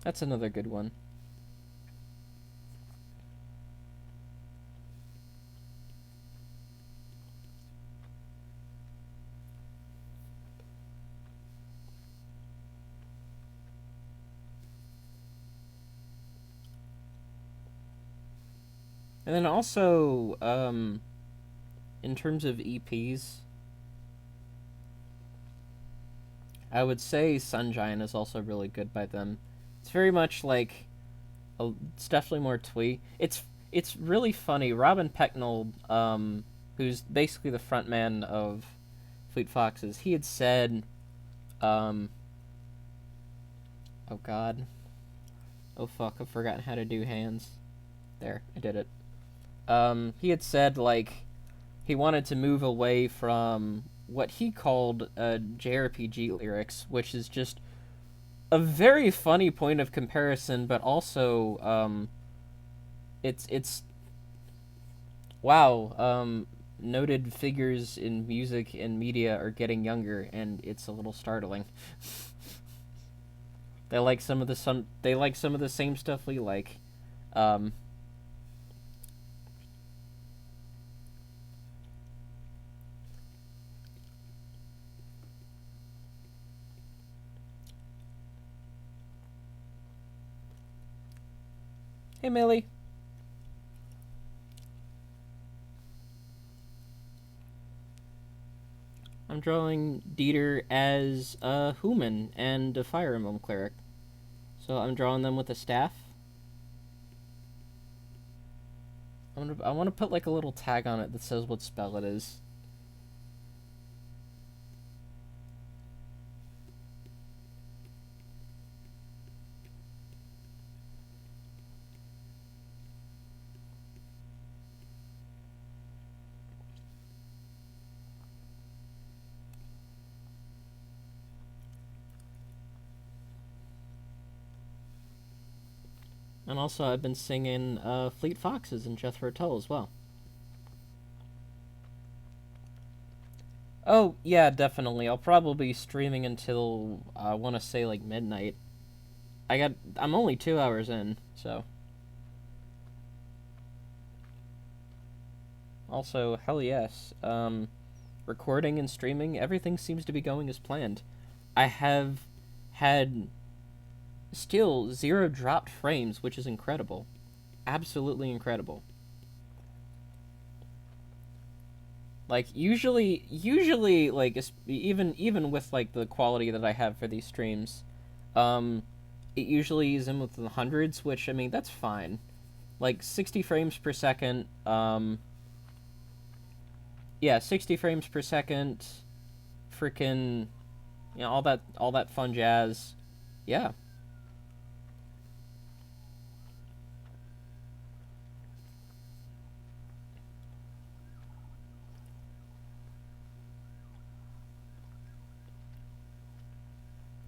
That's another good one. And then also, in terms of EPs, I would say Sunshine is also really good by them. It's very much like, it's definitely more twee. It's really funny. Robin Pecknold, who's basically the frontman of Fleet Foxes, he had said, um, oh god, oh fuck, I've forgotten how to do hands. There, I did it. He had said like he wanted to move away from what he called JRPG lyrics, which is just a very funny point of comparison, but also it's wow. Noted figures in music and media are getting younger, and it's a little startling. They like some of the same stuff we like. Um, hey Millie. I'm drawing Dieter as a human and a Fire Emblem cleric. So I'm drawing them with a staff. I want to put like a little tag on it that says what spell it is. And also, I've been singing Fleet Foxes and Jethro Tull as well. Oh, yeah, definitely. I'll probably be streaming until, I want to say, like, midnight. I'm only 2 hours in, so. Also, hell yes. Recording and streaming, everything seems to be going as planned. I have had still 0 dropped frames, which is incredible. Absolutely incredible. Like usually like even with like the quality that I have for these streams, um it usually is in with the hundreds, which I mean that's fine. Like 60 frames per second, yeah, 60 frames per second, freaking, all that fun jazz. Yeah.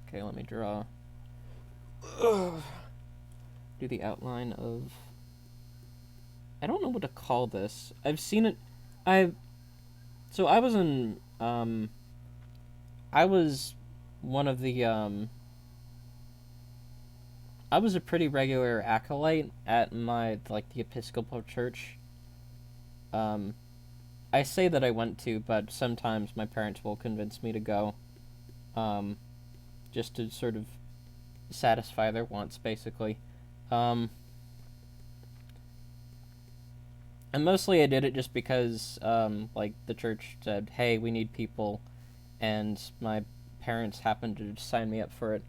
Okay, let me draw. Do the outline of. I don't know what to call this. I've seen it. I so I was in I was one of the I was a pretty regular acolyte at my like the Episcopal Church. Um I say that I went to, but sometimes my parents will convince me to go. Um just to sort of satisfy their wants basically. Um and mostly I did it just because like the church said, "Hey, we need people," and my parents happened to sign me up for it.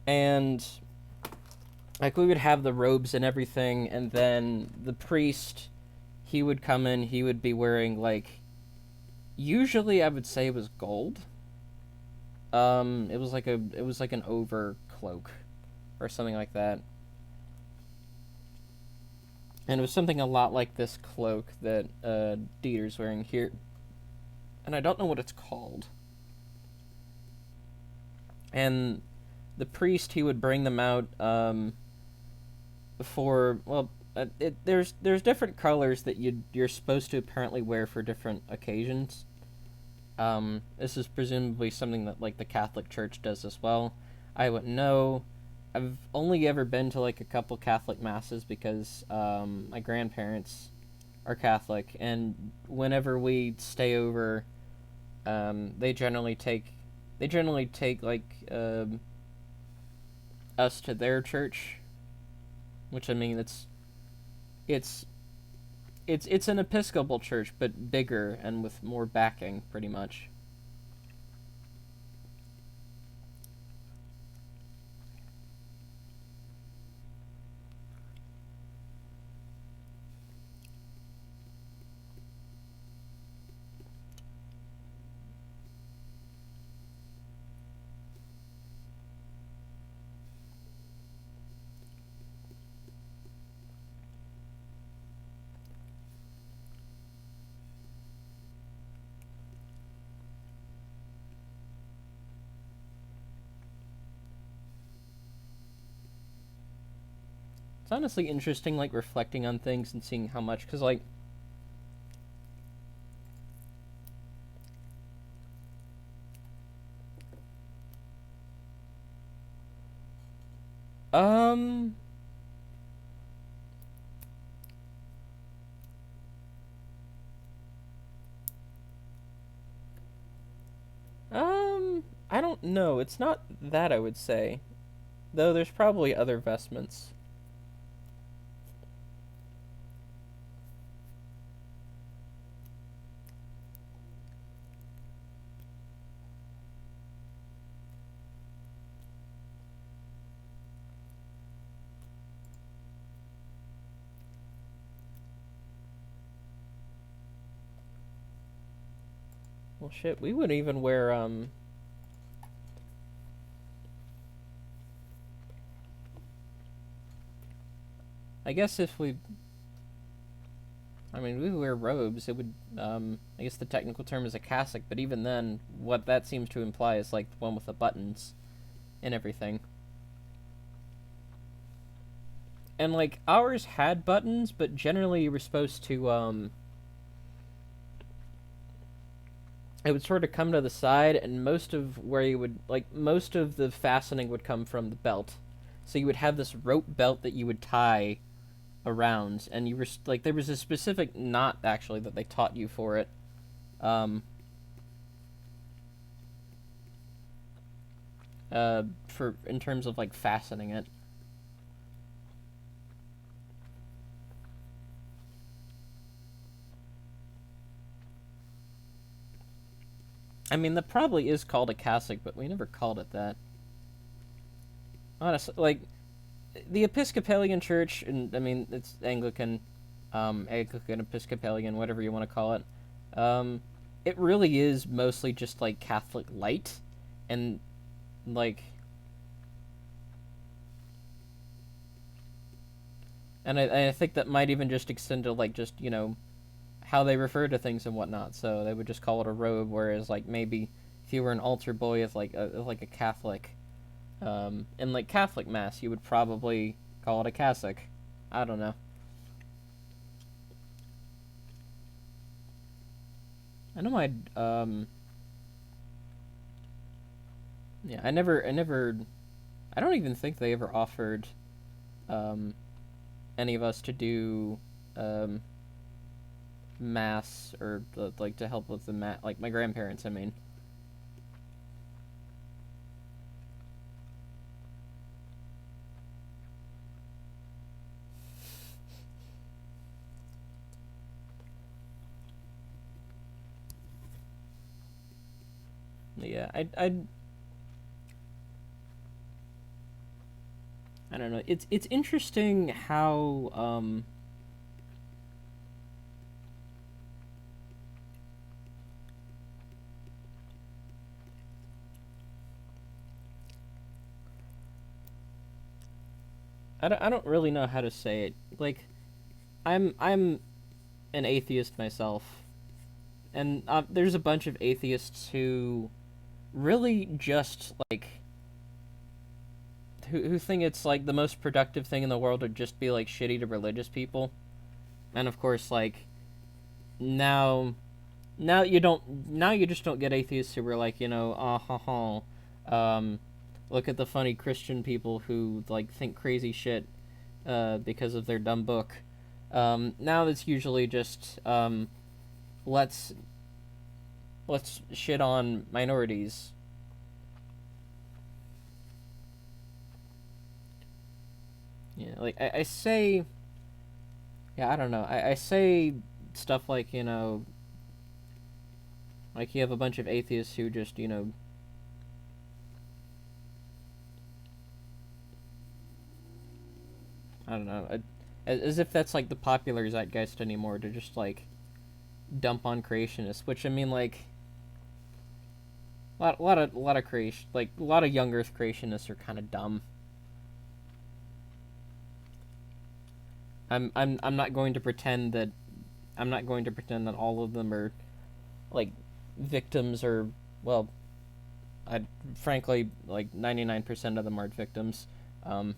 And like we would have the robes and everything, and then the priest, he would come in, he would be wearing like, usually I would say it was gold. It was like an overcloak or something like that. And it was something a lot like this cloak that Dieter's wearing here. And I don't know what it's called. And the priest, he would bring them out for, well, there's different colors that you're supposed to apparently wear for different occasions. This is presumably something that like the Catholic Church does as well. I wouldn't know. I've only ever been to like a couple Catholic masses because my grandparents are Catholic, and whenever we stay over, they generally take like us to their church, which I mean it's it's an Episcopal church but bigger and with more backing, pretty much. It's honestly interesting, like reflecting on things and seeing how much, because like um I don't know. It's not that, I would say, though. There's probably other vestments. Well, shit, we would even wear I guess if we I mean, we wear robes. It would, I guess the technical term is a cassock, but even then, what that seems to imply is like the one with the buttons and everything. And like ours had buttons, but generally you were supposed to, it would sort of come to the side, and most of where you would like most of the fastening would come from the belt. So you would have this rope belt that you would tie around, and you were like there was a specific knot actually that they taught you for it. Um, for in terms of like fastening it. I mean, that probably is called a cassock, but we never called it that. Honestly, like the Episcopalian Church, and I mean it's Anglican, Anglican Episcopalian, whatever you want to call it. Um, it really is mostly just like Catholic light, and like, and I think that might even just extend to like just how they refer to things and whatnot. So they would just call it a robe, whereas like maybe if you were an altar boy of like a Catholic, in like Catholic mass, you would probably call it a cassock. I don't know. I know yeah, I don't even think they ever offered um any of us to do um mass or like to help with the like my grandparents. I mean, yeah, I don't know. It's interesting how I don't really know how to say it. Like I'm an atheist myself, and there's a bunch of atheists who really just like who think it's like the most productive thing in the world to just be like shitty to religious people. And of course, like now now you just don't get atheists who were like ah ha ha, look at the funny Christian people who like think crazy shit because of their dumb book. Now it's usually just let's let's shit on minorities. Yeah, like I say, yeah, I don't know. I say stuff like like you have a bunch of atheists who just I don't know, as if that's like the popular zeitgeist anymore to just like dump on creationists. Which I mean, like a lot of creation, like a lot of young Earth creationists are kind of dumb. I'm not going to pretend that I'm not going to pretend that all of them are like victims or well, I frankly like 99% of them aren't victims. Um,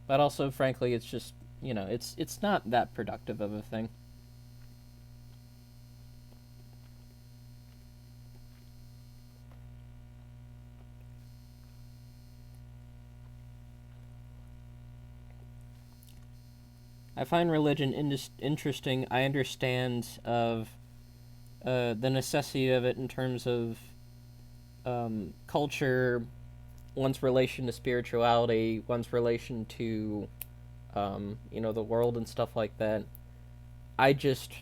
but also frankly it's just it's not that productive of a thing. I find religion interesting. I understand of the necessity of it in terms of culture, one's relation to spirituality, one's relation to the world and stuff like that. I just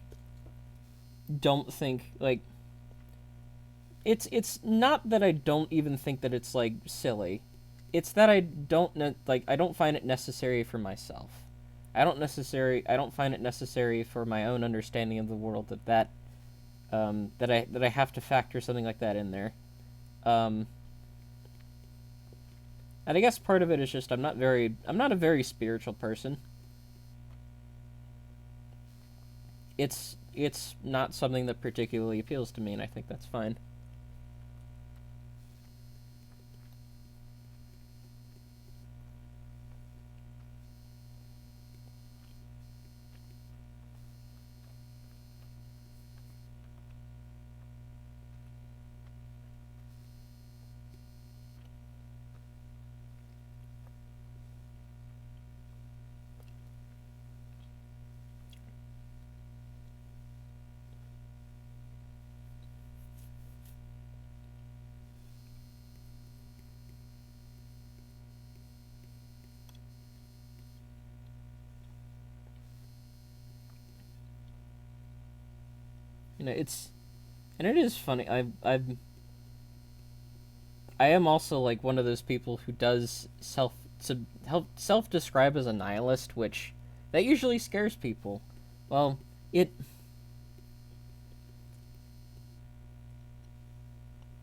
don't think like it's not that I don't even think that it's like silly. It's that I don't find it necessary for myself. I don't find it necessary for my own understanding of the world that I have to factor something like that in there. Um, and I guess part of it is just I'm not a very spiritual person. It's not something that particularly appeals to me, and I think that's fine. It's and it is funny. I am also like one of those people who does self describe as a nihilist, which that usually scares people. Well, it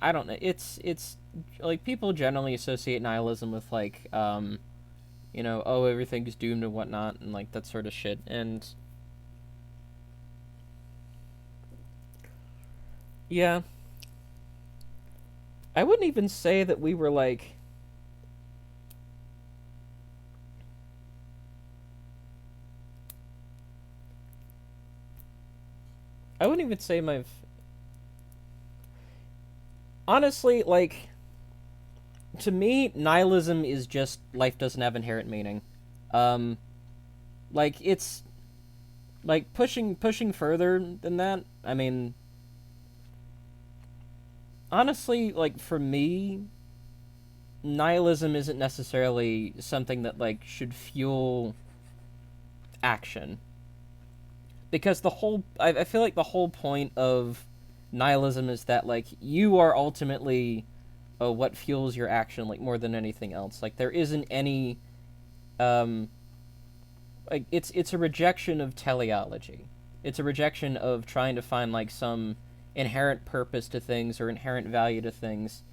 I don't know. It's like people generally associate nihilism with like oh, everything's doomed and whatnot and like that sort of shit. And yeah, I wouldn't even say that we were like I wouldn't even say my honestly like to me nihilism is just life doesn't have inherent meaning. Um like it's like pushing further than that. I mean, honestly, like for me, nihilism isn't necessarily something that like should fuel action because I feel like the whole point of nihilism is that like you are ultimately what fuels your action like more than anything else. Like there isn't any um like it's a rejection of teleology. It's a rejection of trying to find like some inherent purpose to things or inherent value to things.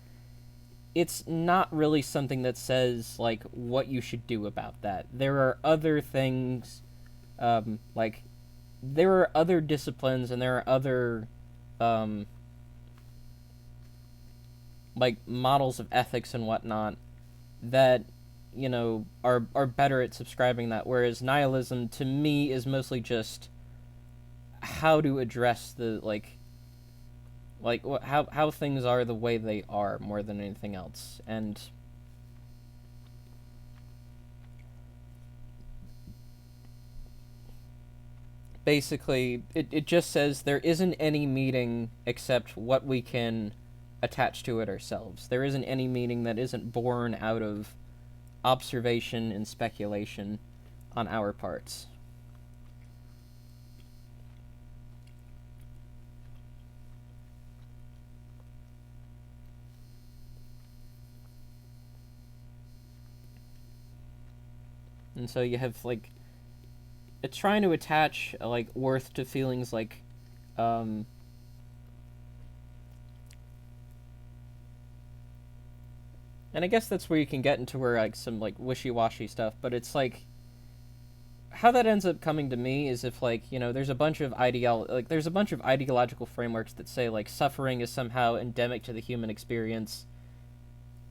It's not really something that says like what you should do about that. There are other things, like there are other disciplines and there are other, um, like models of ethics and whatnot that are better at subscribing that. Whereas nihilism to me is mostly just how to address the how things are the way they are more than anything else. And basically it just says there isn't any meaning except what we can attach to it ourselves. There isn't any meaning that isn't born out of observation and speculation on our parts. And so you have like it's trying to attach like worth to feelings like um and I guess that's where you can get into where like some like wishy-washy stuff, but it's like how that ends up coming to me is if like there's a bunch of ideological frameworks that say like suffering is somehow endemic to the human experience,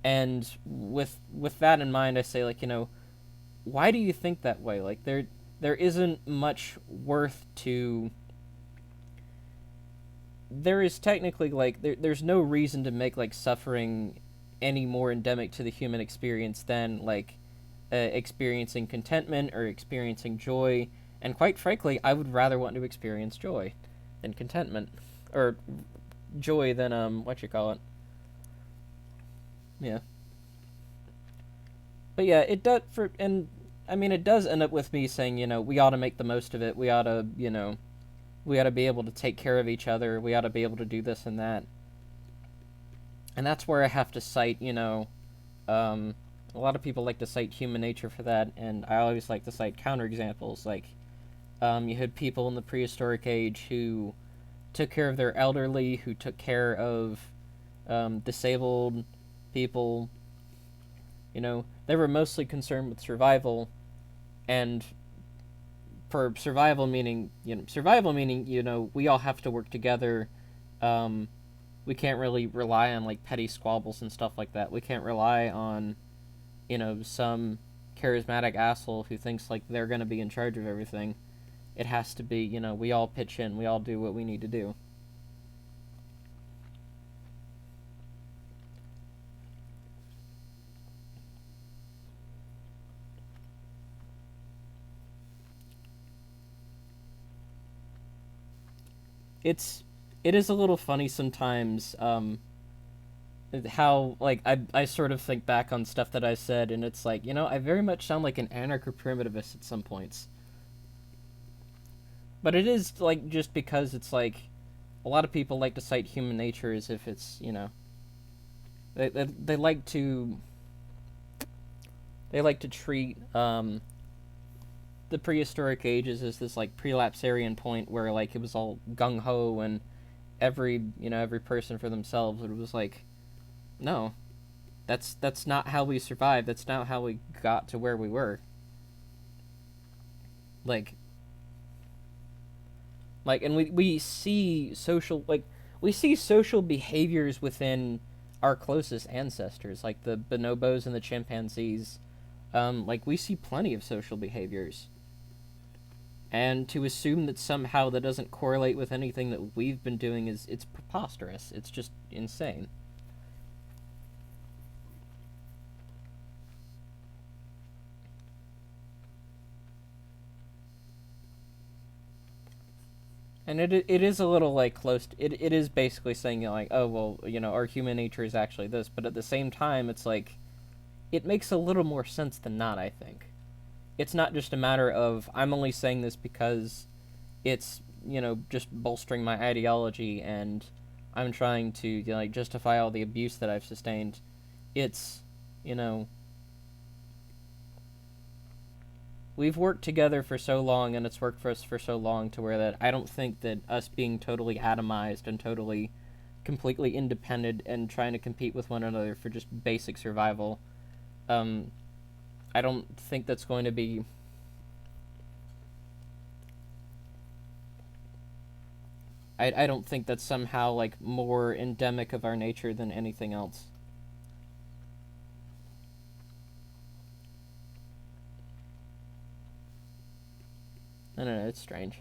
and with that in mind I say like why do you think that way? Like there isn't much worth to there is technically like there's no reason to make like suffering any more endemic to the human experience than like experiencing contentment or experiencing joy. And quite frankly, I would rather want to experience joy than contentment, or joy than what you call it. Yeah, but yeah, it does for and I mean it does end up with me saying we ought to make the most of it. We ought to we ought to be able to take care of each other. We ought to be able to do this and that. And that's where I have to cite um, a lot of people like to cite human nature for that, and I always like to cite counterexamples. Like, you had people in the prehistoric age who took care of their elderly, who took care of disabled people. They were mostly concerned with survival, and for survival meaning we all have to work together. Um, we can't really rely on like petty squabbles and stuff like that. We can't rely on some charismatic asshole who thinks like they're gonna be in charge of everything. It has to be we all pitch in, we all do what we need to do. It's it is a little funny sometimes how like I sort of think back on stuff that I said, and it's like I very much sound like an anarcho-primitivist at some points, but it is like just because it's like a lot of people like to cite human nature as if it's they like to treat the prehistoric ages as this like prelapsarian point where like it was all gung ho and every person for themselves. It was like, no, that's not how we survived. That's not how we got to where we were. Like and we see social behaviors within our closest ancestors, like the bonobos and the chimpanzees. Like we see plenty of social behaviors, and to assume that somehow that doesn't correlate with anything that we've been doing it's preposterous. It's just insane. And it is a little like close it is basically saying like, oh well, our human nature is actually this, but at the same time it's like it makes a little more sense than not, I think. It's not just a matter of I'm only saying this because it's just bolstering my ideology and I'm trying to like justify all the abuse that I've sustained. It's you know we've worked together for so long and it's worked for us for so long to where that I don't think that us being totally atomized and totally completely independent and trying to compete with one another for just basic survival, um I don't think that's going to be I don't think that's somehow like more endemic of our nature than anything else. I don't know, it's strange.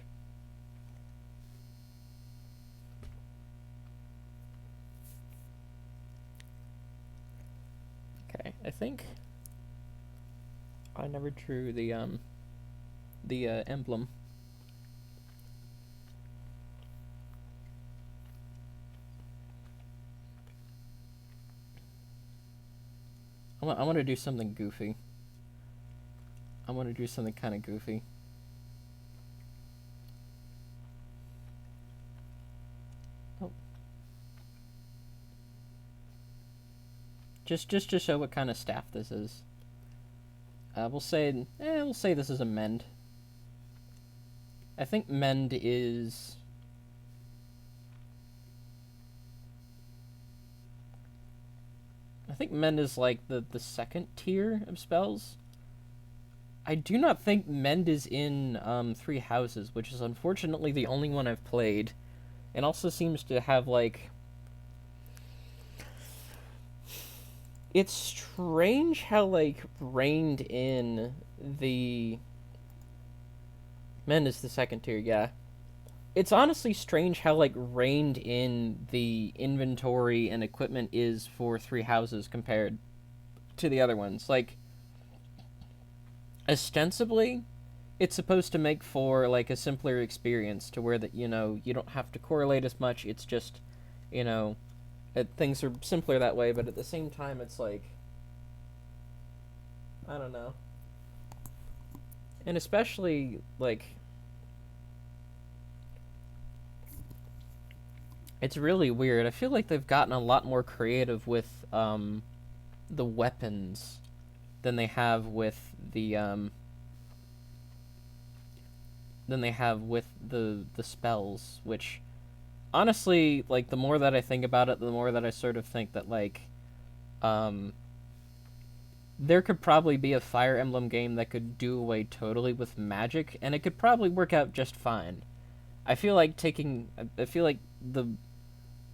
Okay, I think I never drew the emblem. I want to do something goofy. I want to do something kind of goofy. Oh, just to show what kind of staff this is. We'll say this is a mend. I think mend is like the second tier of spells. I do not think mend is in Three Houses, which is unfortunately the only one I've played. It also seems to have like it's strange how like reined in the mend is the second tier, yeah. It's honestly strange how like reined in the inventory and equipment is for Three Houses compared to the other ones. Like ostensibly it's supposed to make for like a simpler experience to where that you don't have to correlate as much. It's just you know things are simpler that way, but at the same time it's like I don't know. And especially like it's really weird. I feel like they've gotten a lot more creative with the weapons than they have with the spells, which honestly, like, the more that I think about it, the more that I sort of think that, like, um, there could probably be a Fire Emblem game that could do away totally with magic, and it could probably work out just fine. I feel like the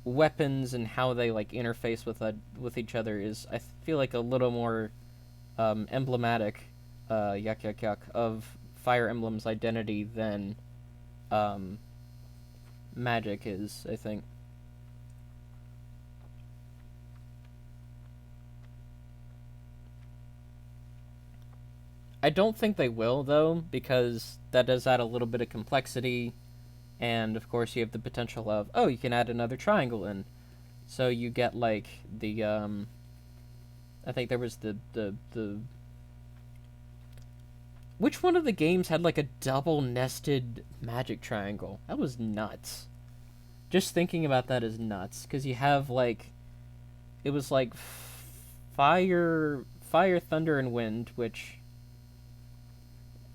weapons and how they like interface with each other is, I feel like, a little more emblematic, yuck yuck yuck, of Fire Emblem's identity than um, magic is. I think. I don't think they will though, because that does add a little bit of complexity, and of course you have the potential of, oh, you can add another triangle in, so you get like the I think there was the which one of the games had like a double nested magic triangle? That was nuts. Just thinking about that is nuts, because you have like, it was like fire, thunder, and wind, which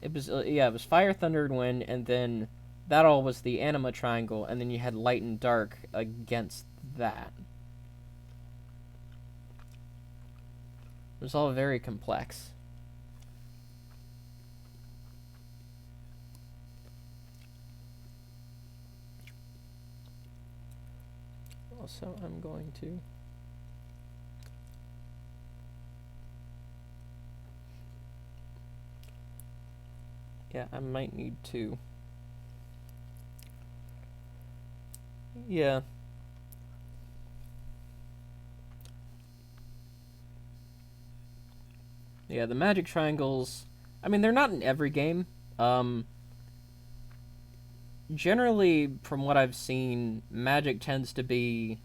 it was, yeah, it was fire, thunder, and wind, and then that all was the anima triangle, and then you had light and dark against that. It was all very complex. Also, I'm going to. Yeah, I might need to. Yeah. Yeah, the magic triangles. I mean, they're not in every game. Generally, from what I've seen, magic tends to be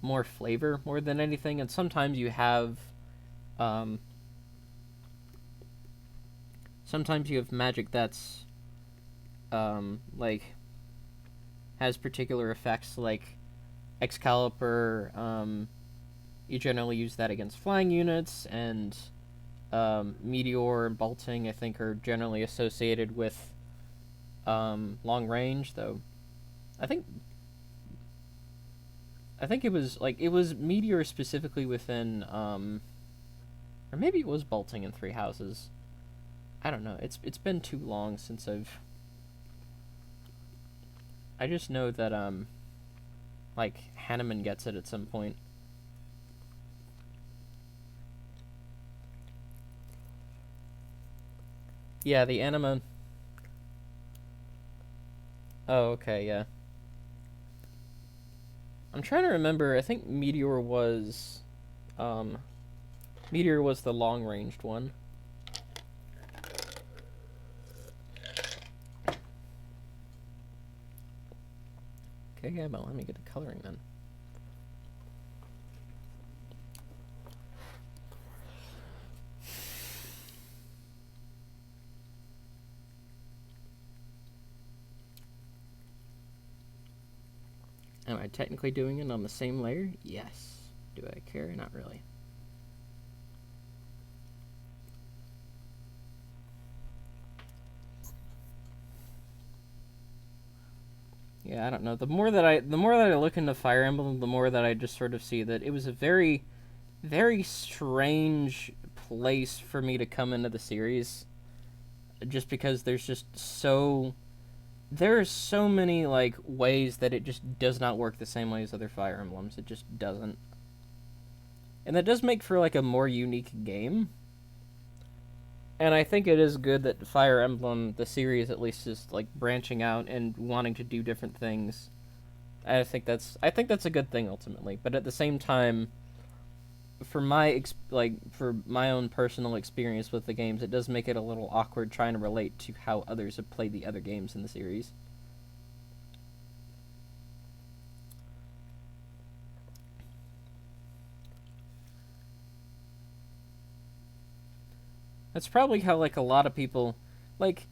more flavor more than anything, and um, sometimes you have magic that's, like, has particular effects, like Excalibur. You generally use that against flying units, and Meteor and Bolting, I think, are generally associated with long range. Though, I think it was Meteor specifically within, or maybe it was Bolting in Three Houses. I don't know. It's been too long since I've. I just know that like Hanneman gets it at some point. Yeah, the anima. Oh, okay, yeah. I'm trying to remember. I think um, Meteor was the long ranged one. Okay, yeah, but let me get the coloring then. Am I technically doing it on the same layer? Yes. Do I care? Not really. Yeah, I don't know. The more that I look into Fire Emblem, the more that I just sort of see that it was a very, very strange place for me to come into the series, just because there's so many like ways that it just does not work the same way as other Fire Emblems. It just doesn't. And that does make for like a more unique game. And I think it is good that Fire Emblem, the series at least, is like branching out and wanting to do different things. I think that's a good thing ultimately. But at the same time, for my own personal experience with the games, it does make it a little awkward trying to relate to how others have played the other games in the series. That's probably how like a lot of people, like,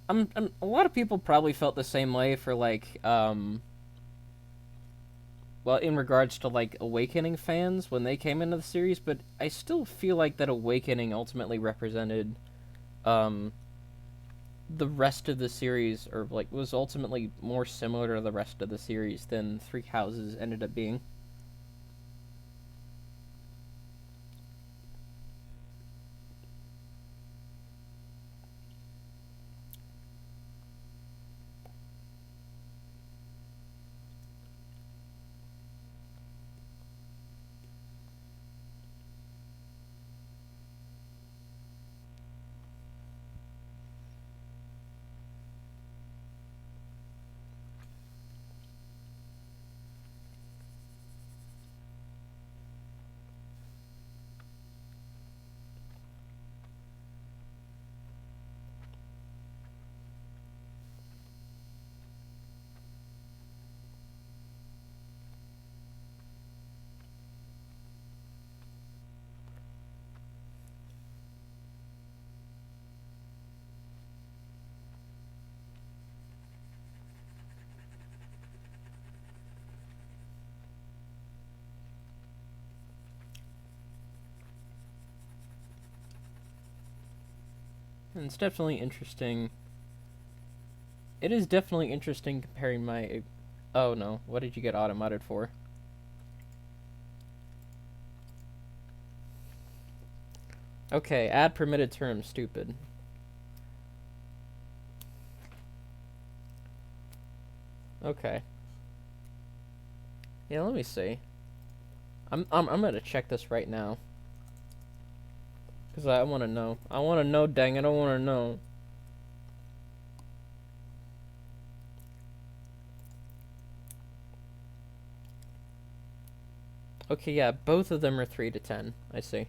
a lot of people probably felt the same way for like well, in regards to like Awakening fans when they came into the series, but I still feel like that Awakening ultimately represented um the rest of the series, or like was ultimately more similar to the rest of the series than Three Houses ended up being. And it's definitely interesting. It is definitely interesting comparing my. Oh no! What did you get automodded for? Okay, add permitted terms. Stupid. Okay. Yeah, let me see. I'm gonna check this right now. Cause I wanna know. I wanna know, dang it, I wanna know. Okay, yeah, both of them are 3 to 10. I see.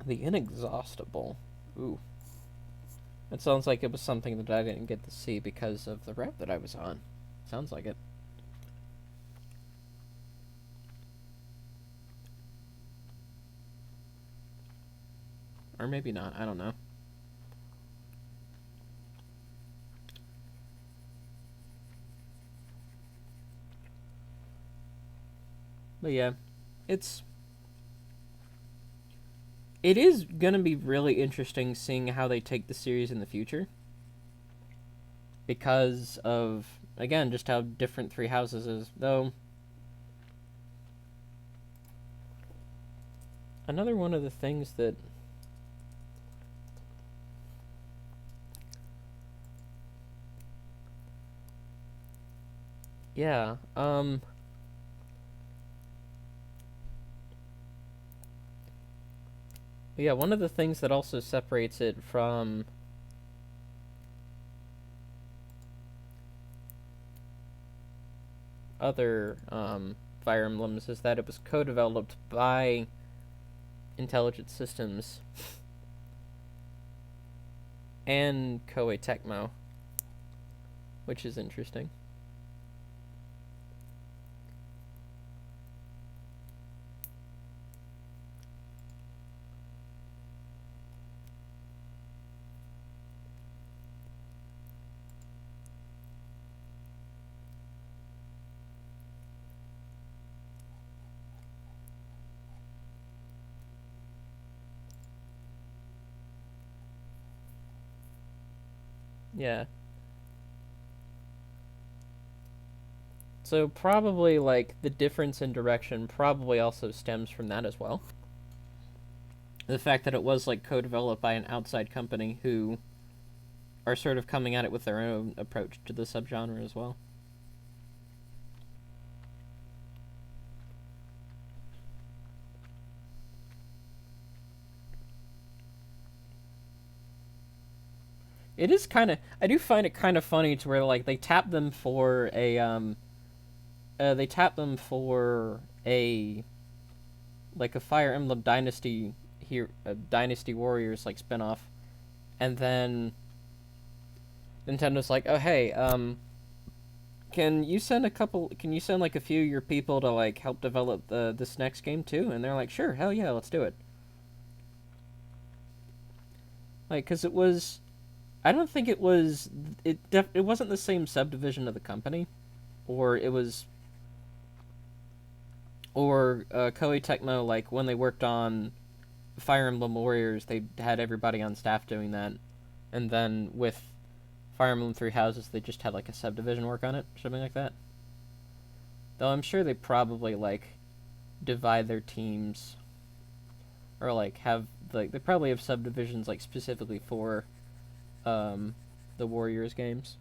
The Inexhaustible. Ooh. It sounds like it was something that I didn't get to see because of the rep that I was on. Sounds like it. Or maybe not. I don't know. But yeah, it's it is gonna be really interesting seeing how they take the series in the future. Because of, again, just how different Three Houses is. Though, another one of the things that. Yeah, yeah, one of the things that also separates it from other Fire Emblems is that it was co-developed by Intelligent Systems and Koei Tecmo, which is interesting. Yeah. So probably like the difference in direction probably also stems from that as well. The fact that it was like co-developed by an outside company who are sort of coming at it with their own approach to the subgenre as well. It is kind of. I do find it kind of funny to where like they tap them for a they tap them for a like a Fire Emblem Dynasty here, Dynasty Warriors like spinoff, and then Nintendo's like, oh hey, can you send a couple? Can you send like a few of your people to like help develop this next game too? And they're like, sure, hell yeah, let's do it. Like, cause it was, I don't think it was it wasn't the same subdivision of the company, or it was, or Koei Tecmo like when they worked on Fire Emblem Warriors, they had everybody on staff doing that, and then with Fire Emblem Three Houses, they just had like a subdivision work on it, something like that. Though I'm sure they probably like divide their teams, or like have like they probably have subdivisions like specifically for the Warriors games.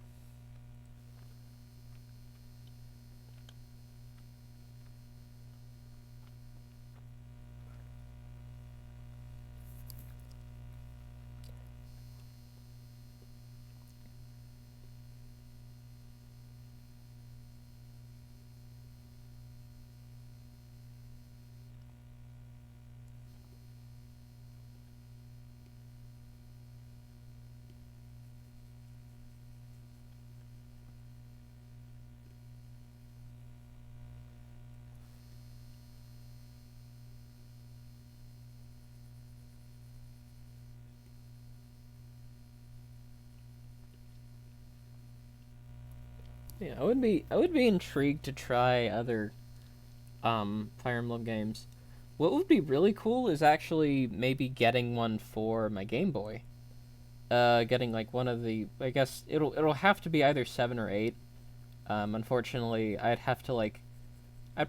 Yeah, I would be intrigued to try other Fire Emblem games. What would be really cool is actually maybe getting one for my Game Boy. Getting like one of the, I guess it'll have to be either 7 or 8. Unfortunately, I'd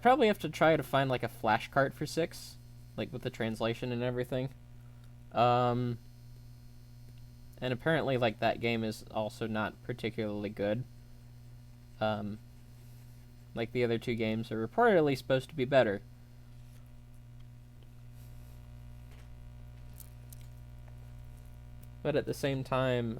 probably have to try to find like a flash cart for 6, like with the translation and everything. Um, and apparently like that game is also not particularly good. Um, like the other two games are reportedly supposed to be better. But at the same time,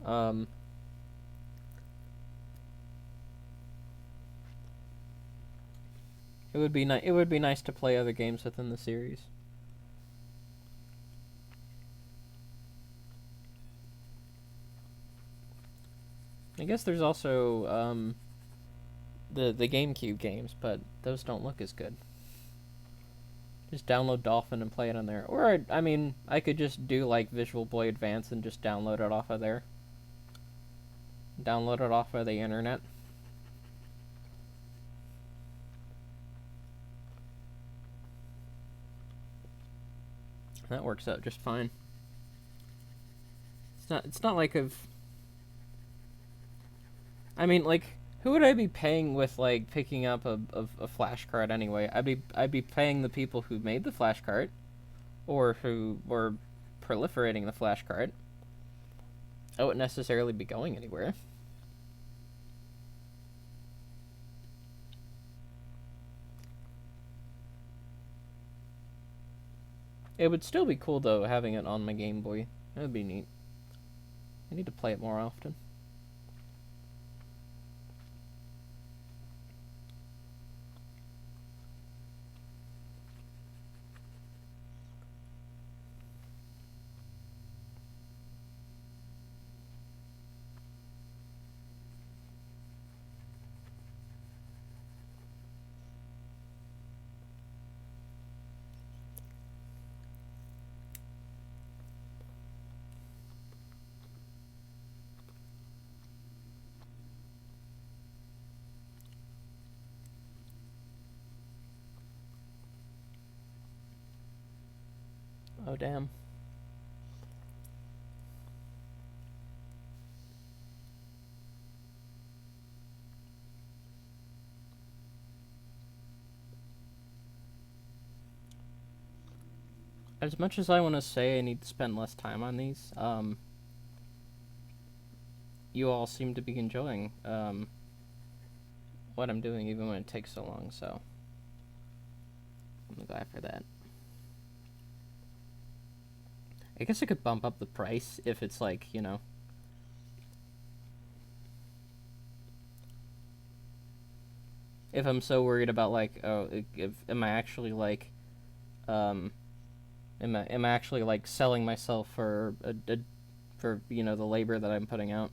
it would be nice to play other games within the series. I guess there's also the GameCube games, but those don't look as good. Just download Dolphin and play it on there. Or I mean, I could just do like Visual Boy Advance and just download it off of there. Download it off of the internet. That works out just fine. It's not like I mean, like, who would I be paying with like picking up a flash card anyway? I'd be paying the people who made the flash card, or who were proliferating the flash card. I wouldn't necessarily be going anywhere. It would still be cool though having it on my Game Boy. That would be neat. I need to play it more often. Oh damn. As much as I want to say I need to spend less time on these, you all seem to be enjoying what I'm doing, even when it takes so long. So I'm glad for that. I guess I could bump up the price if it's like, you know, if I'm so worried about like, oh, if am I actually like, um, am I actually like selling myself for for you know the labor that I'm putting out?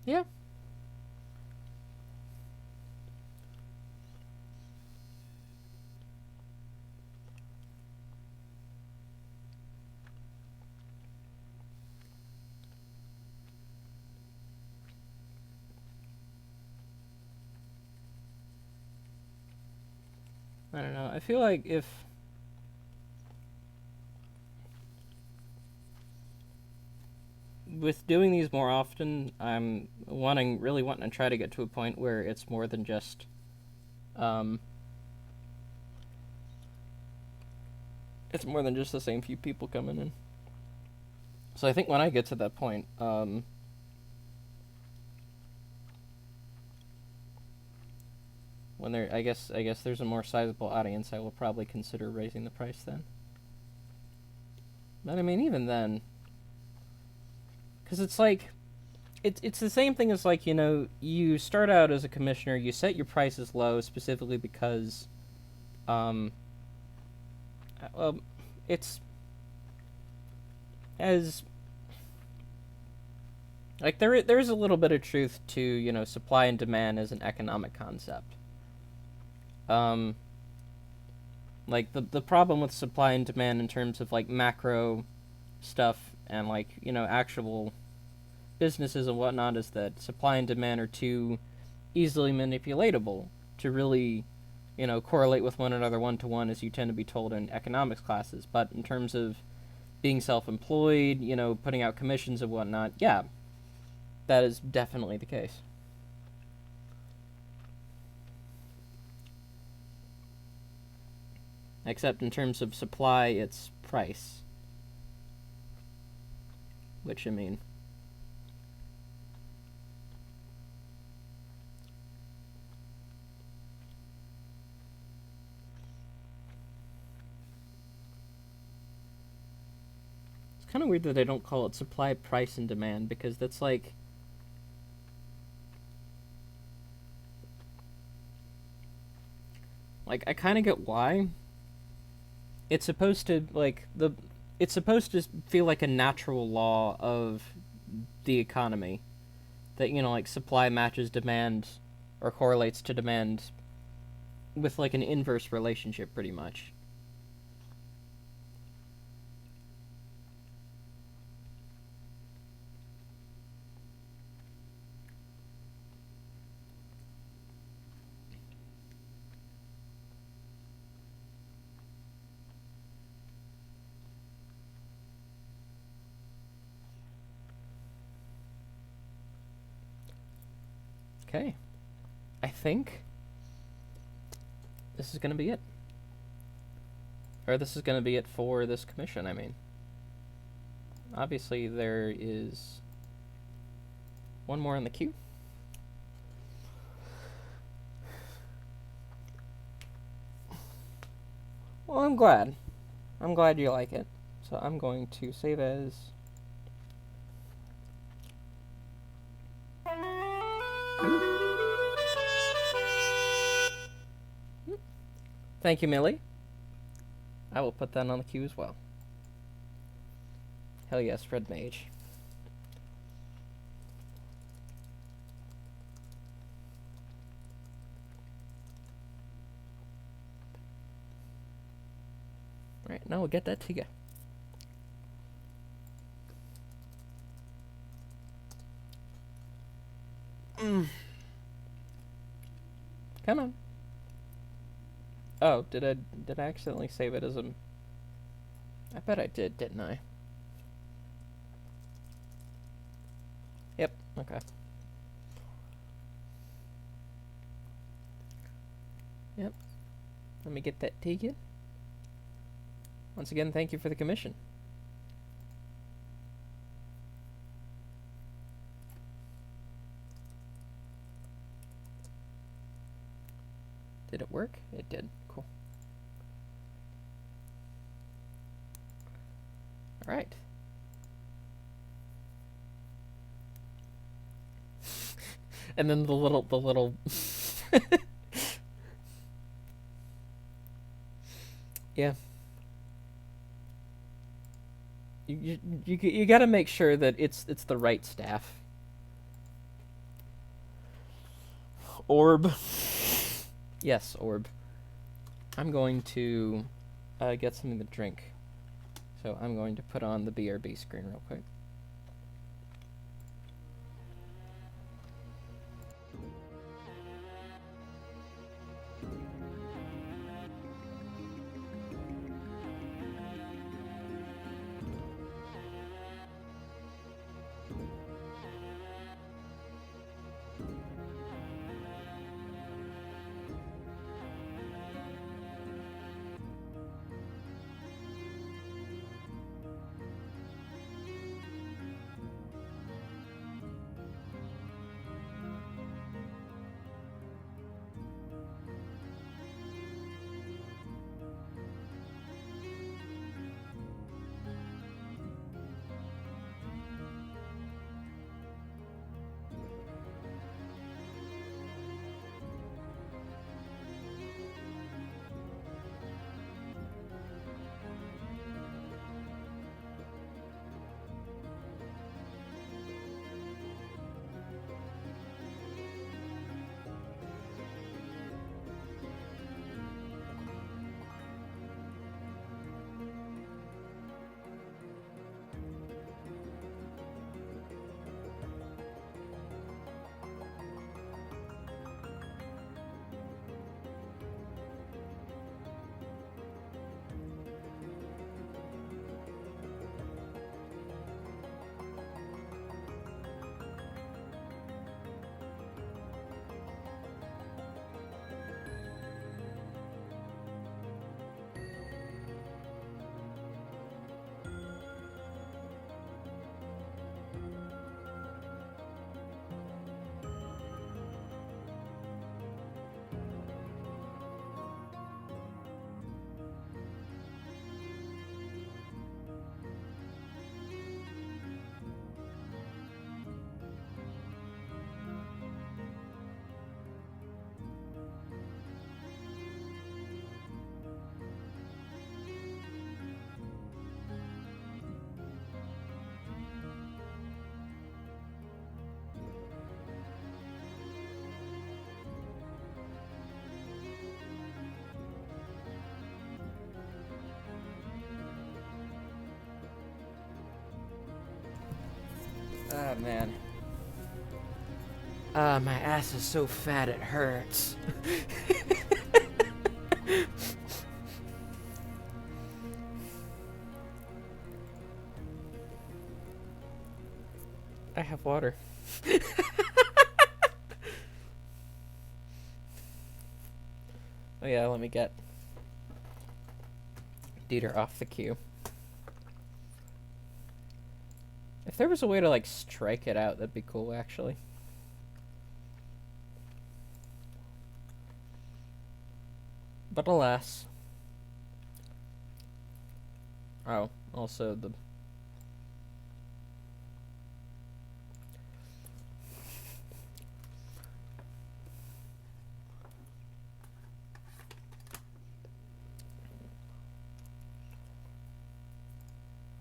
Yeah. I don't know. I feel like if with doing these more often, I'm really wanting to try to get to a point where it's more than just, um, it's more than just the same few people coming in. So I think when I get to that point, when there, I guess there's a more sizable audience, I will probably consider raising the price then. But I mean, even then, because it's like, it's the same thing as like, you know, you start out as a commissioner, you set your prices low specifically because, um, well, it's as like there's a little bit of truth to, you know, supply and demand as an economic concept. Um, like the problem with supply and demand in terms of like macro stuff and like, you know, actual businesses and whatnot is that supply and demand are too easily manipulatable to really, you know, correlate with one another one to one as you tend to be told in economics classes. But in terms of being self-employed, you know, putting out commissions and whatnot, yeah, that is definitely the case. Except in terms of supply, it's price. Which, I mean, it's kind of weird that they don't call it supply, price, and demand because that's like I kind of get why. It's supposed to like the it's supposed to feel like a natural law of the economy that, you know, like supply matches demand or correlates to demand with like an inverse relationship pretty much. Okay. I think this is going to be it. Or this is going to be it for this commission, I mean. Obviously, there is one more in the queue. Well, I'm glad. I'm glad you like it. So I'm going to save as. Thank you, Millie. I will put that on the queue as well. Hell yes, Red Mage. Alright, now we'll get that to you. Come on. Oh, did I accidentally save it as a... I bet I did, didn't I? Yep, okay. Yep. Let me get that taken. Once again, thank you for the commission. Did it work? It did. Cool. All right. And then the little yeah. You got to make sure that it's the right staff. Orb. Yes, orb. I'm going to get something to drink. So I'm going to put on the BRB screen real quick. Ah, man. Ah, my ass is so fat it hurts. I have water. Oh yeah, let me get Dieter off the queue. If there was a way to, like, strike it out, that'd be cool, actually. But alas. Oh, also the...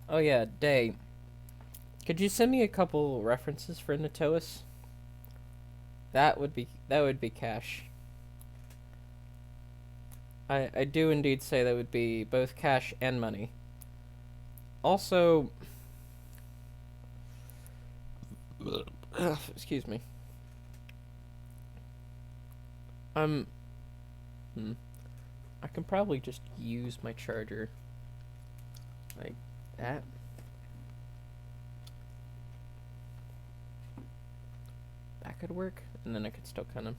Oh yeah, Day. Could you send me a couple references for Natoas? That would be cash. I do indeed say that would be both cash and money. Also, excuse me. Hmm. I can probably just use my charger like that. That could work, and then I could still kind of.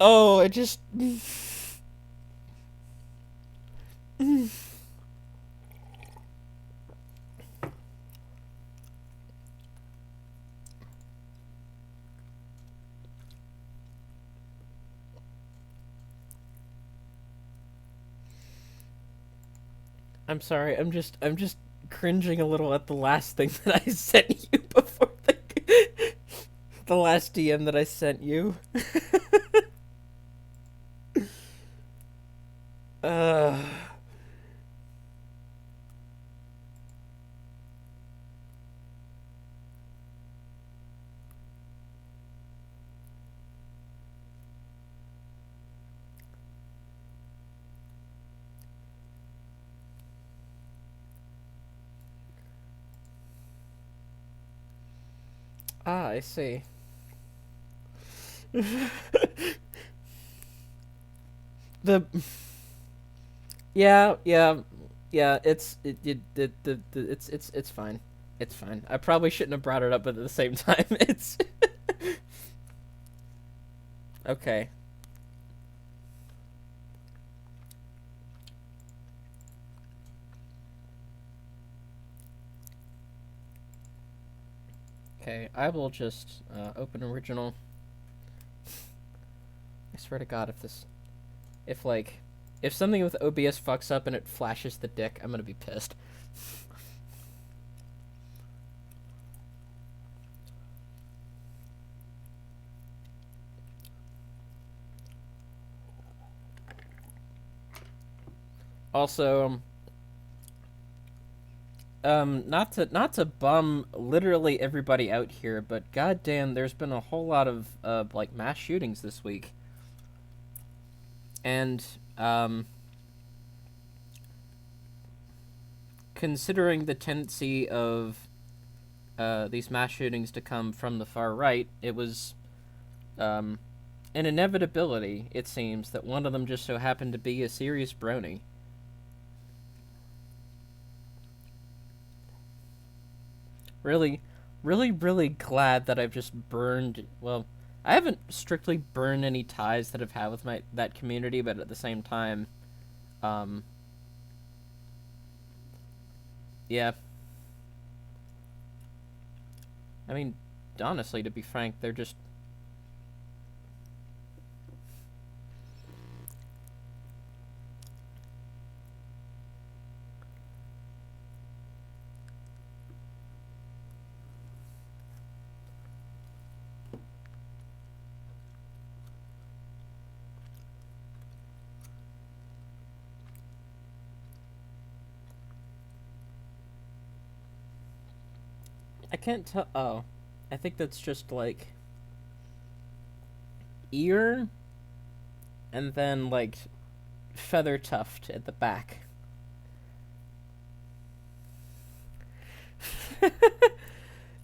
Oh, it just. I'm just cringing a little at the last thing that I sent you before the last DM that I sent you. uh I see. the Yeah, yeah, yeah. It's fine. It's fine. I probably shouldn't have brought it up, but at the same time, it's okay. Okay, I will just open original. I swear to God, if something with OBS fucks up and it flashes the dick, I'm gonna be pissed. Also, not to bum literally everybody out here, but goddamn, there's been a whole lot of like mass shootings this week, and considering the tendency of these mass shootings to come from the far right, it was an inevitability, it seems, that one of them just so happened to be a serious brony. Really, really, really glad that I've just burned. Well, I haven't strictly burned any ties that I've had with that community, but at the same time, um, yeah. I mean, honestly, to be frank, they're just. I can't tell. Oh, I think that's just like ear, and then like feather tuft at the back.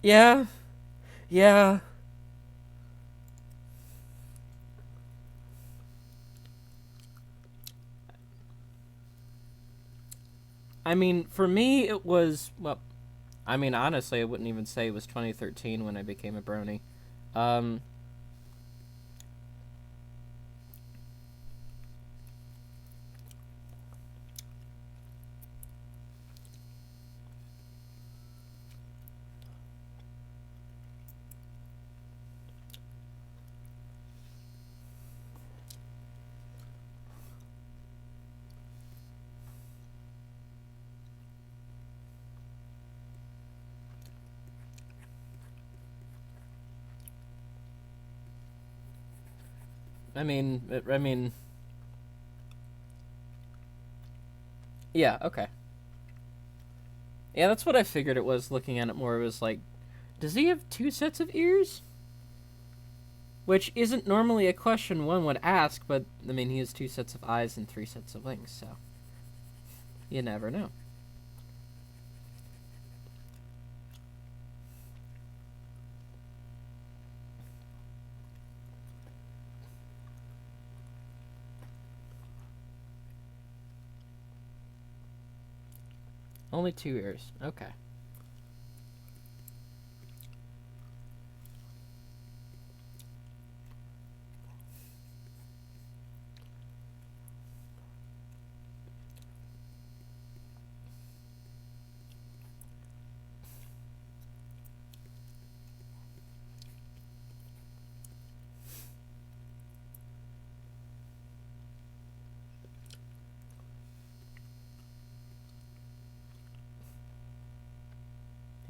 Yeah, yeah. I mean, for me, it was well. I mean, honestly, I wouldn't even say it was 2013 when I became a brony. Um, I mean, yeah, okay. Yeah, that's what I figured it was looking at it more. It was like, does he have two sets of ears? Which isn't normally a question one would ask, but, I mean, he has two sets of eyes and three sets of wings, so you never know. Only two ears. Okay.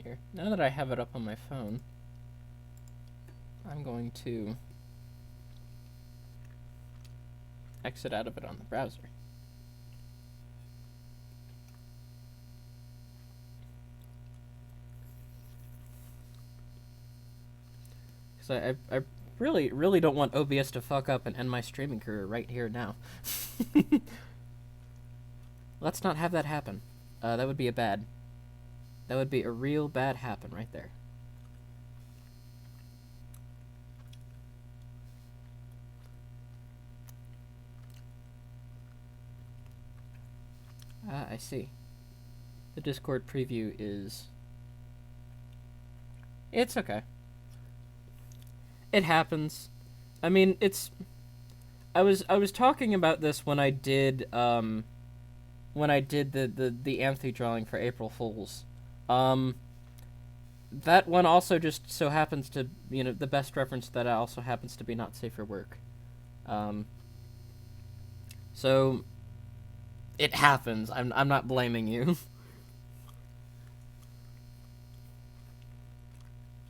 Here. Now that I have it up on my phone, I'm going to exit out of it on the browser. Because I really don't want OBS to fuck up and end my streaming career right here now. Let's not have that happen. That would be a bad. That would be a real bad happen right there. Ah, I see. The Discord preview is... It's okay. It happens. I mean, it's... I was talking about this when I did the Anthe drawing for April Fools. That one also just so happens to, you know, the best reference to that also happens to be Not Safe for Work. So it happens. I'm not blaming you.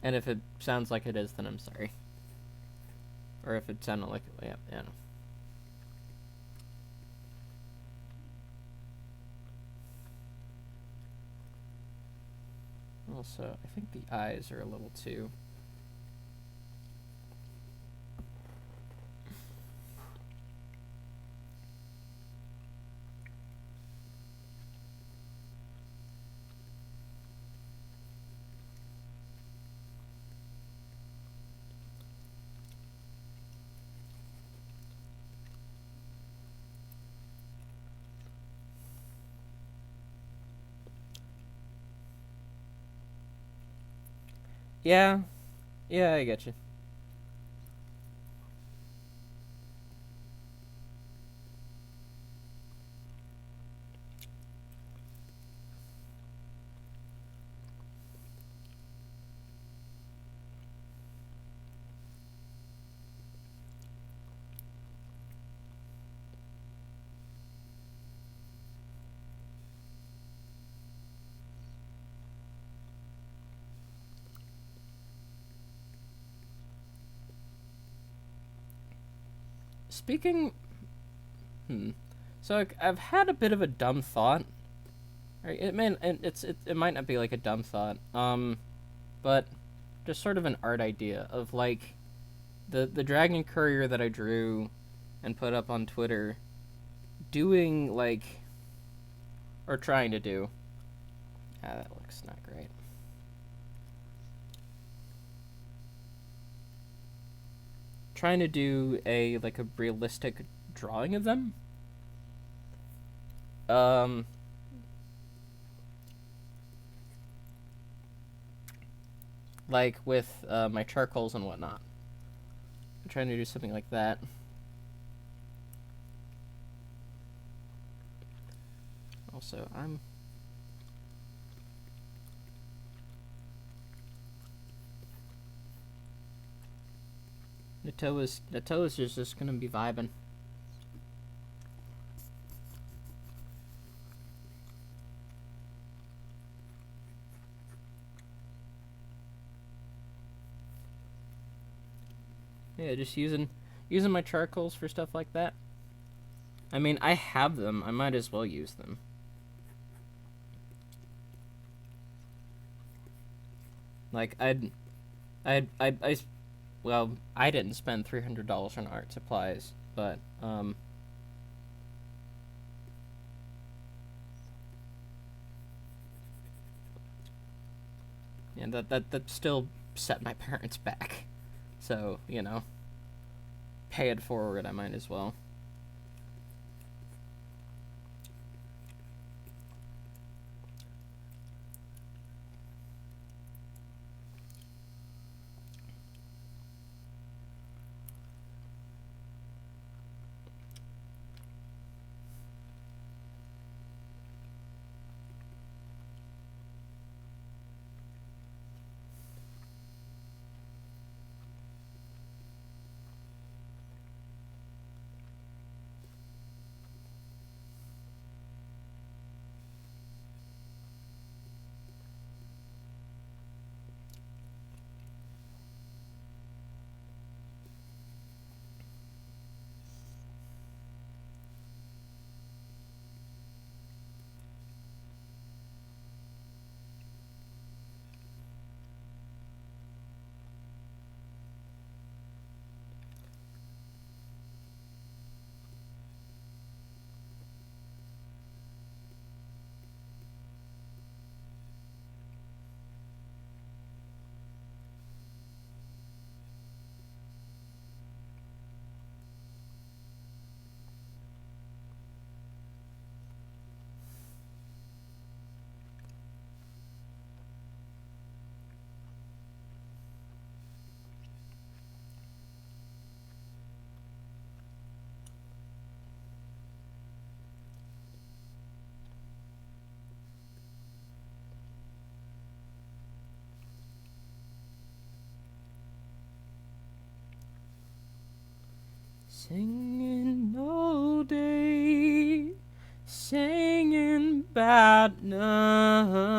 And if it sounds like it is, then I'm sorry. Or if it sounded like it, yeah, no. Also, I think the eyes are a little too... Yeah. Yeah, I get you. Speaking... So I've had a bit of a dumb thought. Right, it might not be like a dumb thought. But just sort of an art idea of like the dragon courier that I drew and put up on Twitter, doing like, or trying to do. Ah, that looks not great. Trying to do a like a realistic drawing of them. Like with my charcoals and whatnot. I'm trying to do something like that. Also, Natoa's just gonna be vibing. Yeah, just using my charcoals for stuff like that. I mean, I have them. I might as well use them. Like I well, I didn't spend $300 on art supplies, but yeah, that still set my parents back. So, pay it forward, I might as well. Singing all day, singing about nothing.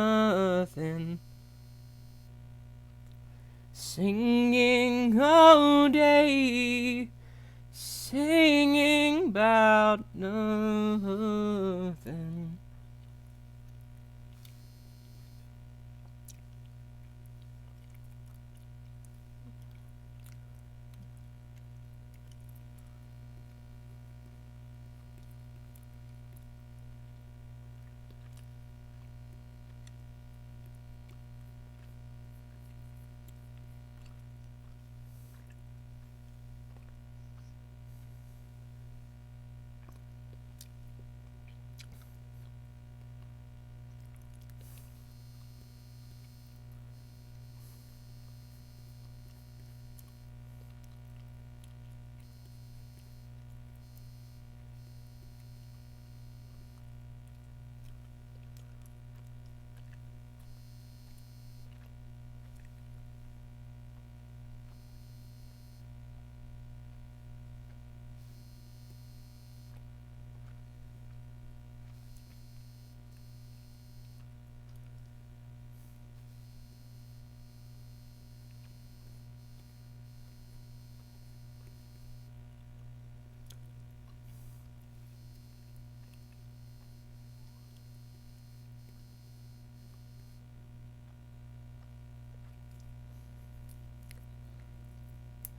Singing all day, singing about nothing.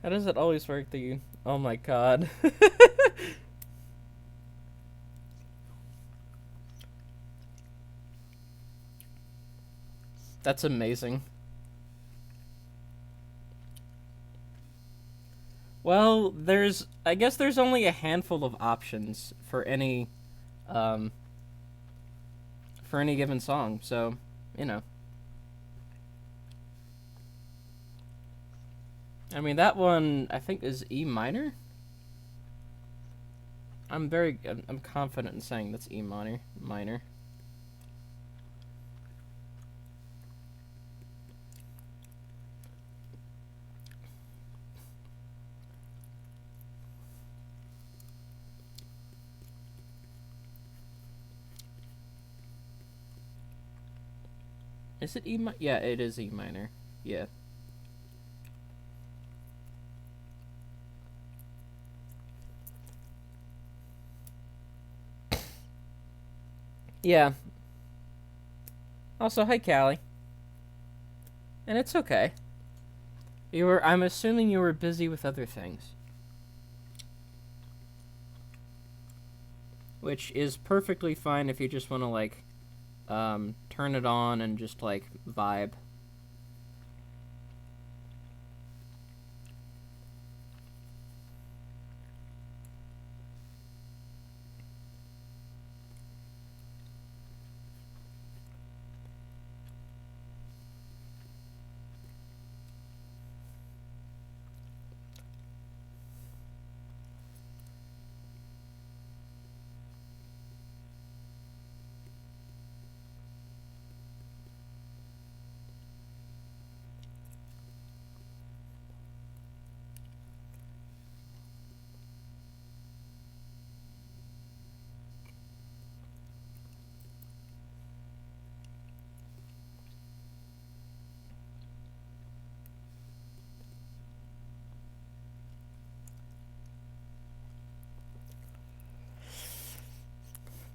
How does it always work that you... Oh my god. That's amazing. Well, I guess there's only a handful of options um, for any given song, so, you know. I mean, that one, I think, is E minor? I'm confident in saying that's E minor. Is it E minor? Yeah, it is E minor. Yeah. Yeah. Also, hi, Callie. And it's okay. I'm assuming you were busy with other things. Which is perfectly fine if you just want to, like, turn it on and just, like, vibe.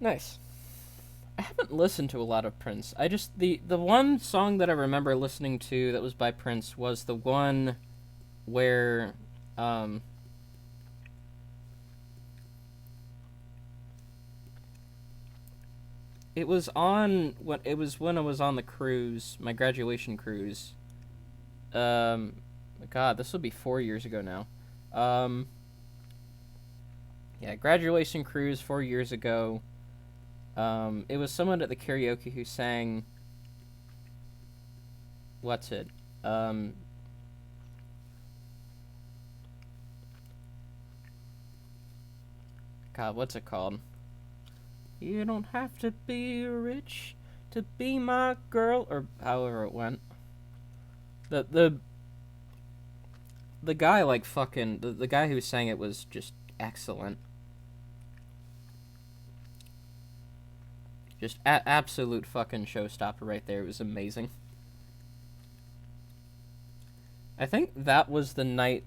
Nice. I haven't listened to a lot of Prince. I just the one song that I remember listening to that was by Prince was the one where it was when I was on the cruise, my graduation cruise. Um God, this will be 4 years ago now. Um yeah, graduation cruise 4 years ago. It was someone at the karaoke who sang what's it? Um God, what's it called? You don't have to be rich to be my girl, or however it went. The the guy like fucking the guy who sang it was just excellent. Just absolute fucking showstopper right there. It was amazing. I think that was the night.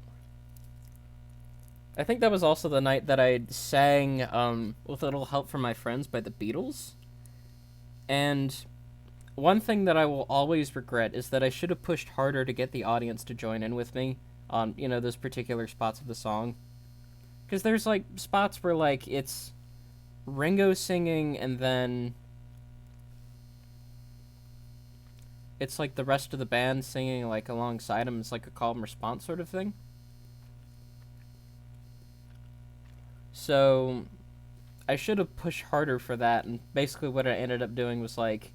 I think that was also the night that I sang "With a Little Help from My Friends" by the Beatles. And one thing that I will always regret is that I should have pushed harder to get the audience to join in with me on, those particular spots of the song. Because there's, like, spots where, like, it's Ringo singing and then it's, like, the rest of the band singing, like, alongside him. It's, like, a call and response sort of thing. So I should have pushed harder for that, and basically what I ended up doing was, like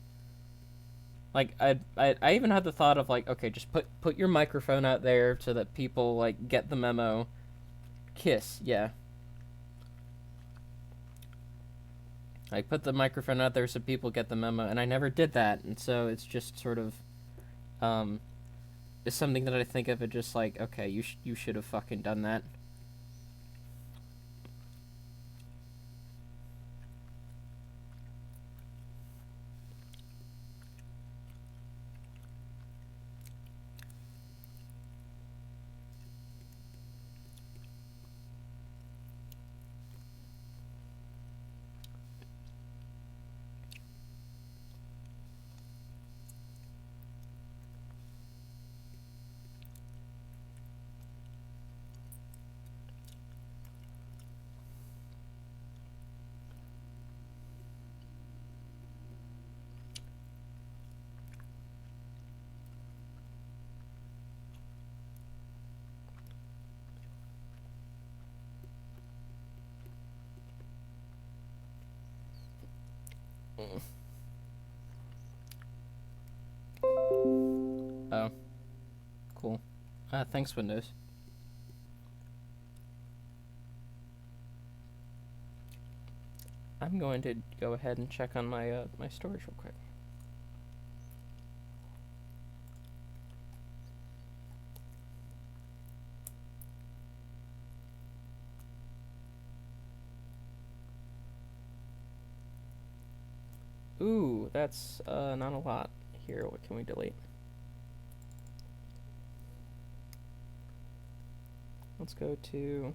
I even had the thought of, like, okay, just put your microphone out there so that people, like, get the memo. Kiss, yeah. I put the microphone out there so people get the memo, and I never did that, and so it's just sort of, it's something that I think of it just like, okay, you should have fucking done that. Oh, cool. Thanks, Windows. I'm going to go ahead and check on my storage real quick. Ooh, that's not a lot. Here, what can we delete? Let's go to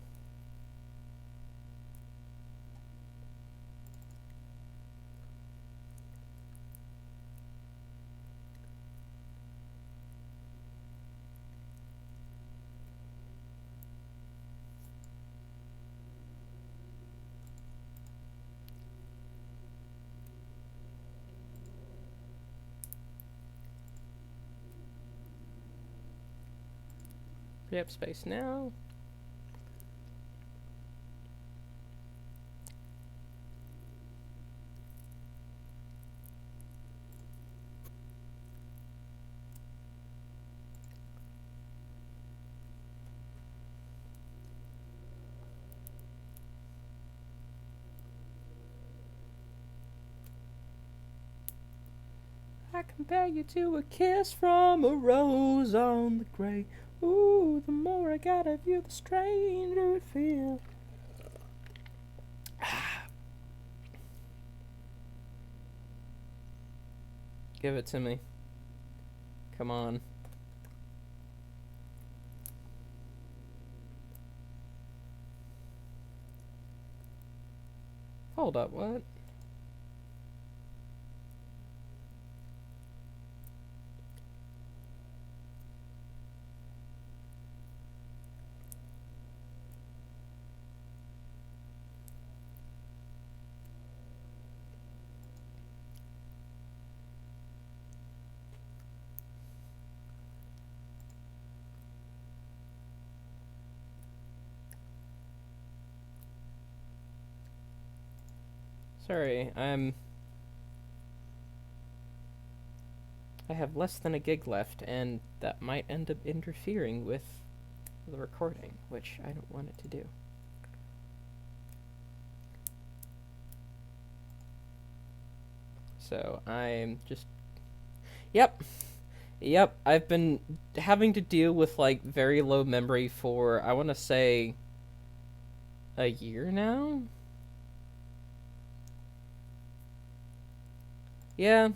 Yep, space now. I compare you to a kiss from a rose on the grave. Ooh, the more I got of you, the stranger it feels. Give it to me. Come on. Hold up, what? Sorry, I have less than a gig left, and that might end up interfering with the recording, which I don't want it to do. So I'm just... Yep. Yep, I've been having to deal with, like, very low memory for, I want to say, a year now? Yeah.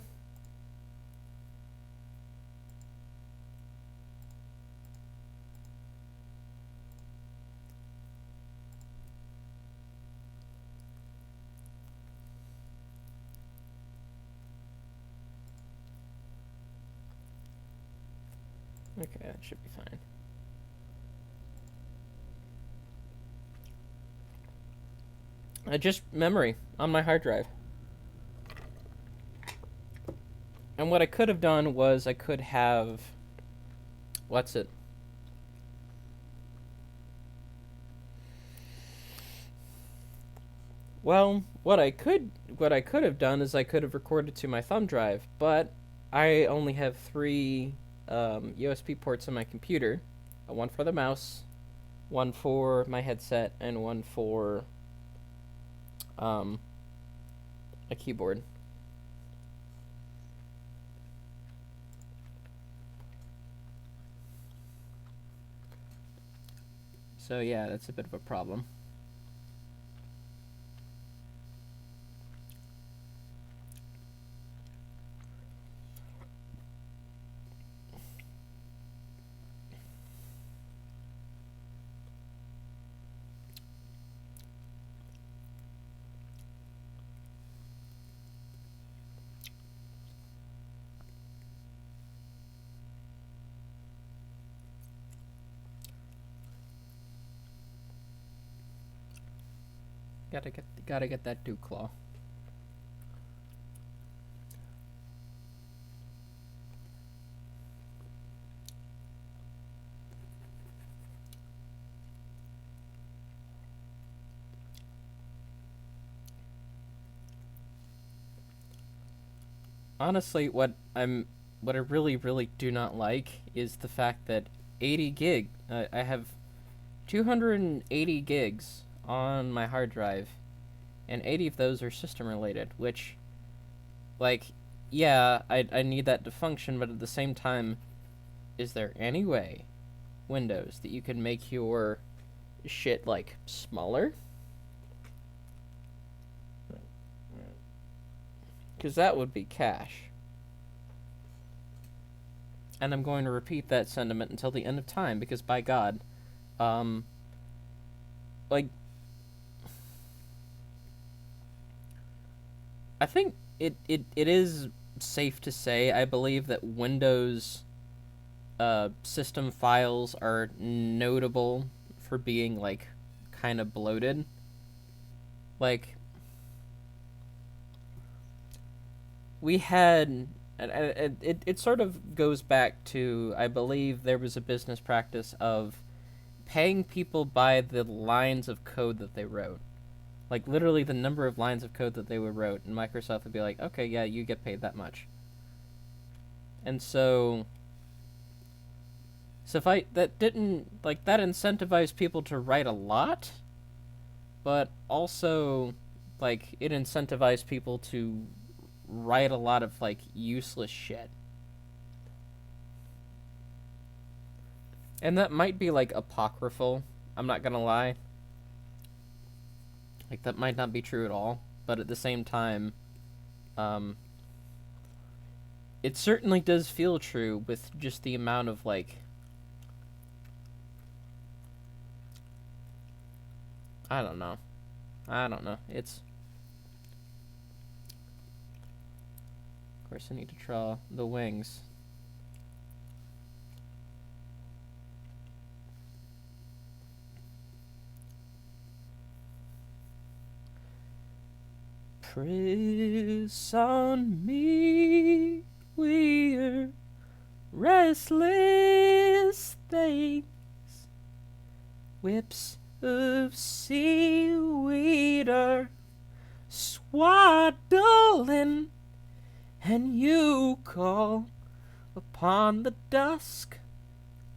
Okay, that should be fine. Just memory on my hard drive. And what I could have done was I could have... What's it? Well, what I could have done is I could have recorded to my thumb drive, but I only have 3 USB ports on my computer. One for the mouse, one for my headset, and one for a keyboard. So yeah, that's a bit of a problem. Gotta get that Duke Claw. Honestly, what I really do not like is the fact that 80 gig. I have 280 gigs on my hard drive, and 80 of those are system related. Which, like, yeah, I need that to function, but at the same time, is there any way, Windows, that you can make your shit like smaller? Because that would be cash. And I'm going to repeat that sentiment until the end of time, because by God, like, I think it is safe to say, I believe, that Windows system files are notable for being, like, kind of bloated. Like, we had... it sort of goes back to, I believe there was a business practice of paying people by the lines of code that they wrote. Like, literally the number of lines of code that they would wrote, and Microsoft would be like, okay, yeah, you get paid that much. And so if that didn't, like, that incentivized people to write a lot, but also, like, it incentivized people to write a lot of, like, useless shit. And that might be, like, apocryphal, I'm not gonna lie. Like, that might not be true at all, but at the same time, it certainly does feel true with just the amount of, like, I don't know. It's, of course I need to draw the wings. Press on me, we're restless things, whips of seaweed are swaddling, and you call upon the dusk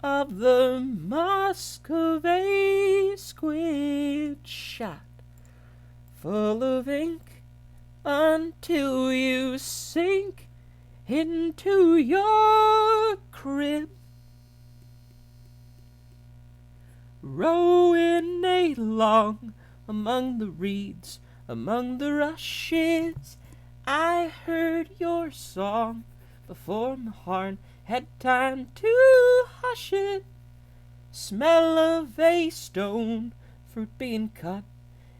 of the musk of a squid shot, full of ink, until you sink into your crib, rowing along among the reeds, among the rushes. I heard your song before my heart had time to hush it. Smell of a stone fruit being cut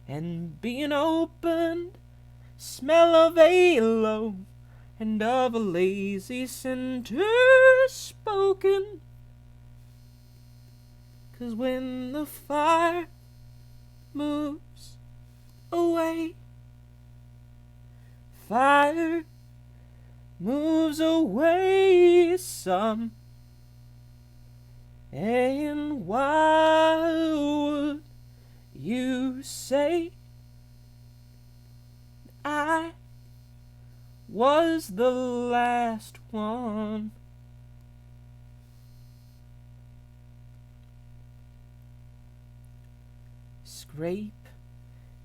and being opened. Smell of a loaf and of a lazy center spoken. 'Cause when the fire moves away, fire moves away some. And why would you say I was the last one? Scrape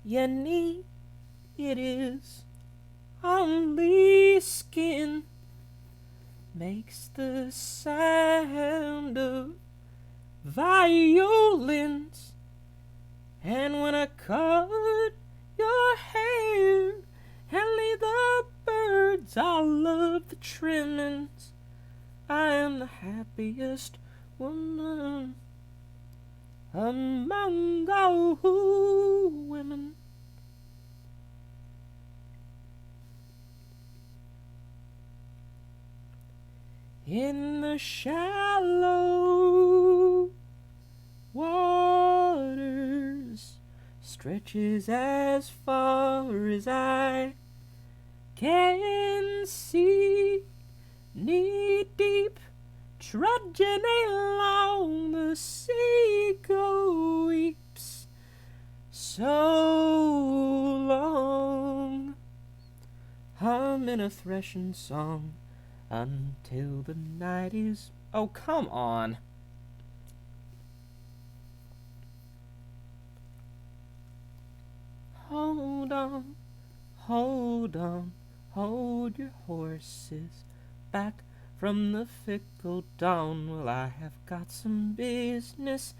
your knee, it is only skin, makes the sound of violins. And when I cut your hair and leave the birds all of the trimmings, I am the happiest woman among all women. In the shallow waters stretches as far as I can see, knee deep, trudging along the seagull weeps so long, humming a threshing song until the night is... Oh, come on. Hold on, hold on, hold your horses back from the fickle dawn. Well, I have got some business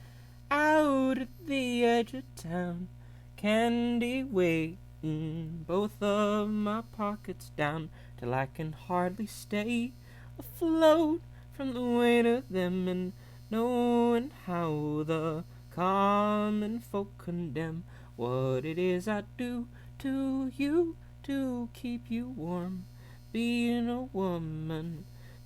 out at the edge of town. Candy waiting, both of my pockets down, till I can hardly stay afloat from the weight of them, and knowing how the common folk condemn what it is I do to you to keep you warm. Being a woman,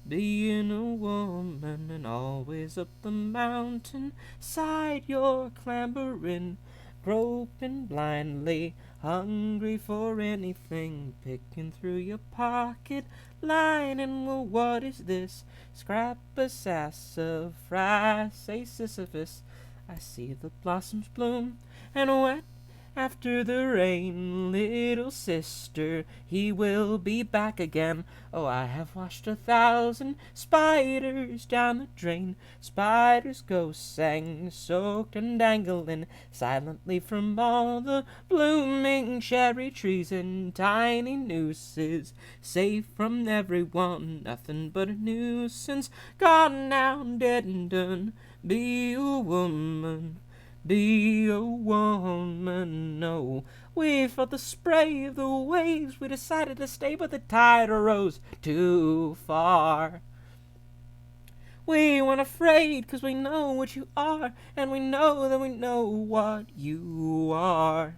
and always up the mountain side you're clambering, groping blindly, hungry for anything, picking through your pocket lining. Well, what is this? Scrap a sassafras, say Sisyphus. I see the blossoms bloom and wet after the rain, little sister, he will be back again. Oh, I have washed 1,000 spiders down the drain. Spiders go sang, soaked and dangling silently from all the blooming cherry trees in tiny nooses, safe from everyone, nothing but a nuisance. Gone now, dead and done. Be a woman. Be a woman, no. We felt the spray of the waves. We decided to stay, but the tide arose too far. We weren't afraid, 'cause we know what you are, and we know that we know what you are.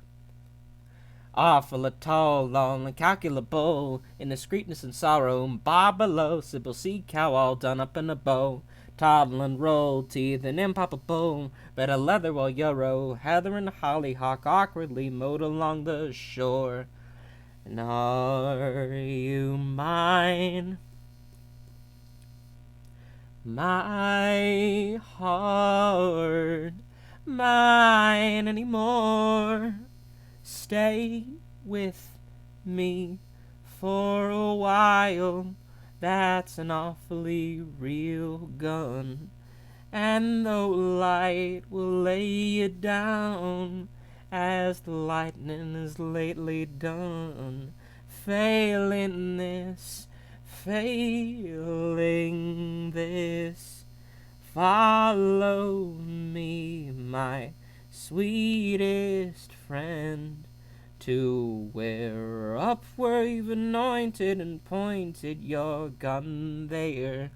Awful, tall, long, incalculable, in discreetness and sorrow, bar below, Sybil sea cow all done up in a bow. Toddle and roll, teeth and impalpable, red a leather while yarrow, heather and hollyhock awkwardly mowed along the shore. And are you mine? My heart, mine anymore? Stay with me for a while. That's an awfully real gun. And though light will lay you down, as the lightning has lately done, failing this, follow me, my sweetest friend, to where you've anointed and pointed your gun there.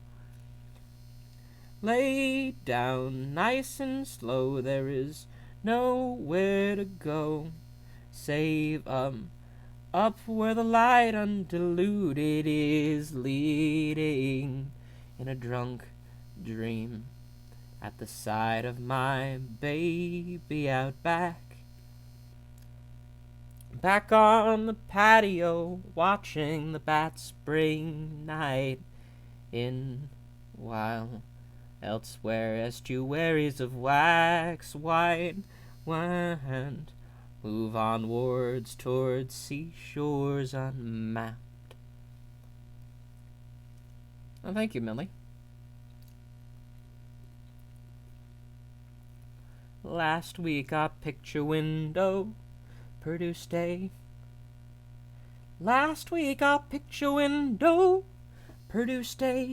Lay down nice and slow, there is nowhere to go, save up where the light undiluted is leading in a drunk dream at the side of my baby out back. Back on the patio, watching the bats bring night in, while elsewhere estuaries of wax white wind move onwards towards seashores unmapped. Oh, thank you, Millie. Last week our picture window produced a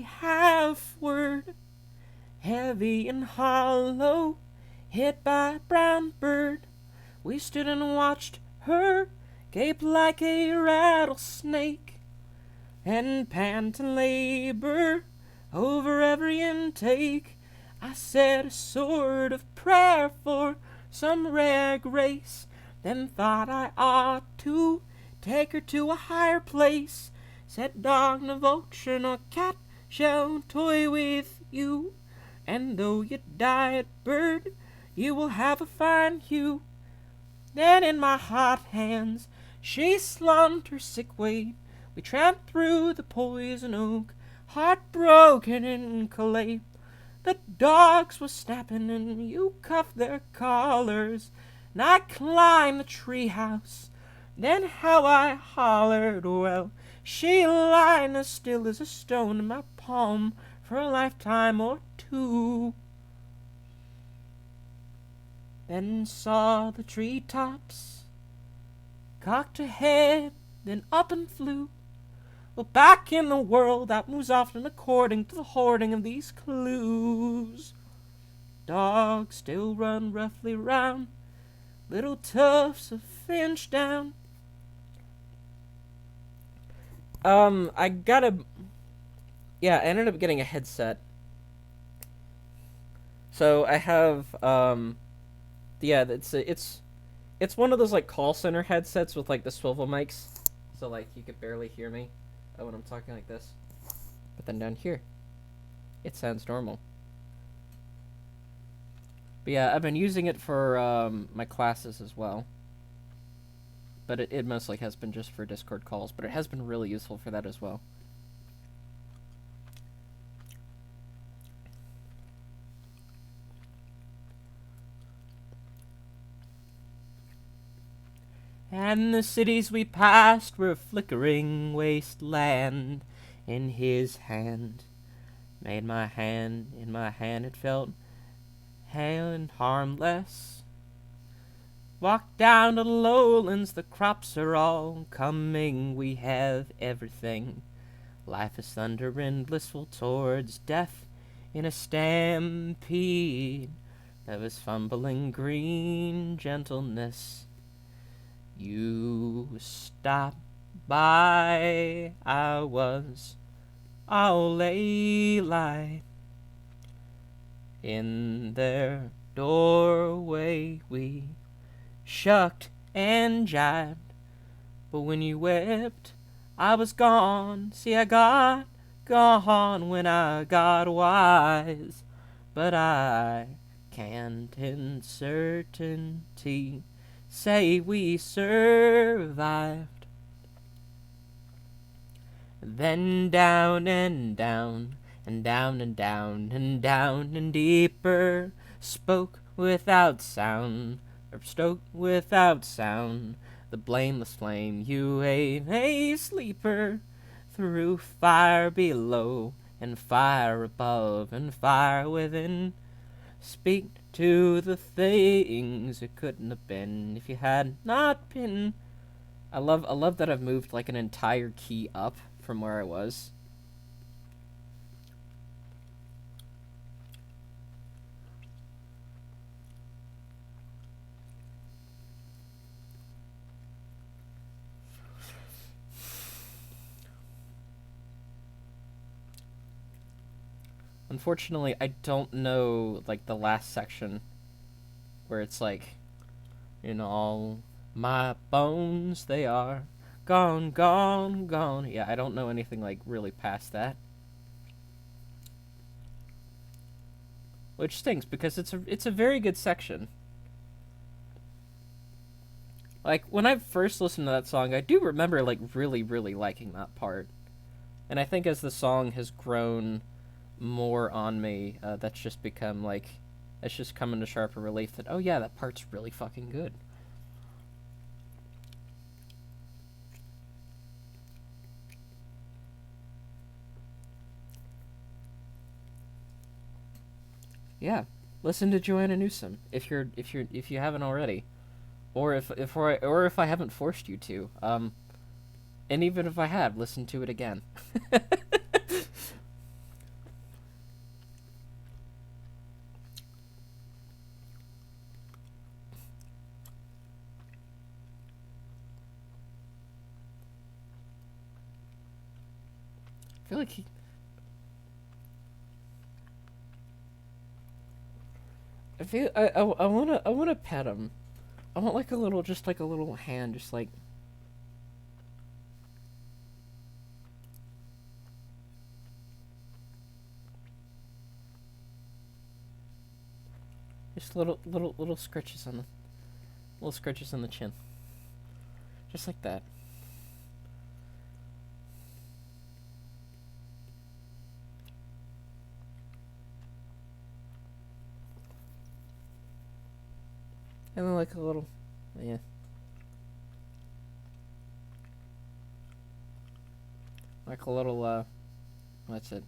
half word, heavy and hollow, hit by a brown bird. We stood and watched her gape like a rattlesnake and pant and labor over every intake. I said a sort of prayer for some rare grace, then thought I ought to take her to a higher place. Said dog nor vulture nor cat shall toy with you, and though you diet bird, you will have a fine hue. Then in my hot hands she slumped her sick weight. We tramped through the poison oak, heartbroken in Calais. The dogs were snapping and you cuffed their collars, and I climbed the treehouse. Then how I hollered, well, she lying as still as a stone in my palm for a lifetime or two. Then saw the treetops, cocked her head, then up and flew. Well, back in the world that moves often according to the hoarding of these clues. Dogs still run roughly round, little tufts of finch down. I ended up getting a headset. So I have, it's one of those, like, call center headsets with, like, the swivel mics. So, like, you could barely hear me when I'm talking like this. But then down here, it sounds normal. But yeah, I've been using it for, my classes as well. But it mostly has been just for Discord calls, but it has been really useful for that as well. and the cities we passed were a flickering wasteland. In his hand, made my hand, in my hand it felt hale and harmless. Walk down to the lowlands, the crops are all coming, we have everything. Life is thunder and blissful towards death in a stampede. There was fumbling green gentleness. You stopped by, I was all light. In their doorway we shucked and jibed, but when you wept, I was gone. See, I got gone when I got wise, but I can't in certainty say we survived. Then down and down and down and down and down and deeper, spoke without sound, or stoked without sound, the blameless flame you a sleeper, through fire below and fire above and fire within. Speak to the things it couldn't have been if you had not been. I love that I've moved like an entire key up from where I was. Unfortunately, I don't know like the last section where it's like, in all my bones they are gone, gone, gone. Yeah, I don't know anything like really past that. Which stinks because it's a very good section. Like when I first listened to that song, I do remember like really really liking that part. And I think as the song has grown more on me, that's just become like, it's just come into sharper relief that, oh yeah, that part's really fucking good. Yeah, listen to Joanna Newsom if you haven't already, or if I haven't forced you to. And even if I have, listen to it again. I feel like I wanna pet him. I want like a little, just like a little hand, just like. Just little scratches on the, little scratches on the chin, just like that. And then like a little, yeah. Like a little, what's it?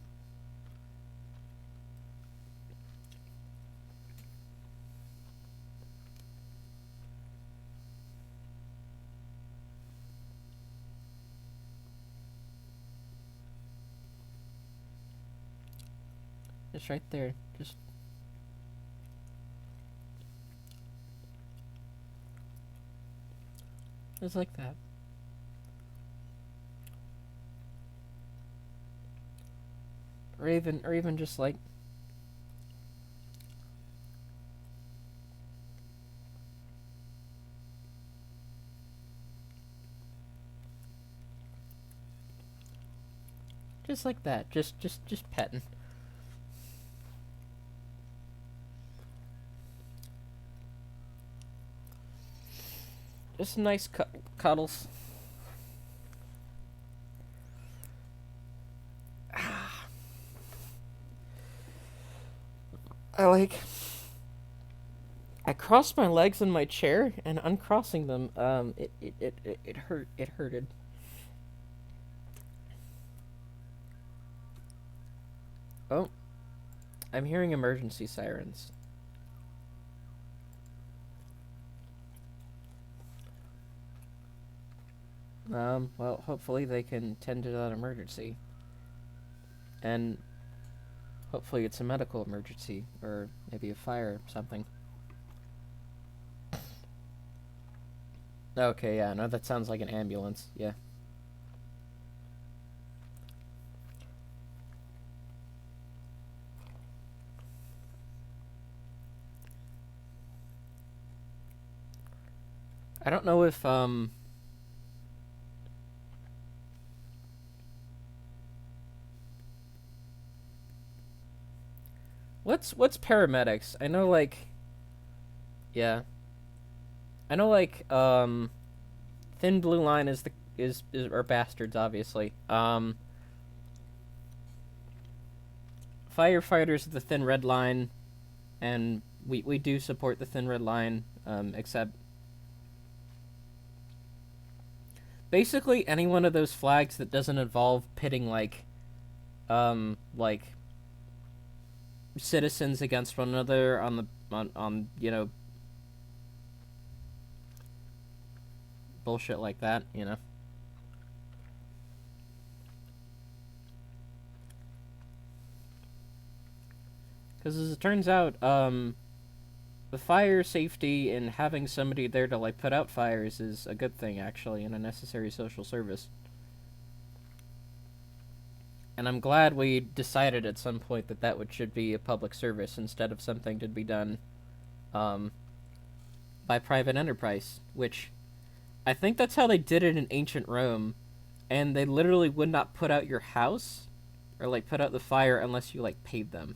Just right there. Just like that. Or even just like. Just like that. Just petting. Just nice cuddles. I like. I crossed my legs in my chair, and uncrossing them, it hurt. It hurted. Oh, I'm hearing emergency sirens. Well, hopefully they can tend to that emergency. And hopefully it's a medical emergency, or maybe a fire or something. Okay, yeah, no, that sounds like an ambulance, yeah. I don't know if, what's paramedics? I know, like, yeah. I know, like, Thin Blue Line is are bastards, obviously. Firefighters are the Thin Red Line, and we do support the Thin Red Line, except basically any one of those flags that doesn't involve pitting, like citizens against one another on you know, bullshit like that, you know. Because as it turns out, the fire safety and having somebody there to like put out fires is a good thing, actually, and a necessary social service. And I'm glad we decided at some point that should be a public service instead of something to be done um, by private enterprise, which I think that's how they did it in ancient Rome, and they literally would not put out your house or like put out the fire unless you like paid them.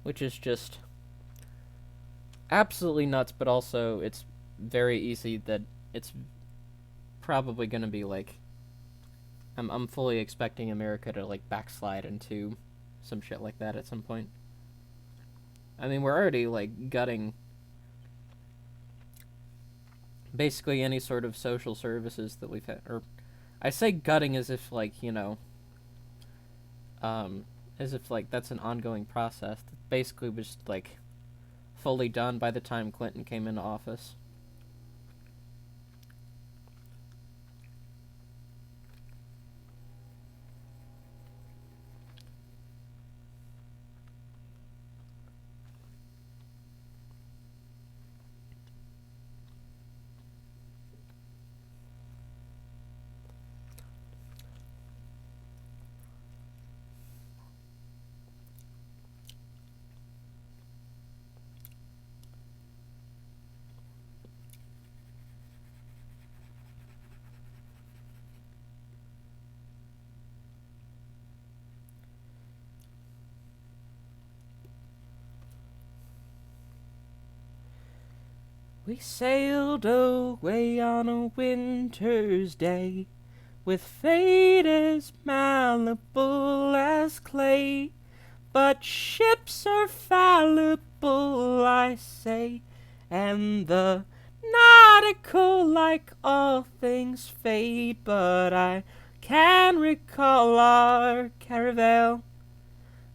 Which is just absolutely nuts, but also it's very easy that it's probably going to be like I'm fully expecting America to like backslide into some shit like that at some point. I mean, we're already like gutting basically any sort of social services that we've had, or I say gutting as if like, you know, as if like that's an ongoing process that basically was like fully done by the time Clinton came into office. We sailed away on a winter's day, with fate as malleable as clay. But ships are fallible, I say, and the nautical, like all things, fade. But I can recall our caravel,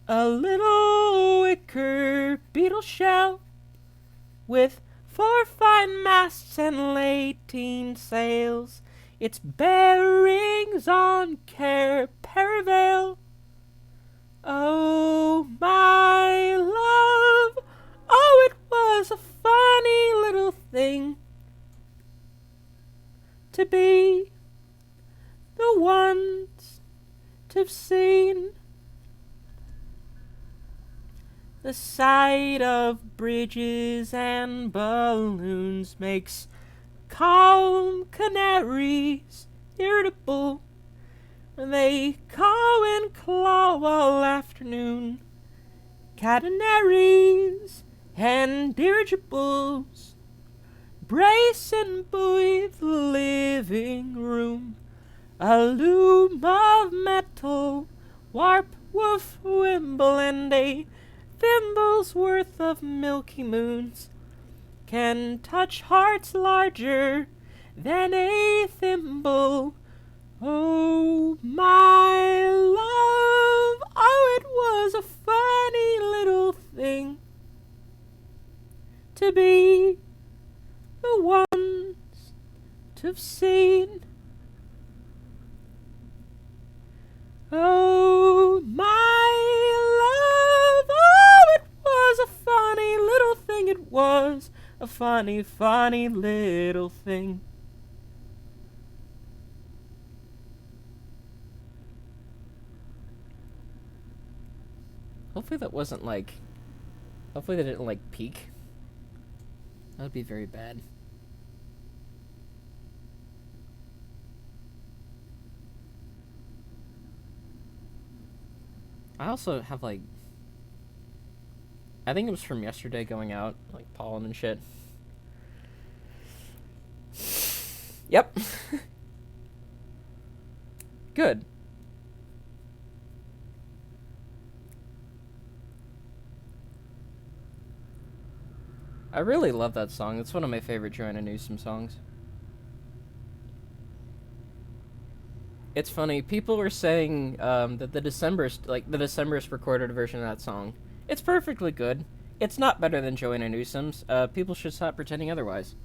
a little wicker beetle shell, with 4 fine masts and 18 sails, its bearings on Cape Paravel. Oh, my love, oh, it was a funny little thing to be the ones to've seen the sight of bridges and balloons makes calm canaries irritable. They caw and claw all afternoon. Catenaries and dirigibles brace and buoy the living room. A loom of metal, warp, woof, wimble, and a thimble's worth of milky moons can touch hearts larger than a thimble. Oh, my love, oh, it was a funny little thing to be the ones to have seen. Oh, my love, oh, it was a funny little thing, it was a funny, funny little thing. Hopefully that wasn't like, hopefully they didn't like peak. That would be very bad. I also have like, I think it was from yesterday going out, like pollen and shit. Yep. Good. I really love that song. It's one of my favorite Joanna Newsom songs. It's funny. People were saying that the Decemberist recorded version of that song. It's perfectly good. It's not better than Joanna Newsom's. People should stop pretending otherwise.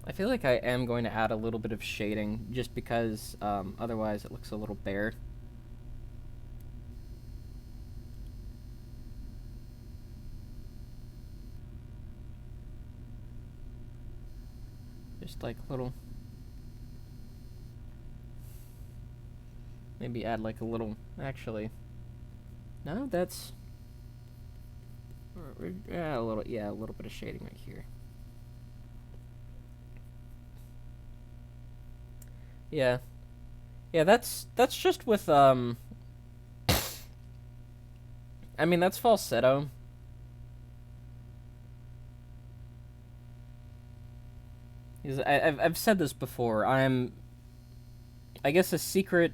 I feel like I am going to add a little bit of shading just because otherwise it looks a little bare. Just like a little. Maybe add like a little. Actually. No, that's. Yeah, a little. Yeah, a little bit of shading right here. Yeah. Yeah, that's just with I mean that's falsetto. I've said this before. I'm I guess a secret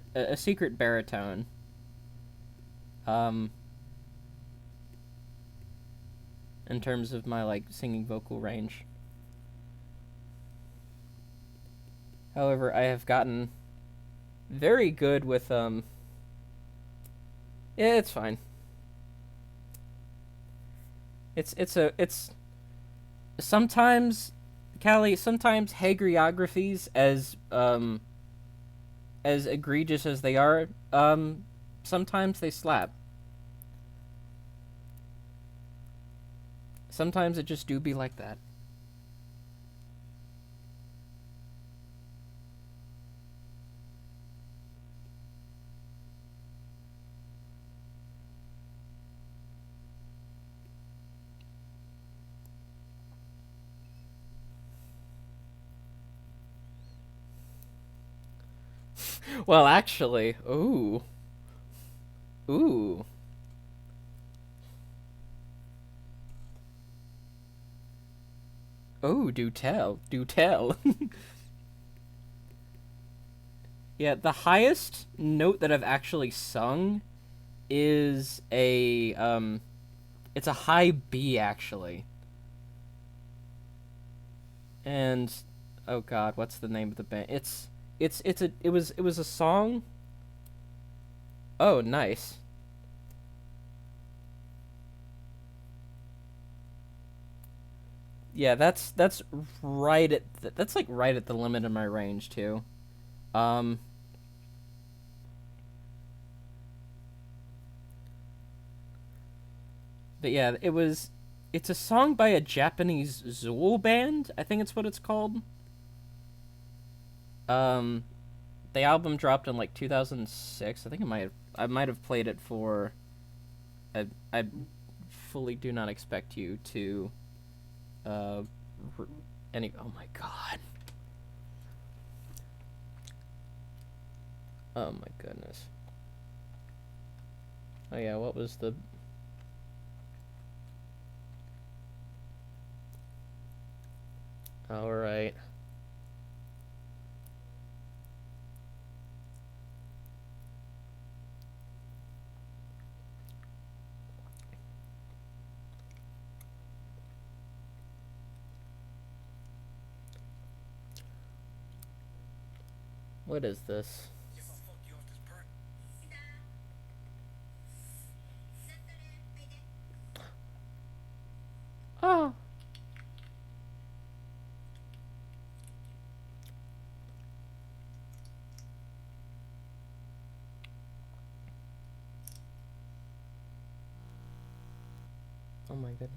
baritone. Um in terms of my like singing vocal range. However, I have gotten very good with yeah, it's fine. It's sometimes Callie, sometimes hagiographies as egregious as they are, sometimes they slap. Sometimes it just do be like that. Well, actually, ooh, oh, do tell, do tell. Yeah, the highest note that I've actually sung is it's a high B actually. And oh god, what's the name of the band? It was a song. Oh, nice. Yeah, that's right at that's like right at the limit of my range too. Um but yeah, it's a song by a Japanese Zool band. I think it's what it's called. Um the album dropped in like 2006. I think I might have played it for I fully do not expect you to uh any oh my god. Oh my goodness. Oh yeah, what was the all right. What is this? Oh. Oh my goodness.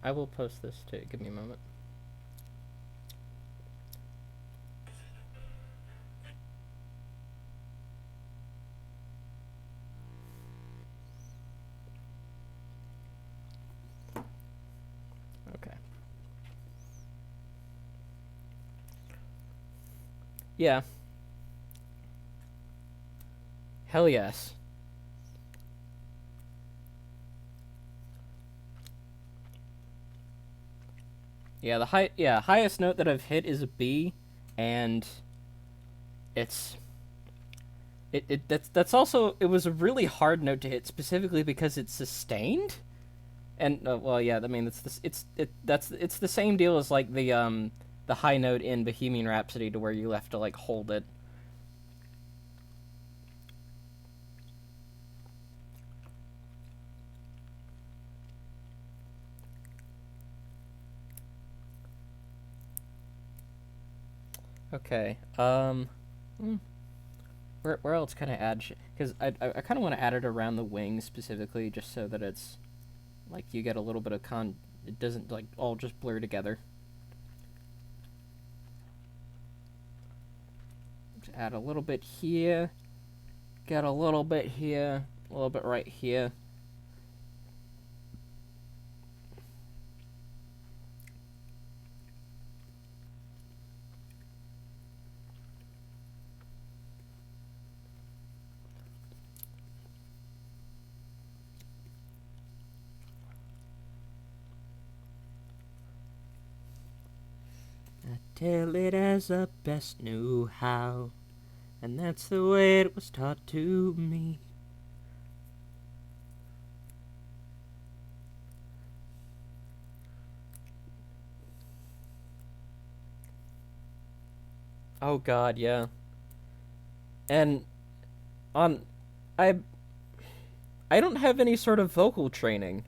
I will post this too. Give me a moment. Okay. Yeah. Hell yes. Yeah, highest note that I've hit is a B, and it's that's also, it was a really hard note to hit specifically because it's sustained. And well, yeah, I mean it's the same deal as like the high note in Bohemian Rhapsody, to where you have to like hold it. Okay. Where else can I add shit? Because I kind of want to add it around the wings specifically, just so that it's like you get a little bit of It doesn't like all just blur together. Just add a little bit here. Get a little bit here. A little bit right here. I tell it as I best knew how, and that's the way it was taught to me. Oh God, yeah. And on, I I don't have any sort of vocal training,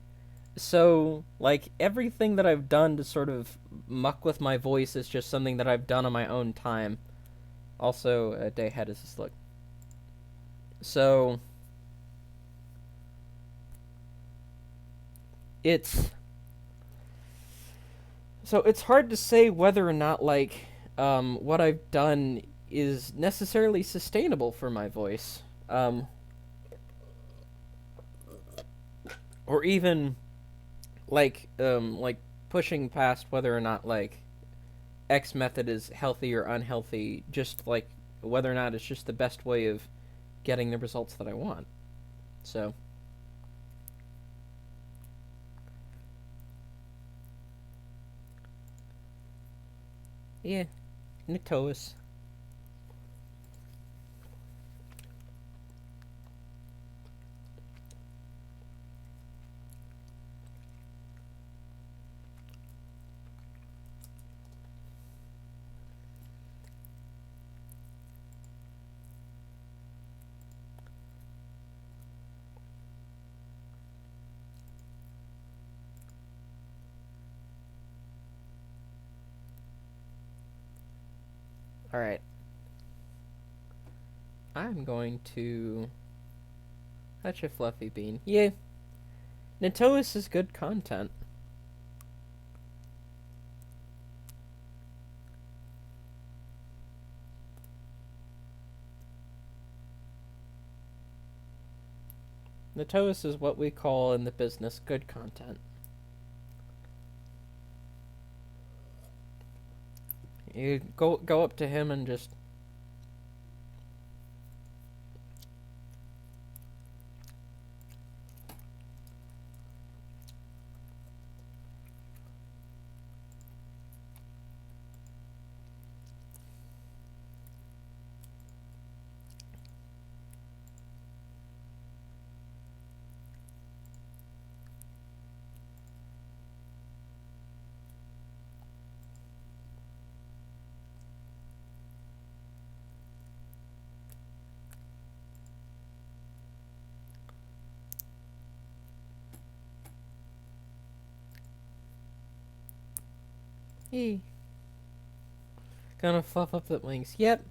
so like everything that I've done to sort of muck with my voice is just something that I've done on my own time. Also, day how does this look? So it's it's hard to say whether or not like what I've done is necessarily sustainable for my voice, or even like pushing past whether or not like X method is healthy or unhealthy, just like whether or not it's just the best way of getting the results that I want. So yeah, Natoas. All right, I'm going to. That's a fluffy bean. Yeah, Natoas is good content. Natoas is what we call in the business good content. You go up to him and just Hey, gonna fluff up the wings. Yep.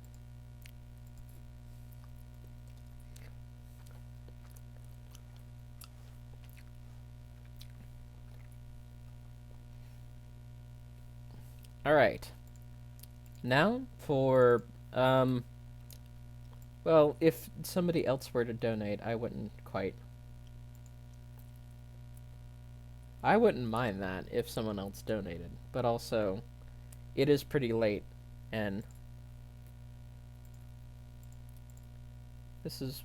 All right. Now for well, if somebody else were to donate, I wouldn't mind that if someone else donated, but also it is pretty late and this is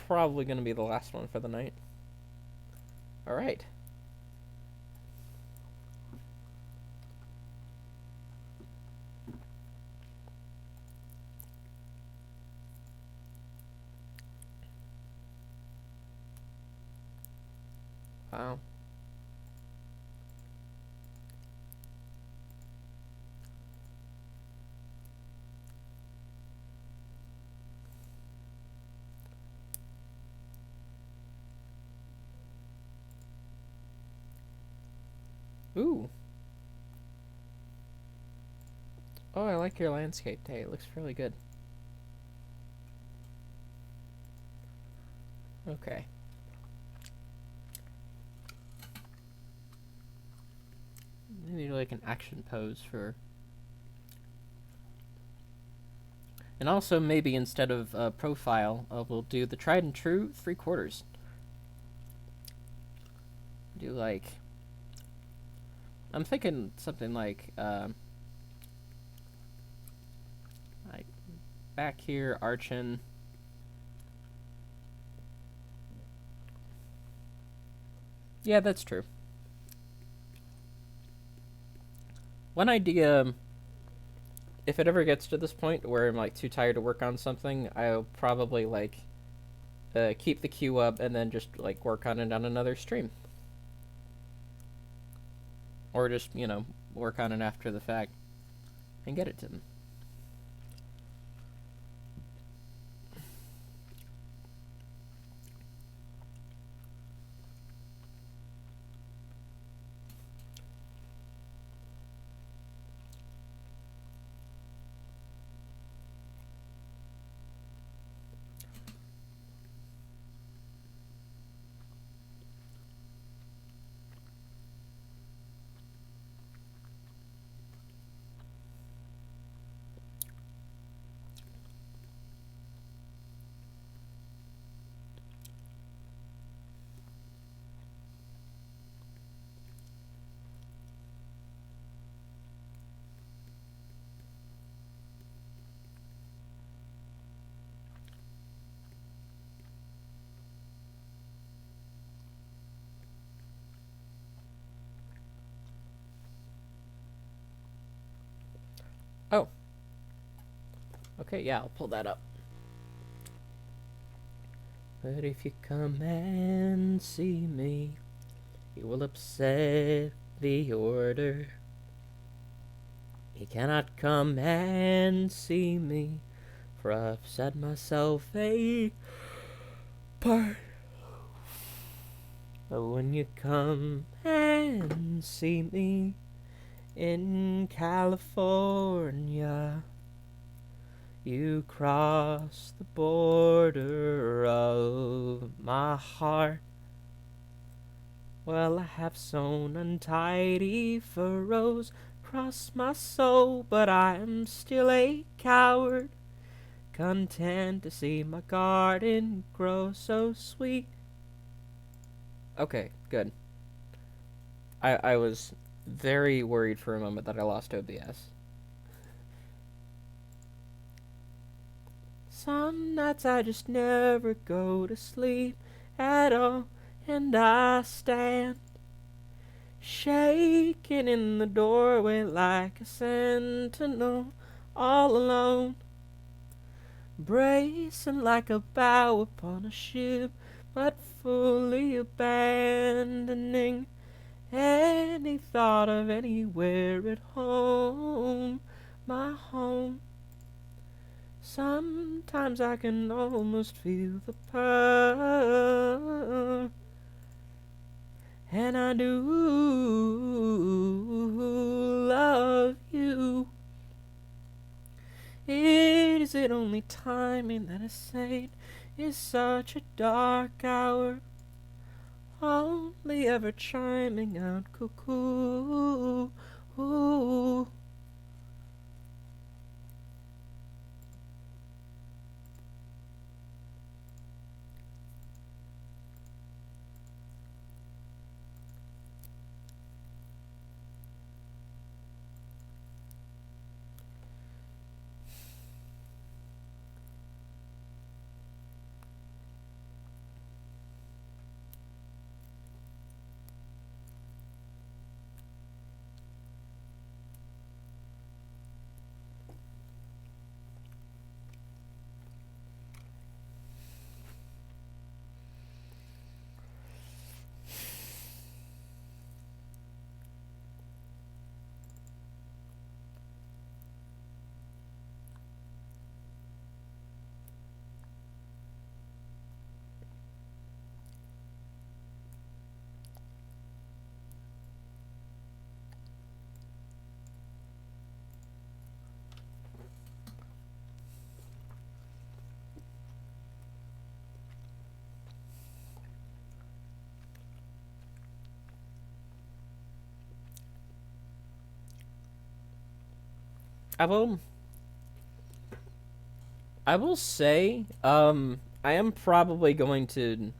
probably going to be the last one for the night. All right. Wow. Ooh. Oh, I like your landscape day. It looks really good. Okay. Maybe like an action pose for. And also maybe instead of profile, we'll do the tried and true 3/4. Do like. I'm thinking something like back here, arching. Yeah, that's true. One idea, if it ever gets to this point where I'm like too tired to work on something, I'll probably like keep the queue up and then just like work on it on another stream, or just work on it after the fact and get it to them. Oh, okay, yeah, I'll pull that up. But if you come and see me, you will upset the order. You cannot come and see me, for I've set myself a part. But when you come and see me in California, you cross the border of my heart. Well, I have sown untidy furrows across my soul, but I am still a coward, content to see my garden grow so sweet. Okay, good. I was very worried for a moment that I lost OBS. Some nights I just never go to sleep at all, and I stand shaking in the doorway like a sentinel, all alone, bracing like a bow upon a ship, but fully abandoning any thought of anywhere at home, my home. Sometimes I can almost feel the power, and I do love you. Is it only timing that I say it is such a dark hour? Only ever chiming out cuckoo. Ooh. I will. I will say, I am probably going to.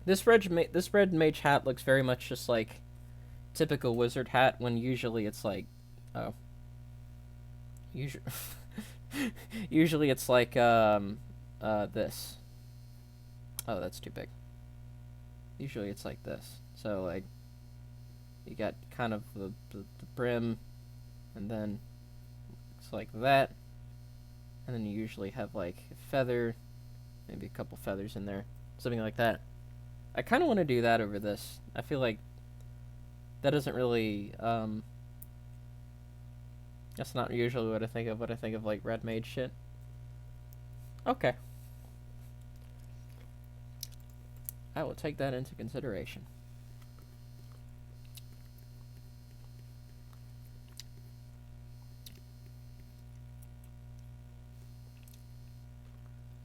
This red mage hat looks very much just like typical wizard hat. When usually it's like, oh, usually, usually it's like this. Oh, that's too big. Usually it's like this. So like, you got kind of the brim, and then it's like that, and then you usually have like a feather, maybe a couple feathers in there, something like that. I kind of want to do that over this. I feel like that doesn't really. That's not usually what I think of. What I think of like red mage shit. Okay, I will take that into consideration.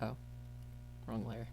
Oh, wrong layer.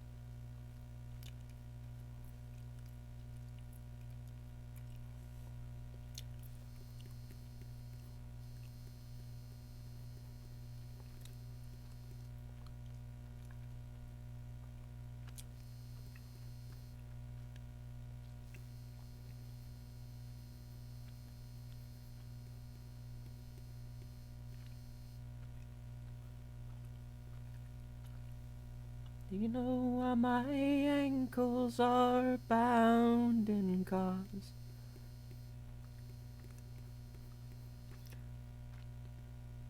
Do you know why my ankles are bound in gauze?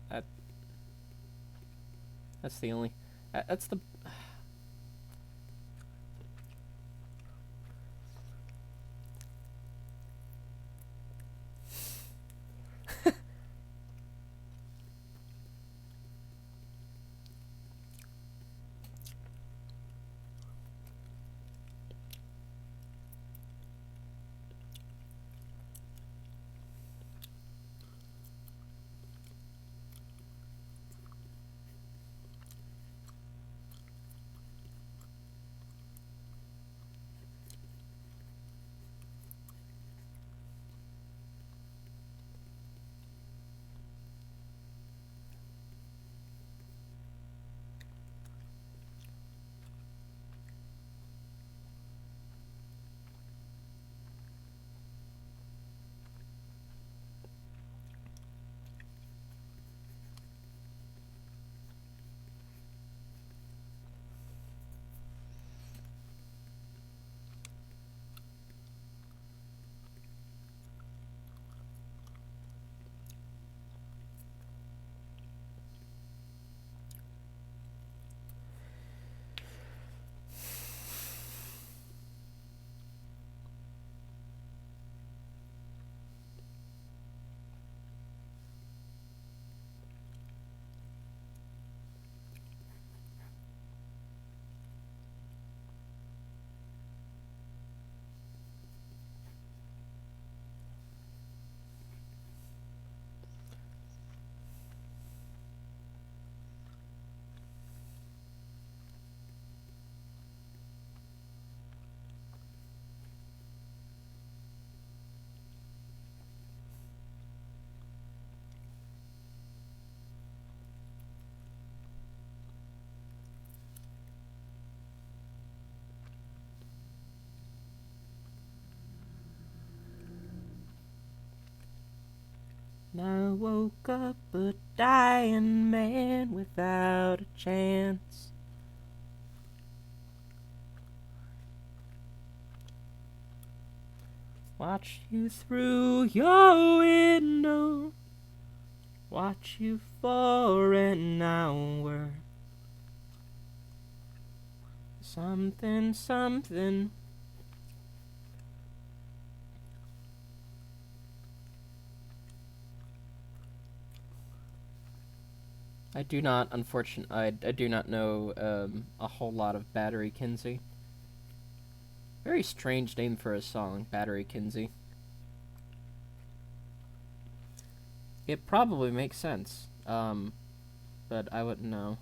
That, that's the only. That's the. And I woke up a dying man without a chance. Watch you through your window, watch you for an hour. Something, something. I do not, unfortunately, I do not know a whole lot of Battery Kinsey. Very strange name for a song, Battery Kinsey. It probably makes sense, but I wouldn't know.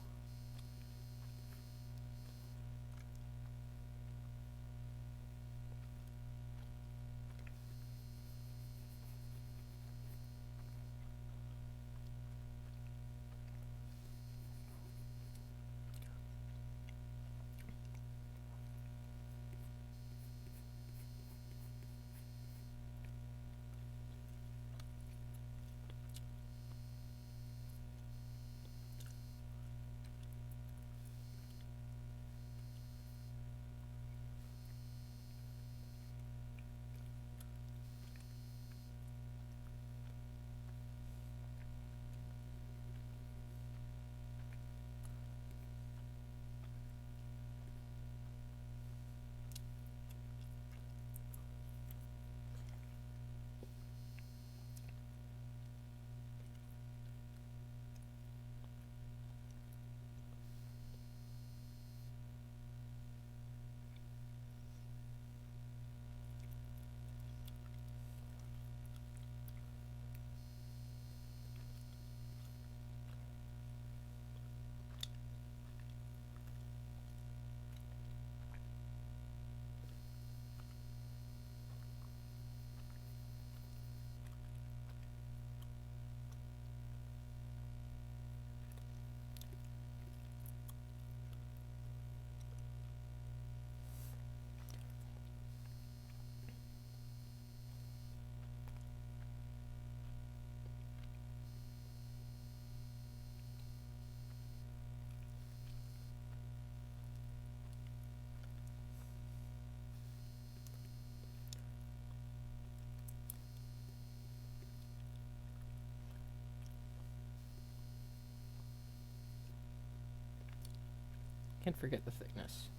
Can't forget the thickness.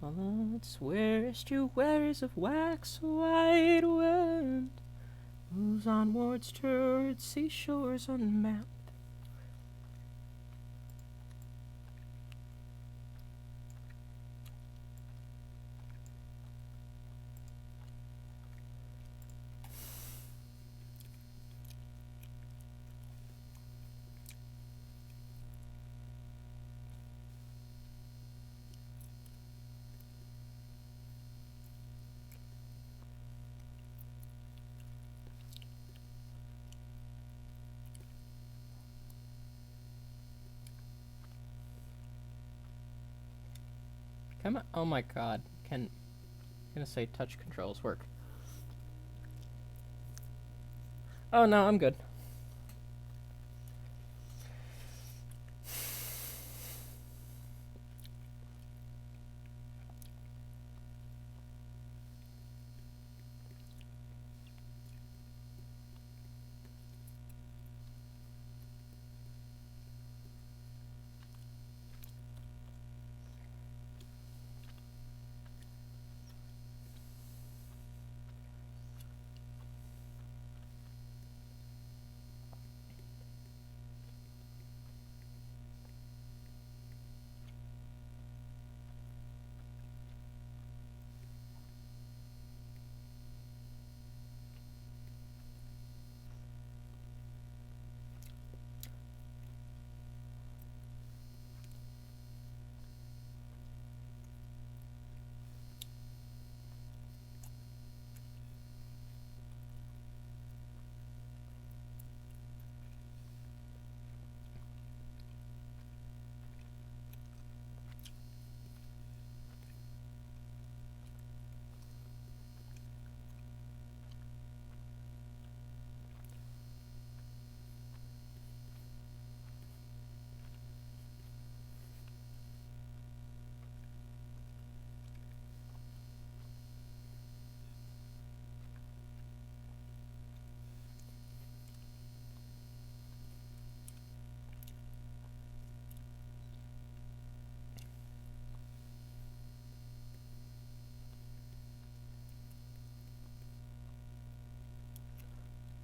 Well, it's where'st you wearers of wax white wind moves onwards towards seashores unmapped. Come on. Oh my god. I'm gonna say touch controls work. Oh no, I'm good.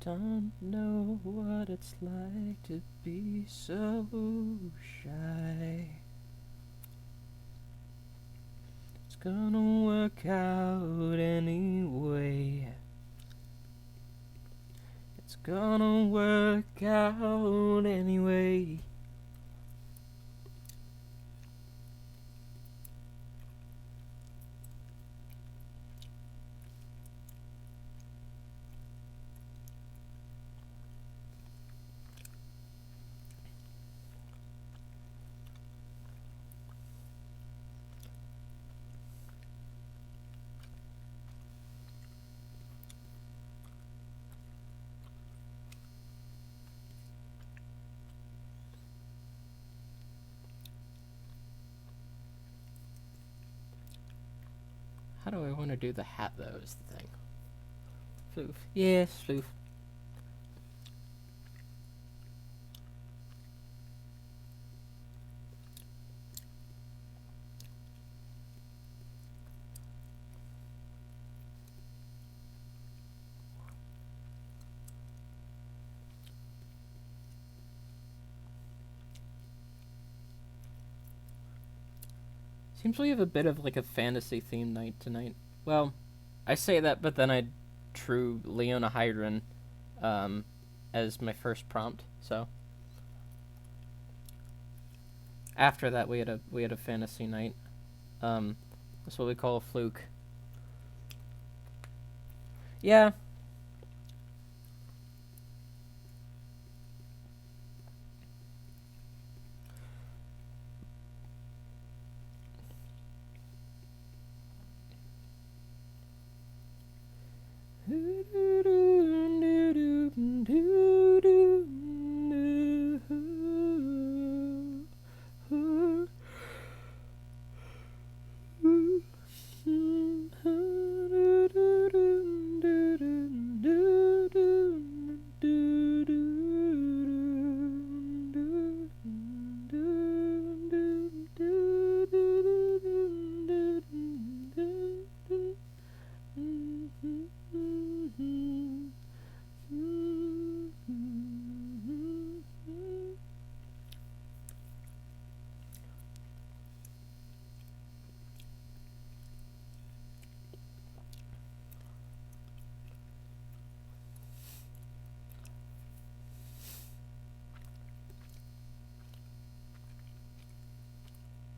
Don't know what it's like to be so shy. It's gonna work out anyway. It's gonna work out anyway. How do I want to do the hat, though, is the thing. Floof. Yes, floof. Seems we have a bit of like a fantasy themed night tonight. Well, I say that, but then I drew Leona Hydron as my first prompt. So after that, we had a fantasy night. That's what we call a fluke. Yeah.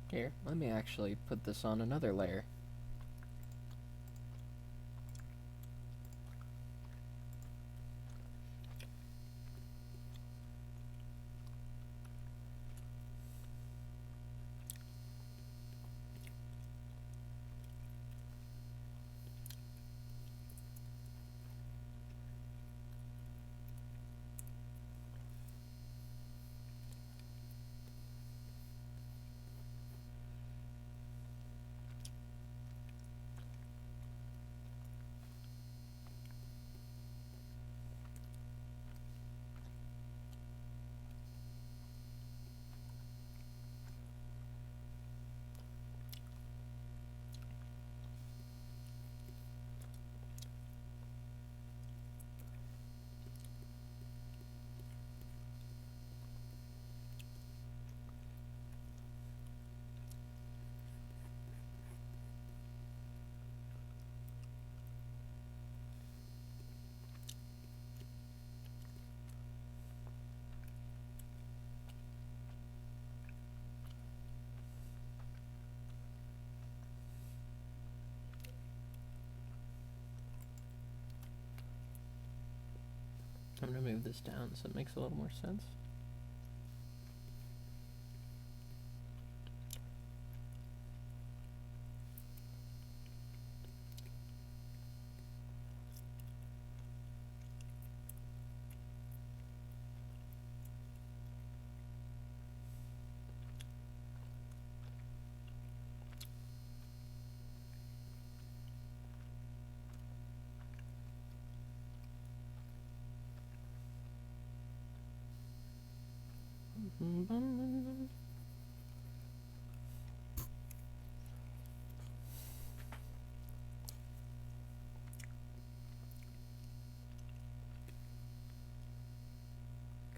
Here, let me actually put this on another layer. I'm gonna move this down so it makes a little more sense.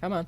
Come on.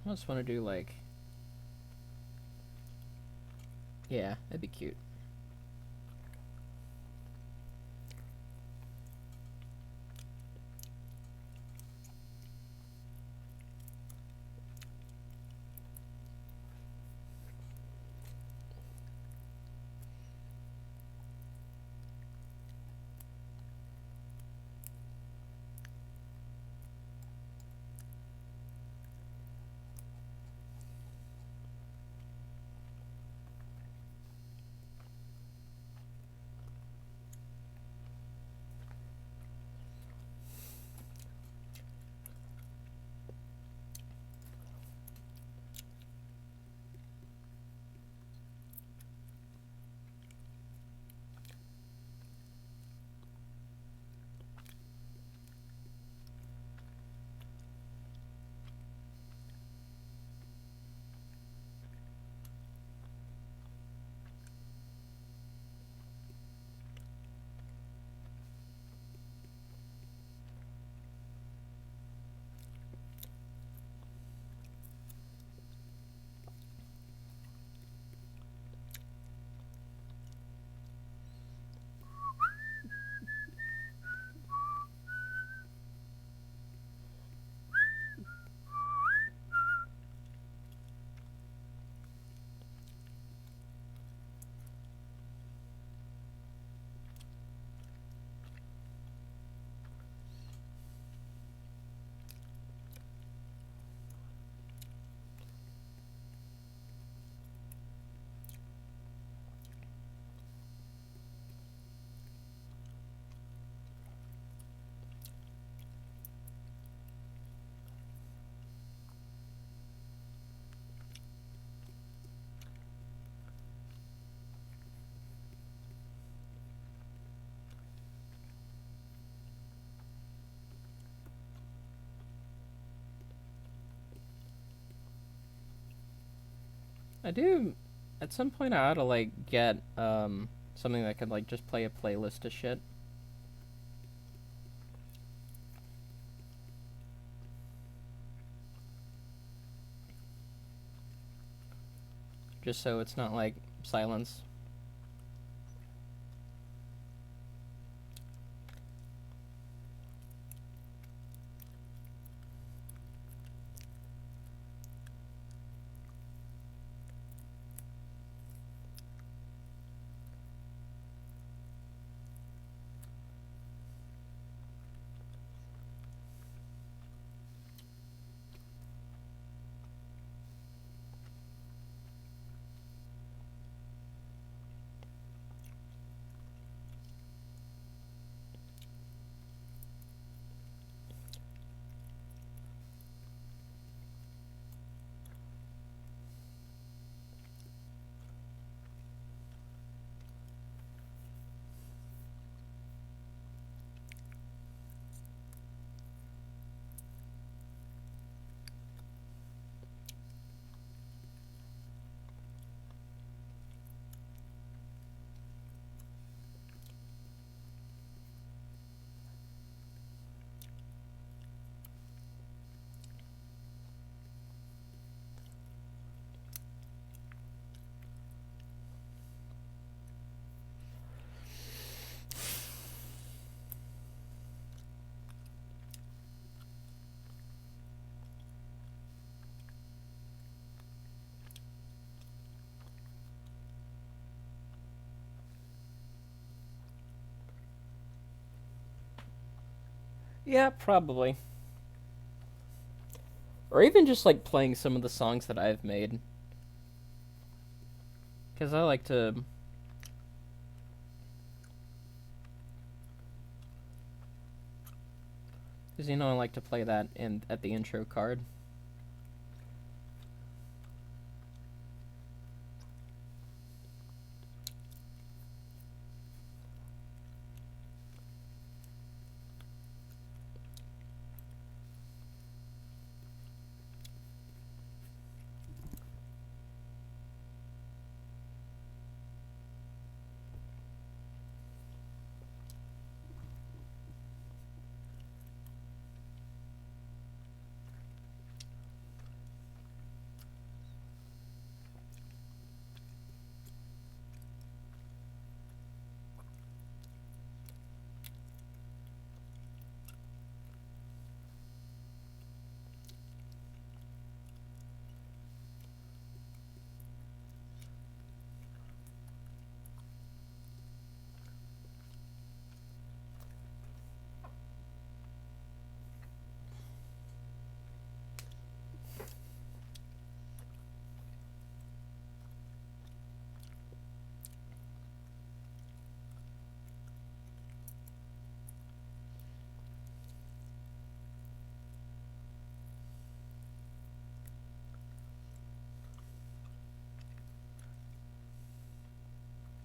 I just want to do like, yeah, that'd be cute. I do. At some point, I ought to like get something that could like just play a playlist of shit, just so it's not like silence. Yeah, probably. Or even just like playing some of the songs that I've made. Because I like to. Because I like to play that in at the intro card.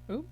Oop.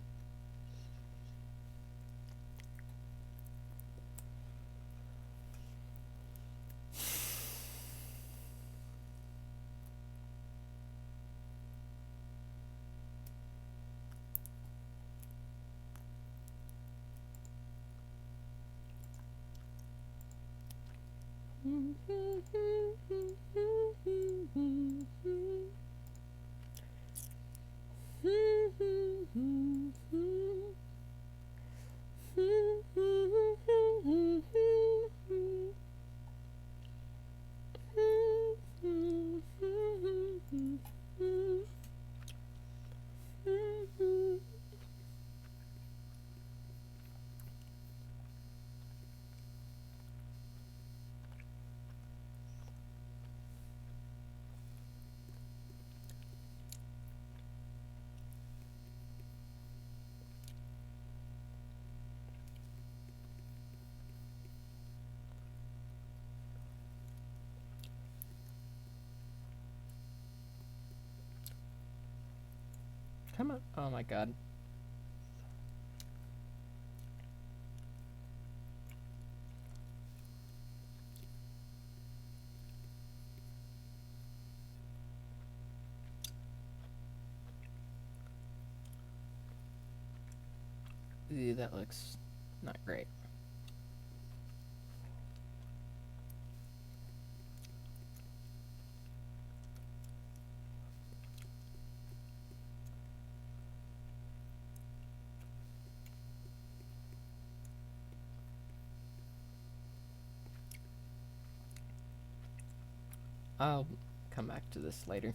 Come on. Oh my god. Ew, that looks not great. I'll come back to this later.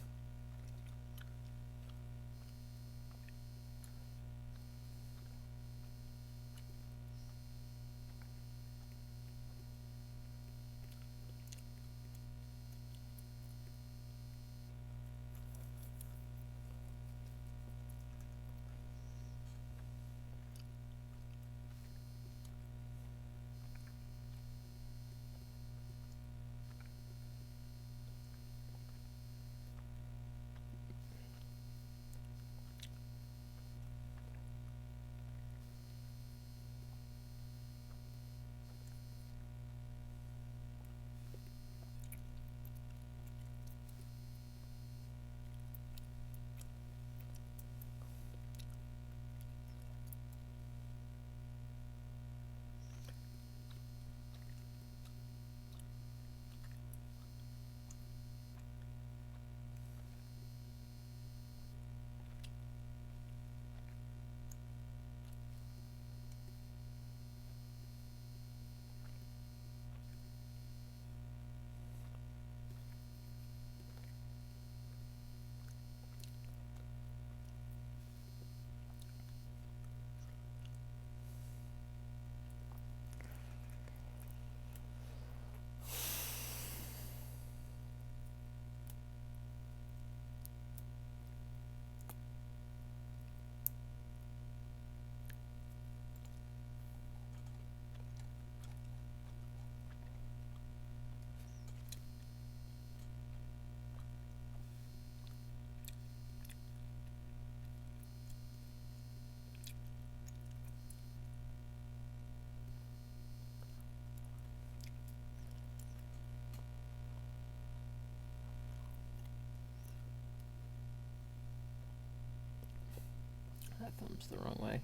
My thumb's the wrong way.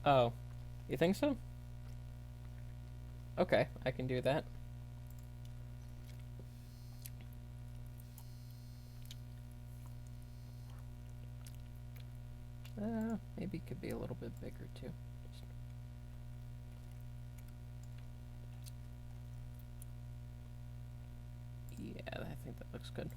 Oh, you think so? Okay, I can do that. Maybe it could be a little bit bigger too. Yeah, I think that looks good.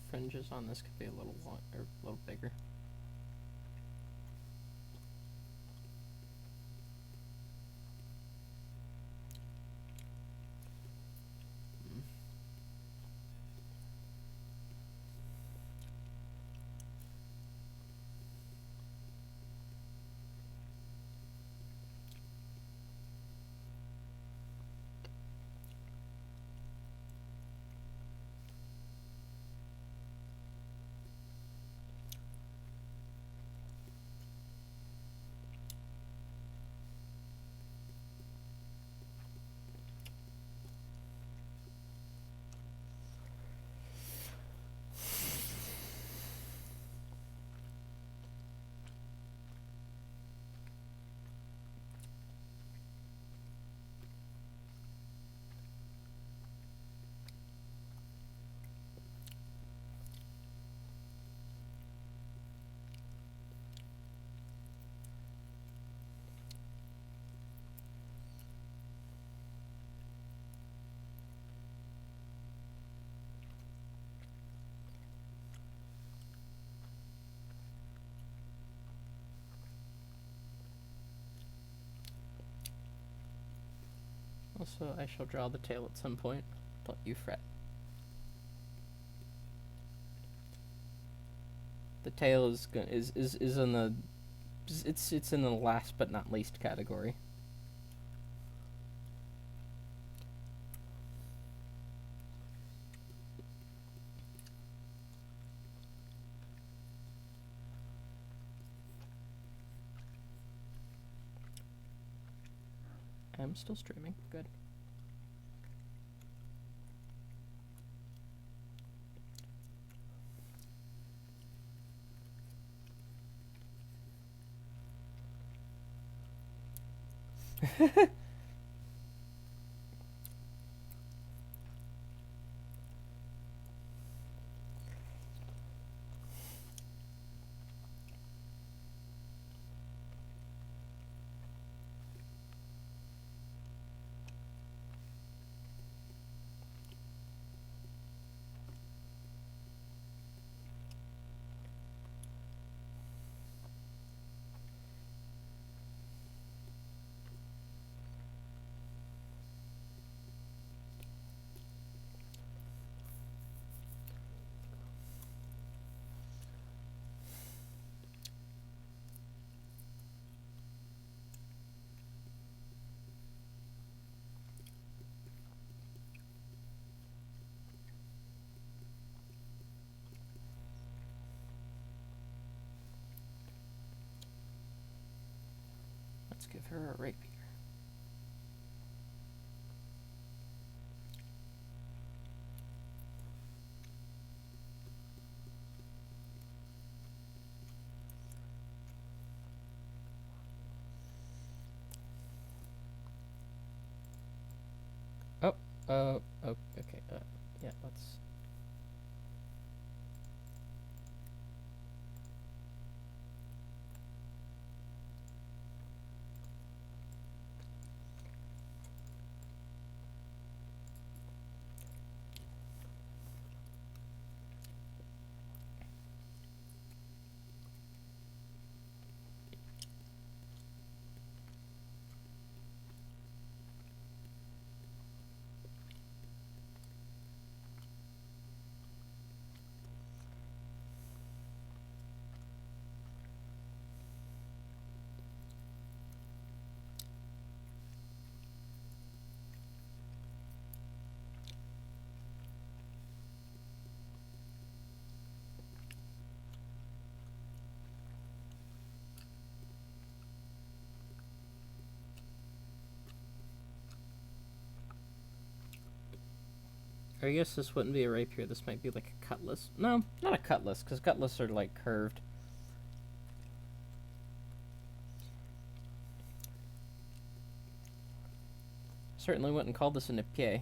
fringes on this could be a little long or a little bigger. Also, I shall draw the tail at some point. Don't you fret. The tail is in the it's in the last but not least category. I'm still streaming. Good. Let's give her a rapier. Oh, okay. Yeah, let's. I guess this wouldn't be a rapier. This might be like a cutlass. No, not a cutlass, because cutlass are like curved. Certainly wouldn't call this a nipier.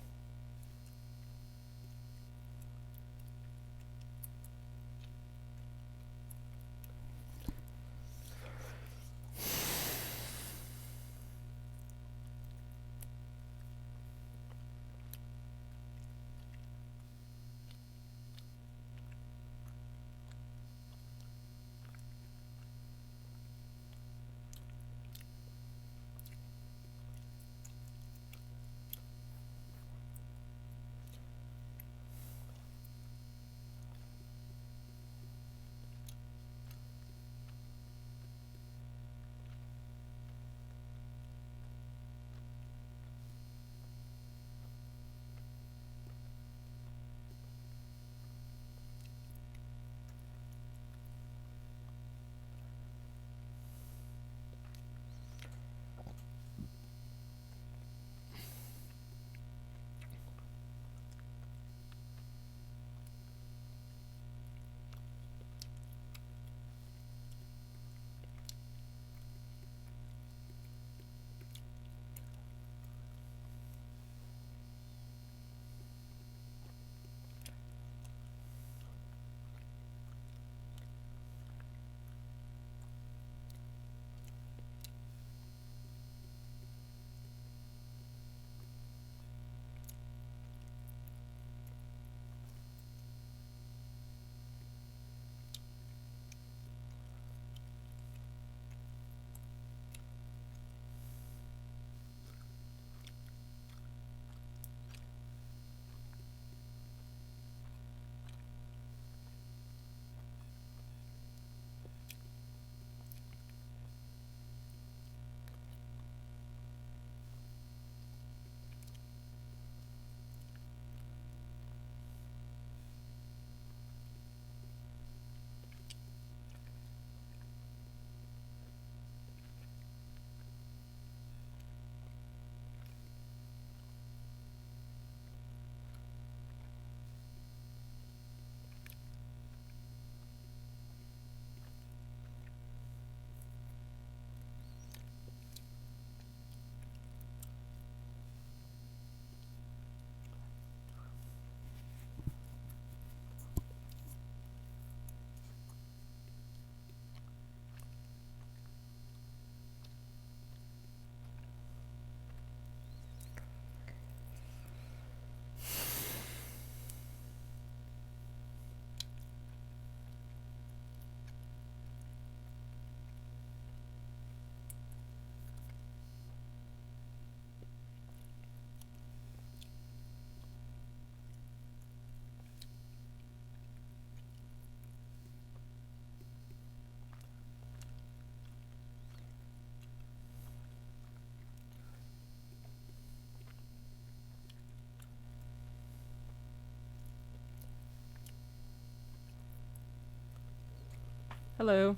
Hello.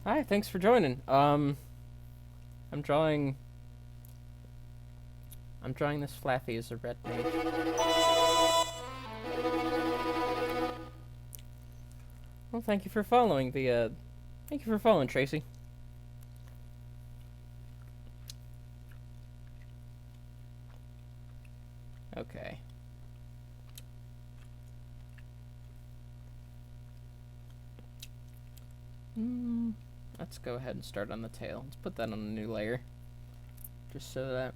Hi, thanks for joining. I'm drawing I'm drawing this Flaffy as a red mage. Well, thank you for following, Tracy. Okay. Let's go ahead and start on the tail. Let's put that on a new layer. Just so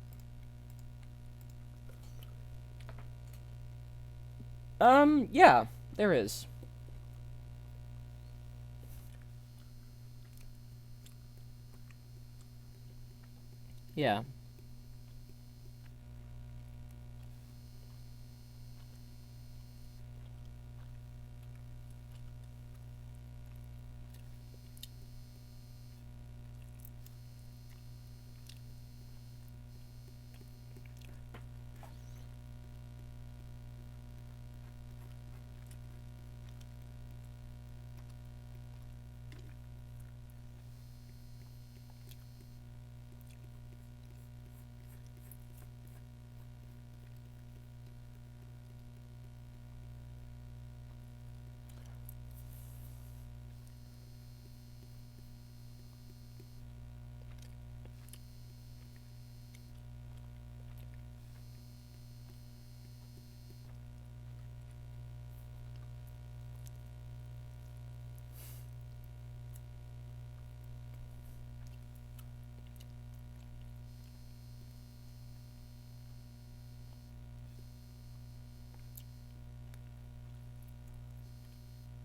that... yeah, there is. Yeah.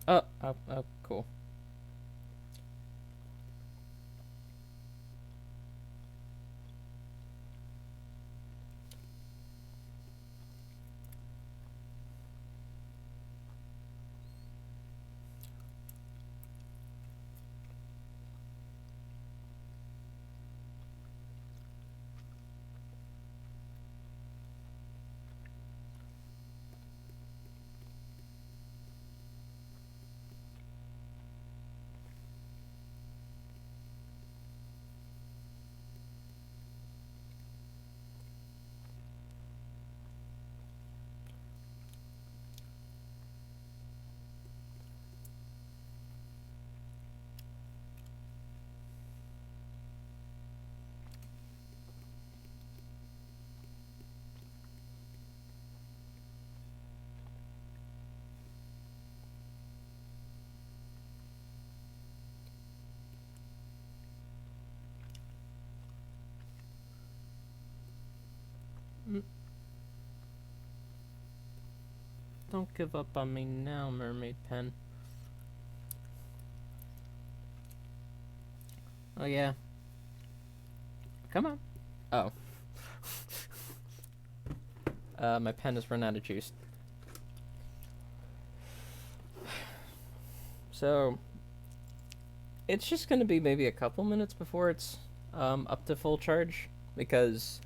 Oh, cool. Mm, don't give up on me now, Mermaid Pen. Oh, yeah. Come on. Oh. My pen has run out of juice. So, it's just gonna be maybe a couple minutes before it's up to full charge, because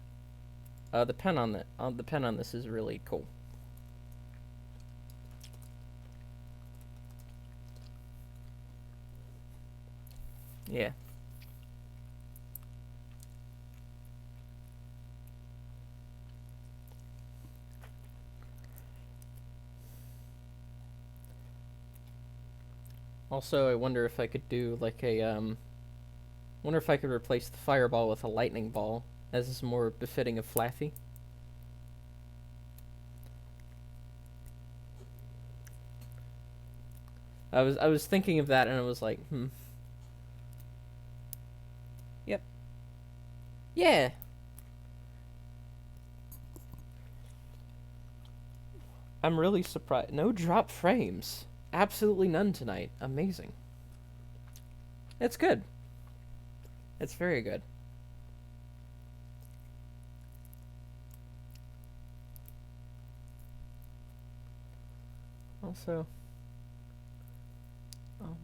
the pen on this is really cool. Yeah. Also, I wonder if I could do like a wonder if I could replace the fireball with a lightning ball, as is more befitting of Flaffy. I was thinking of that, and I was like, Yep. Yeah. I'm really surprised. No drop frames. Absolutely none tonight. Amazing. It's good. It's very good. Also, um,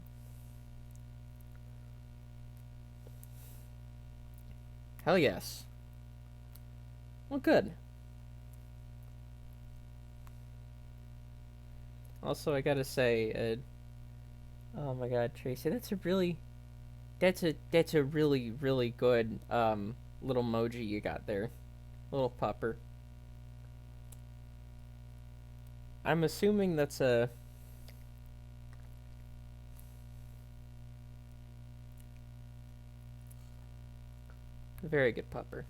hell yes. Well, good. Also, I gotta say, Oh my god, Tracy, that's a really really good little emoji you got there, little pupper. I'm assuming that's a very good pupper.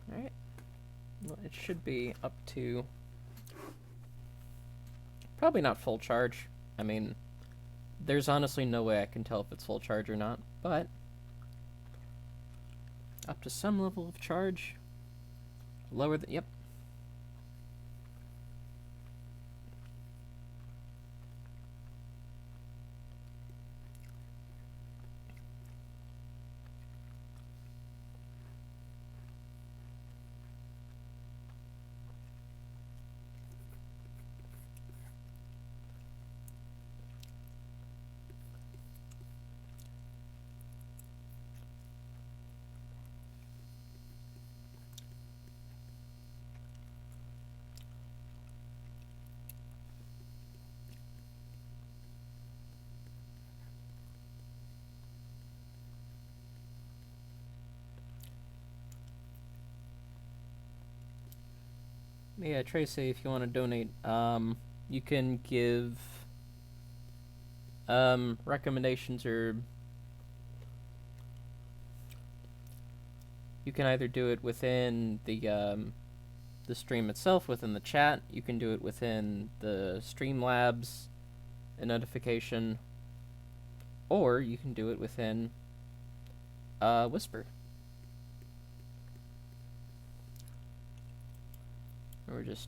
All right. Well, it should be up to probably not full charge. I mean, there's honestly no way I can tell if it's full charge or not, but up to some level of charge. Lower than, yep. Yeah, Tracy, if you want to donate, you can give recommendations, or you can either do it within the stream itself, within the chat. You can do it within the Streamlabs a notification, or you can do it within Whisper. We're just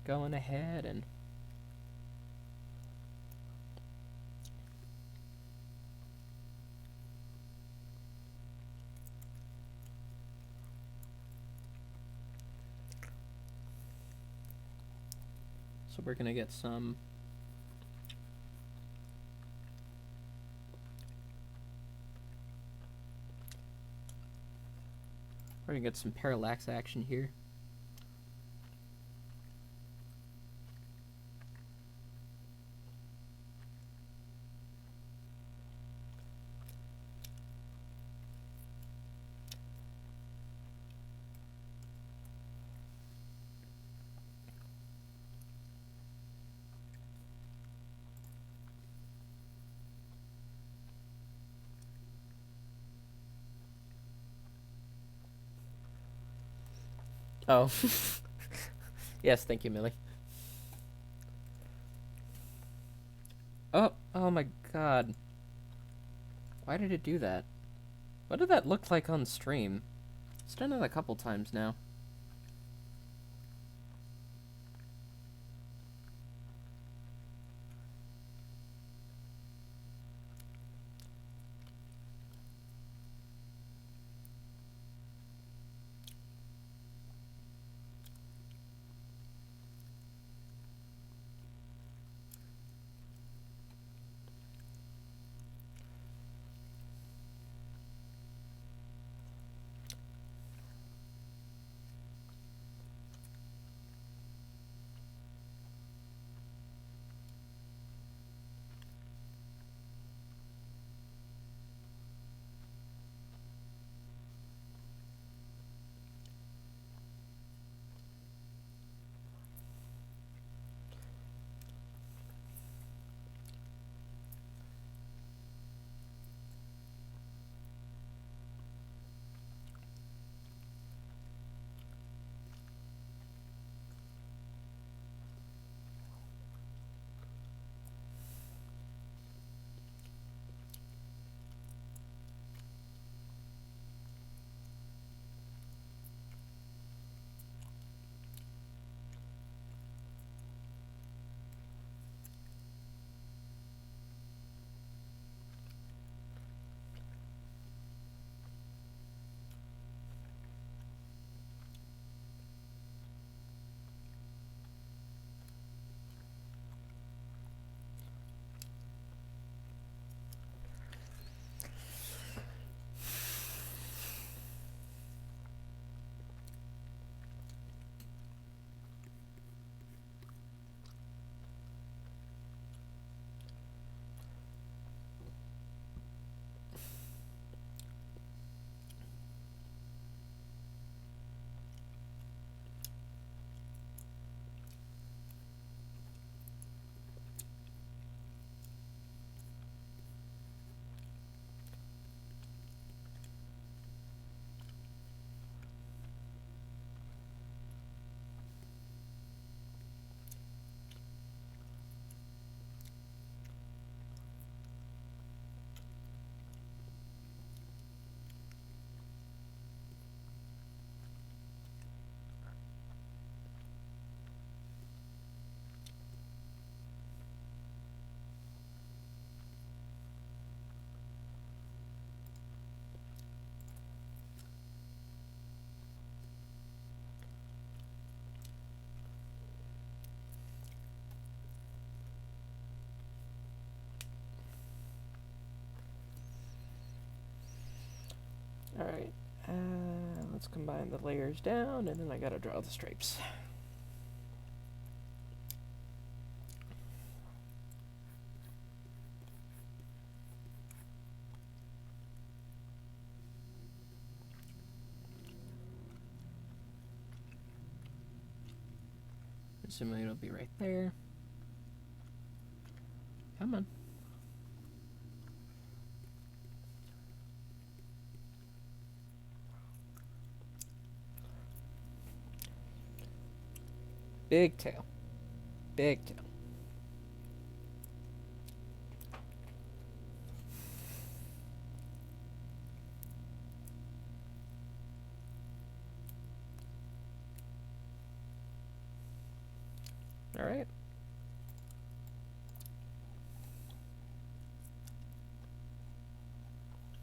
going ahead and so we're gonna get some parallax action here. Oh. Yes, thank you, Millie. Oh my god. Why did it do that? What did that look like on stream? It's done it a couple times now. Alright, let's combine the layers down, and then I gotta draw the stripes. Assuming it'll be right there. Come on. Big tail. Big tail. Alright.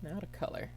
Now to color.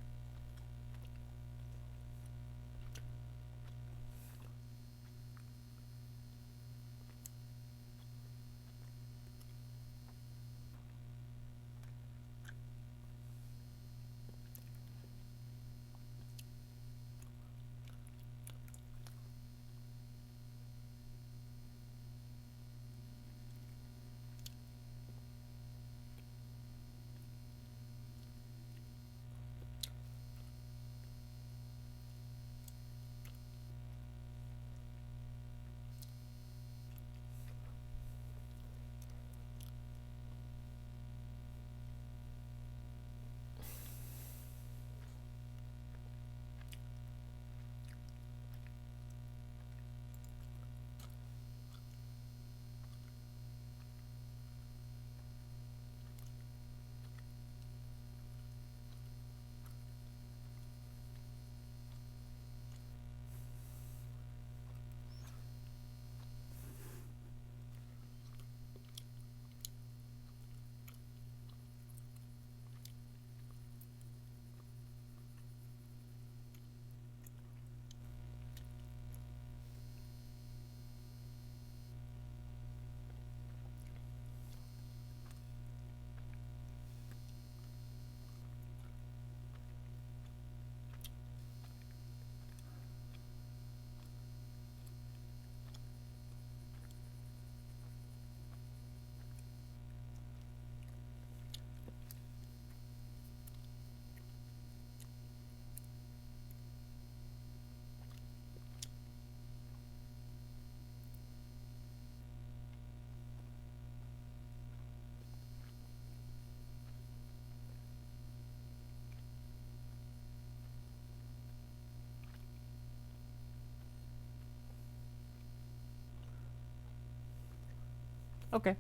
Okay.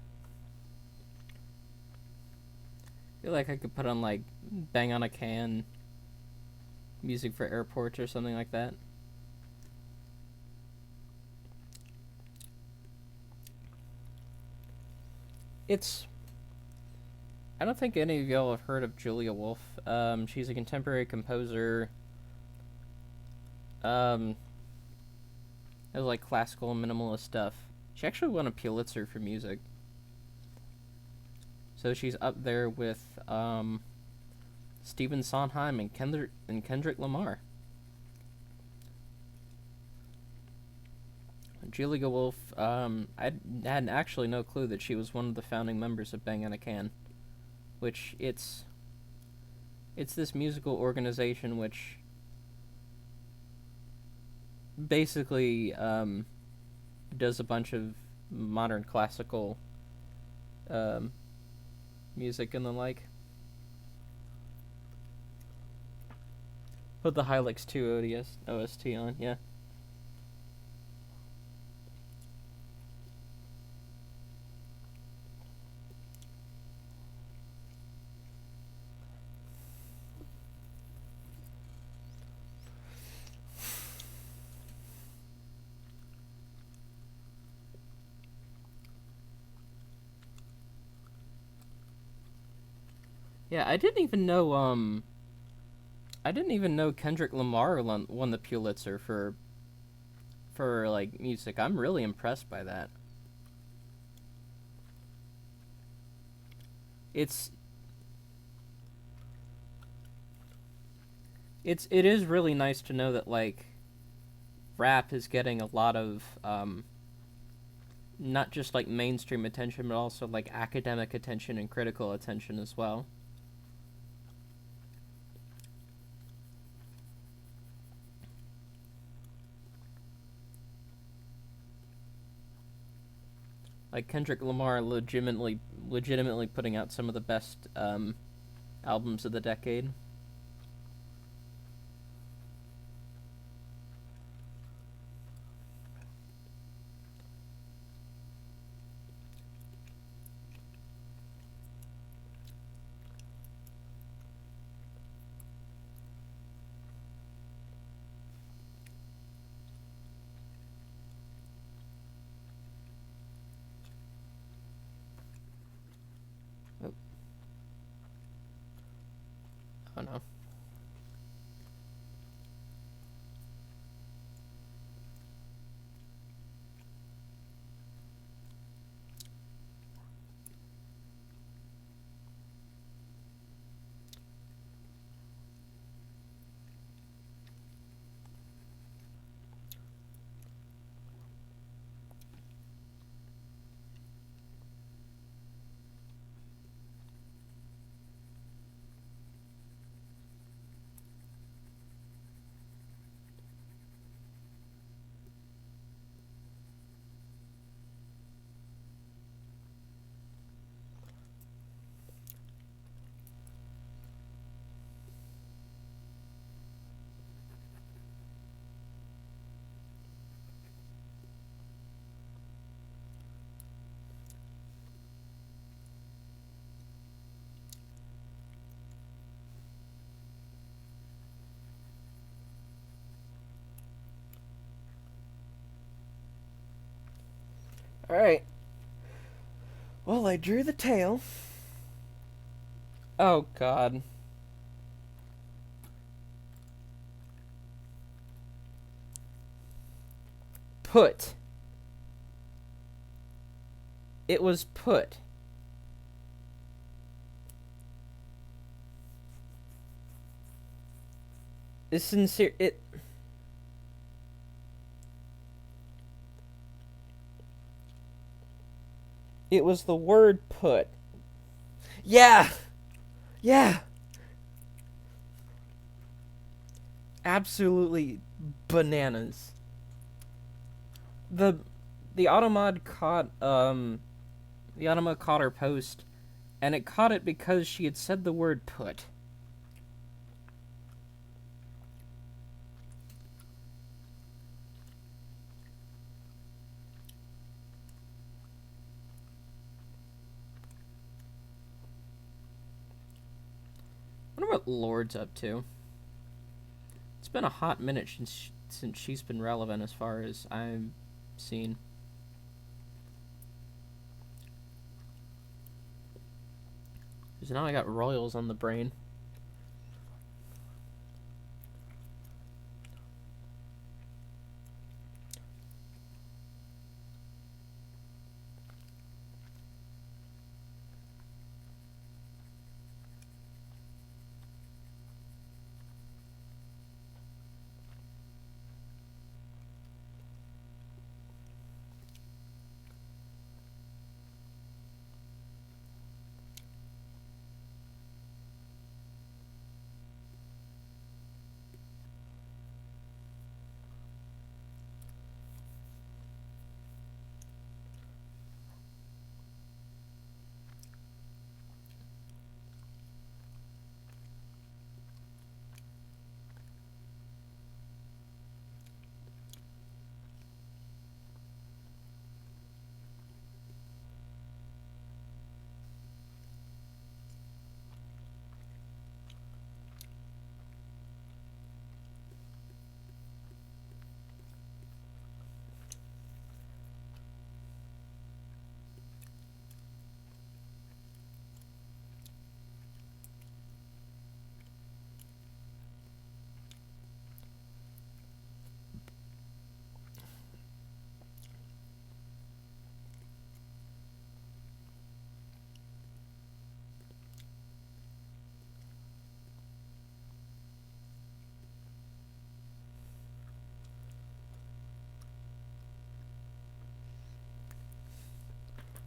Feel like I could put on like Bang on a Can music for airports or something like that. It's I don't think any of y'all have heard of Julia Wolf. She's a contemporary composer. Um, does like classical and minimalist stuff. She actually won a Pulitzer for music. So she's up there with Stephen Sondheim and Kendrick Lamar. Julia Wolf, I had actually no clue that she was one of the founding members of Bang on a Can, which it's this musical organization which basically does a bunch of modern classical um, music and the like. Put the Hilux 2 OST on, yeah. Yeah, I didn't even know Kendrick Lamar won the Pulitzer for like music. I'm really impressed by that. It's it is really nice to know that like rap is getting a lot of not just like mainstream attention, but also like academic attention and critical attention as well. Like Kendrick Lamar legitimately putting out some of the best albums of the decade. Oh, oh no. All right. Well, I drew the tail. Oh God. Put. It was put. It's sincere. It. It was the word put. Yeah. Yeah. Absolutely bananas. The the Automod caught the Automod caught her post, and it caught it because she had said the word put. I wonder what Lord's up to. It's been a hot minute since she's been relevant as far as I've seen. Because now I got Royals on the brain.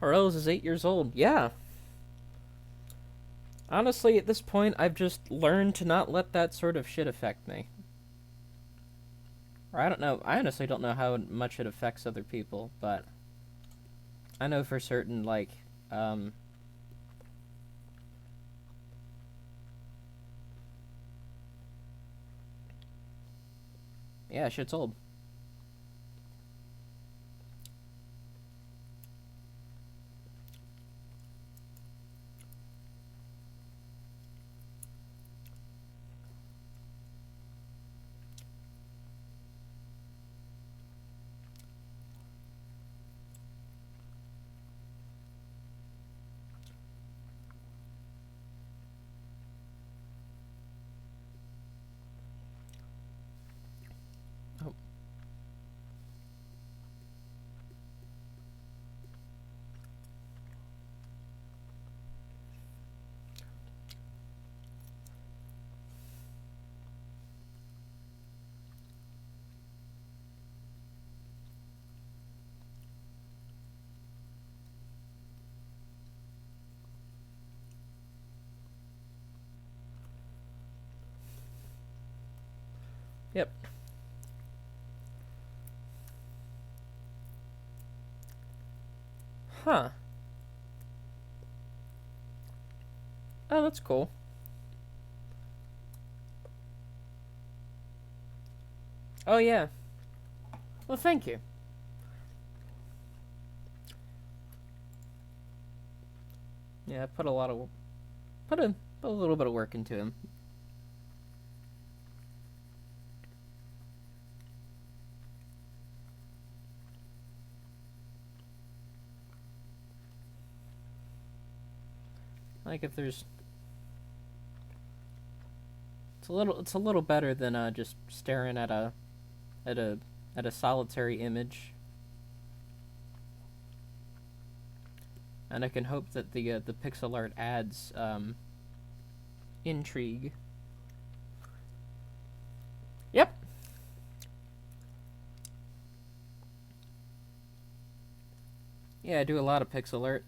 Morello's is 8 years old. Yeah. Honestly, at this point, I've just learned to not let that sort of shit affect me. Or I don't know. I honestly don't know how much it affects other people, but I know for certain, like, um, yeah, shit's old. Oh, yep. Huh. Oh, that's cool. Oh, yeah. Well, thank you. Yeah, I put a lot of put a little bit of work into him. Like if there's, it's a little better than just staring at a at a solitary image. And I can hope that the pixel art adds intrigue. Yep. Yeah, I do a lot of pixel art.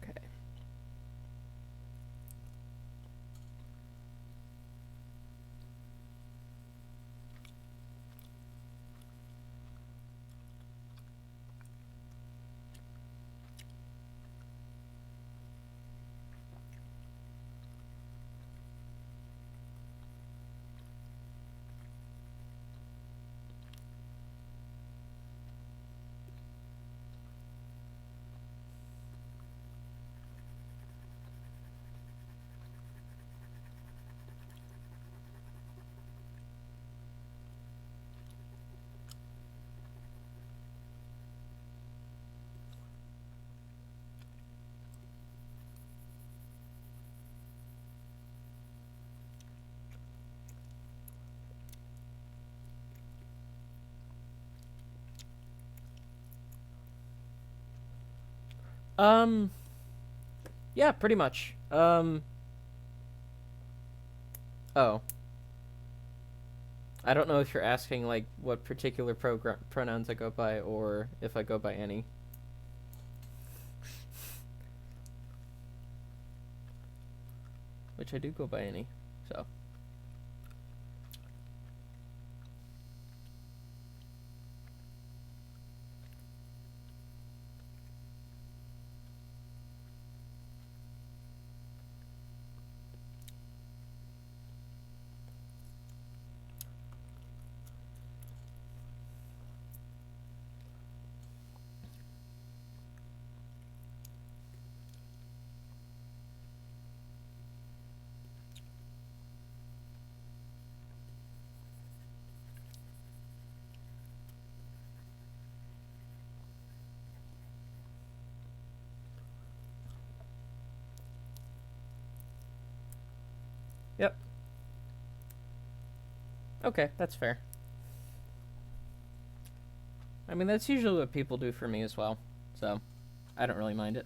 Okay. Um. Yeah, pretty much. Oh, I don't know if you're asking like what particular pronouns I go by, or if I go by any. Which I do go by any. So. Yep. Okay, that's fair. I mean, that's usually what people do for me as well, so I don't really mind it.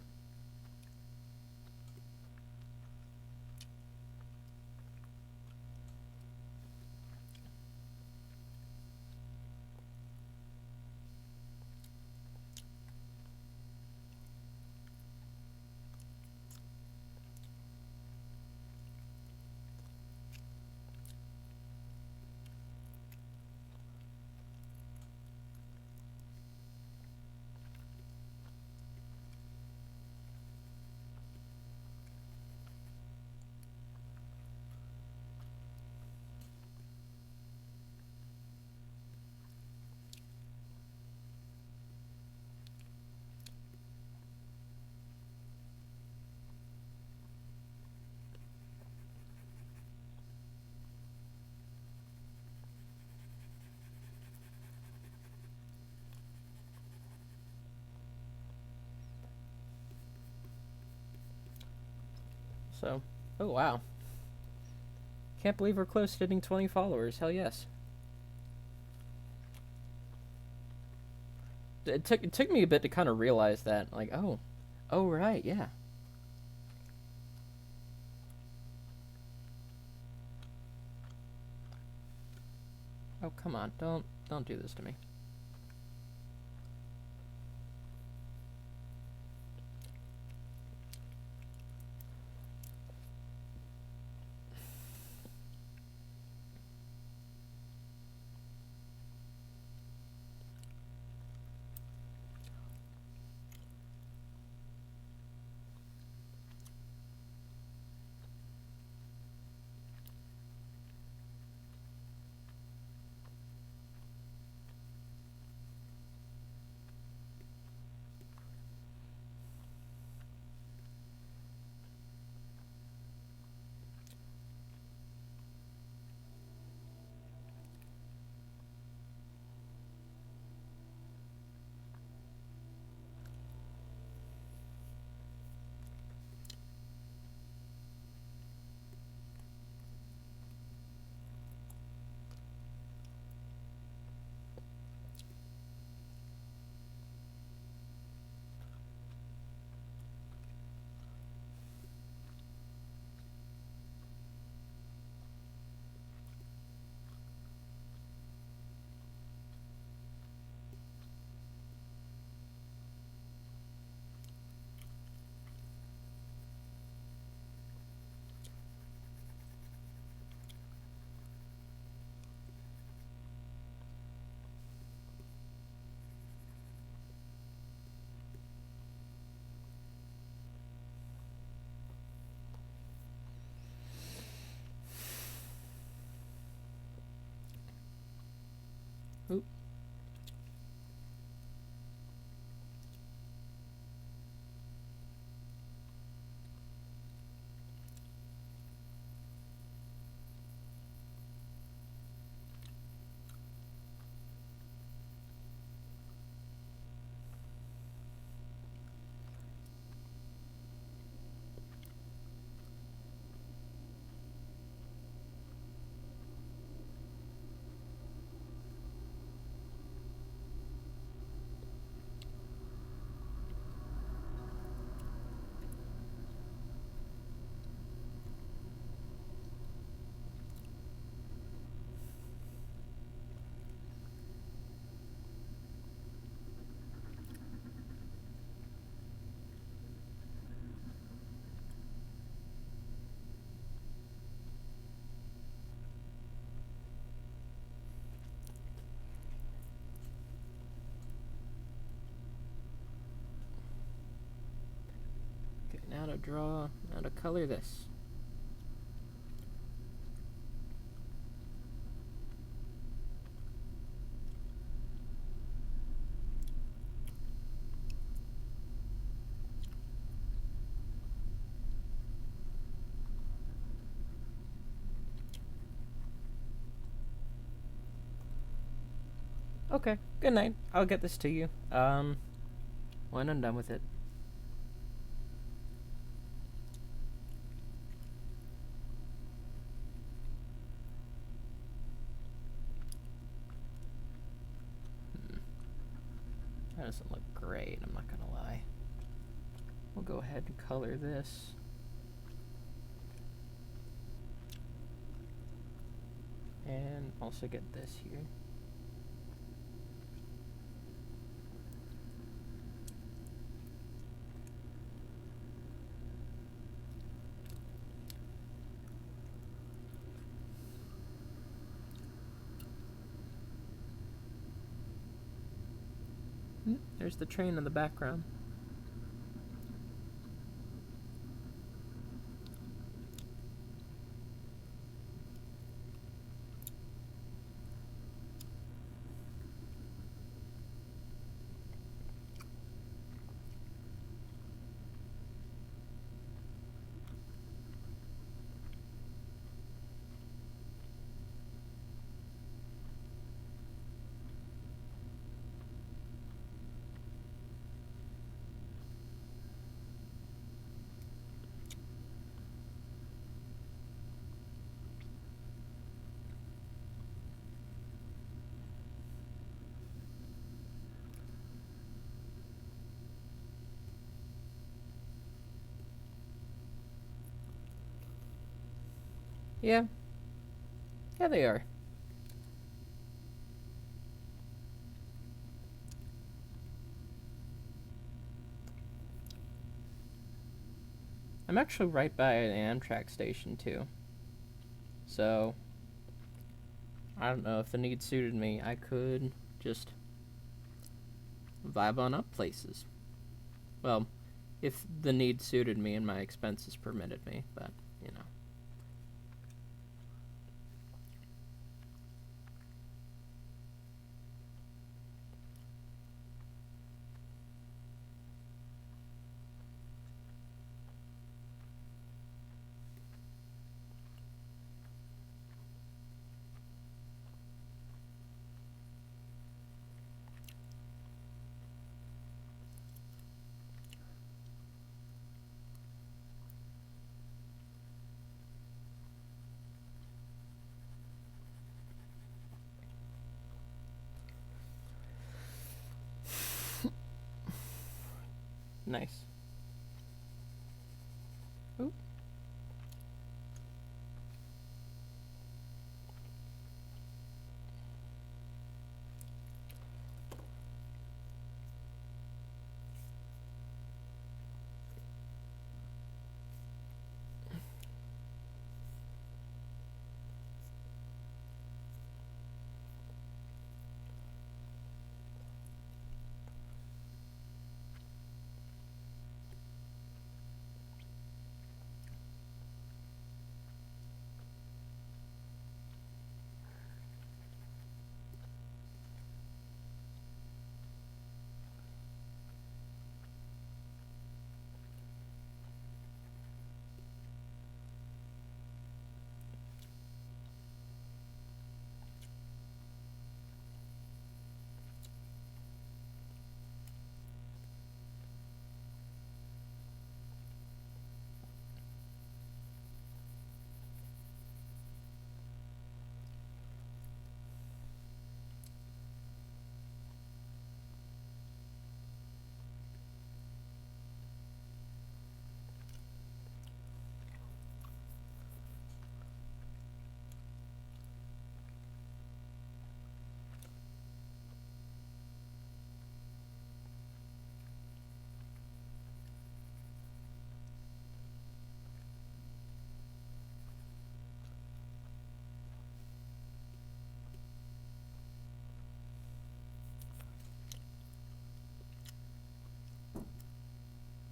So, oh wow. Can't believe we're close to hitting 20 followers. Hell yes. It took me a bit to kind of realize that. Like, oh right, yeah. Oh come on, don't do this to me. Oop. Okay, now to color this. Okay, good night. I'll get this to you. When I'm done with it. That doesn't look great, I'm not gonna lie. We'll go ahead and color this. And also get this here. There's the train in the background. Yeah. Yeah, they are. I'm actually right by an Amtrak station, too. So, I don't know if the need suited me. I could just vibe on up places. Well, if the need suited me and my expenses permitted me, but, you know. Nice. Ooh.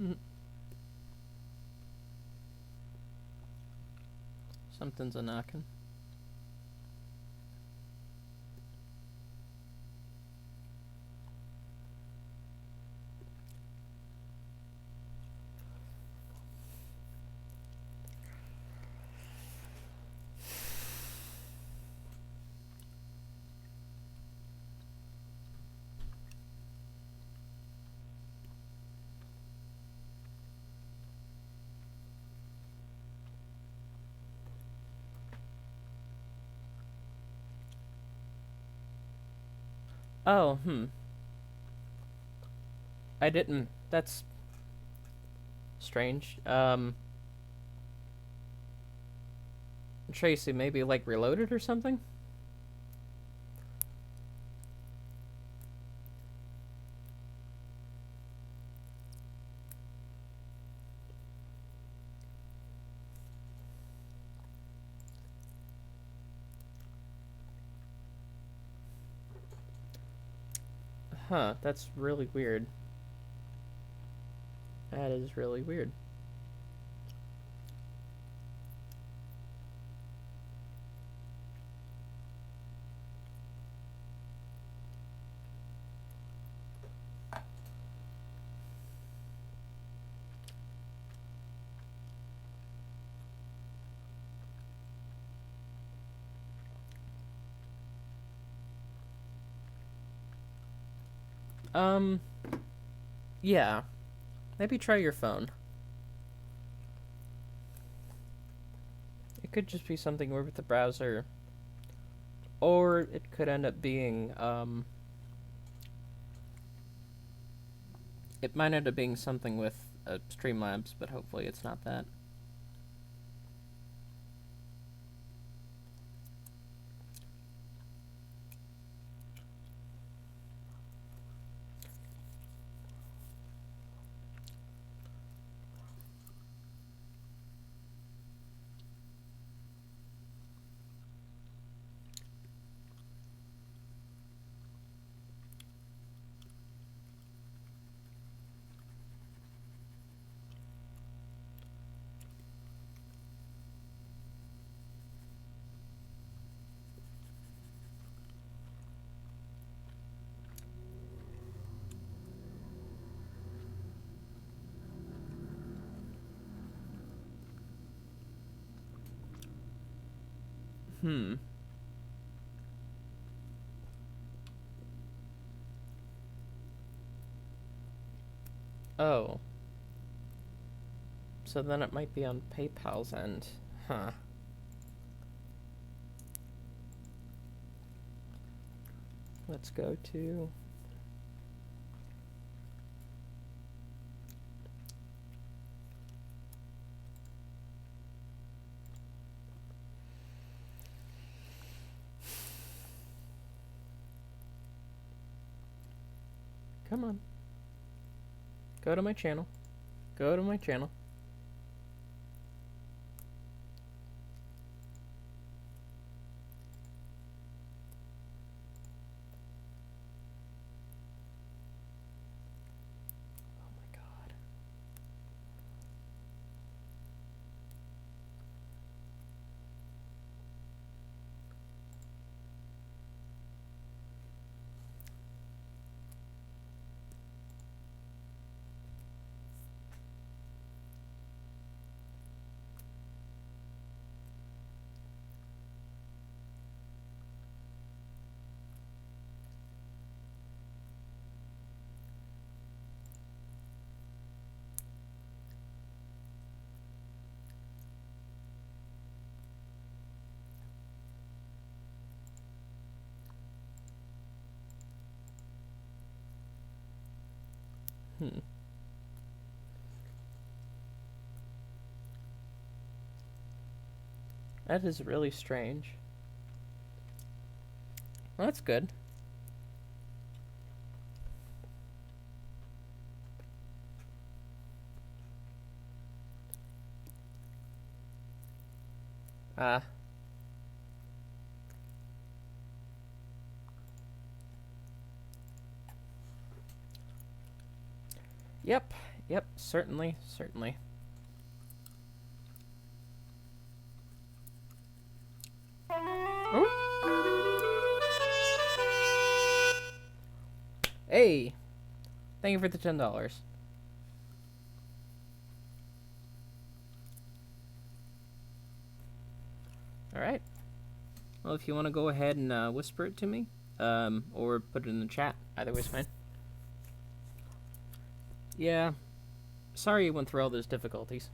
Mm. Something's a knocking. Oh, I didn't. That's strange. Tracy, maybe like reloaded or something? Huh, that's really weird. That is really weird. Um, yeah. Maybe try your phone. It could just be something weird with the browser. Or it could end up being, it might end up being something with Streamlabs, but hopefully it's not that. Hmm. Oh. So then it might be on PayPal's end. Huh. Let's go to... Come on. Go to my channel. Go to my channel. Oh my god. Hmm. That is really strange. Well, that's good. Ah. Yep. Yep. Certainly. Certainly. Oh. Hey. Thank you for the $10. Alright. Well, if you want to go ahead and whisper it to me, or put it in the chat, either way's fine. Yeah. Sorry you went through all those difficulties.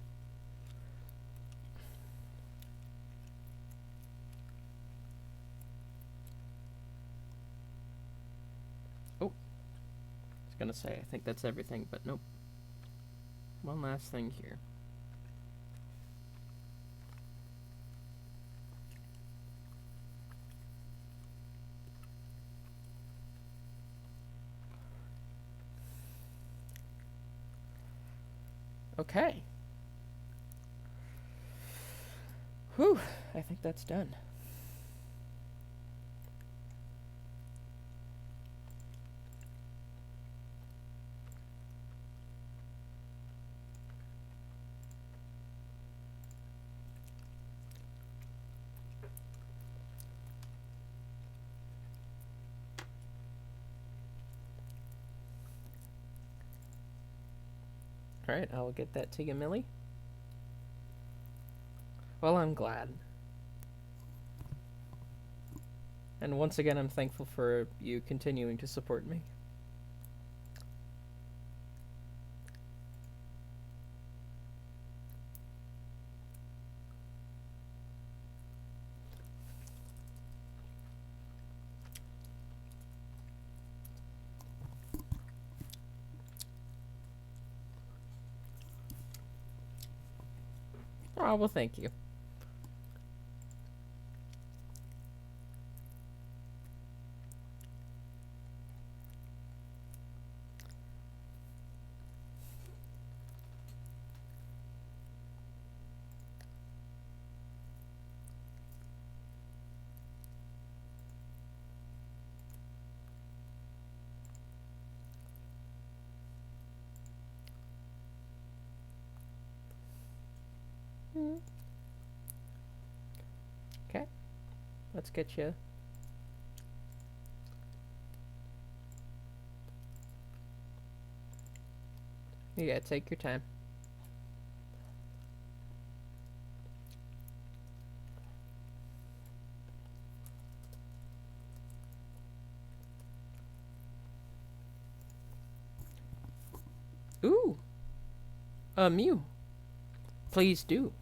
Oh. Gonna say, I think that's everything, but nope. One last thing here. Okay. Whew, I think that's done. Alright, I will get that to you, Millie. Well, I'm glad. And once again, I'm thankful for you continuing to support me. Oh, well, thank you. Okay, let's get you. Yeah, take your time. Ooh! A Mew. Please do.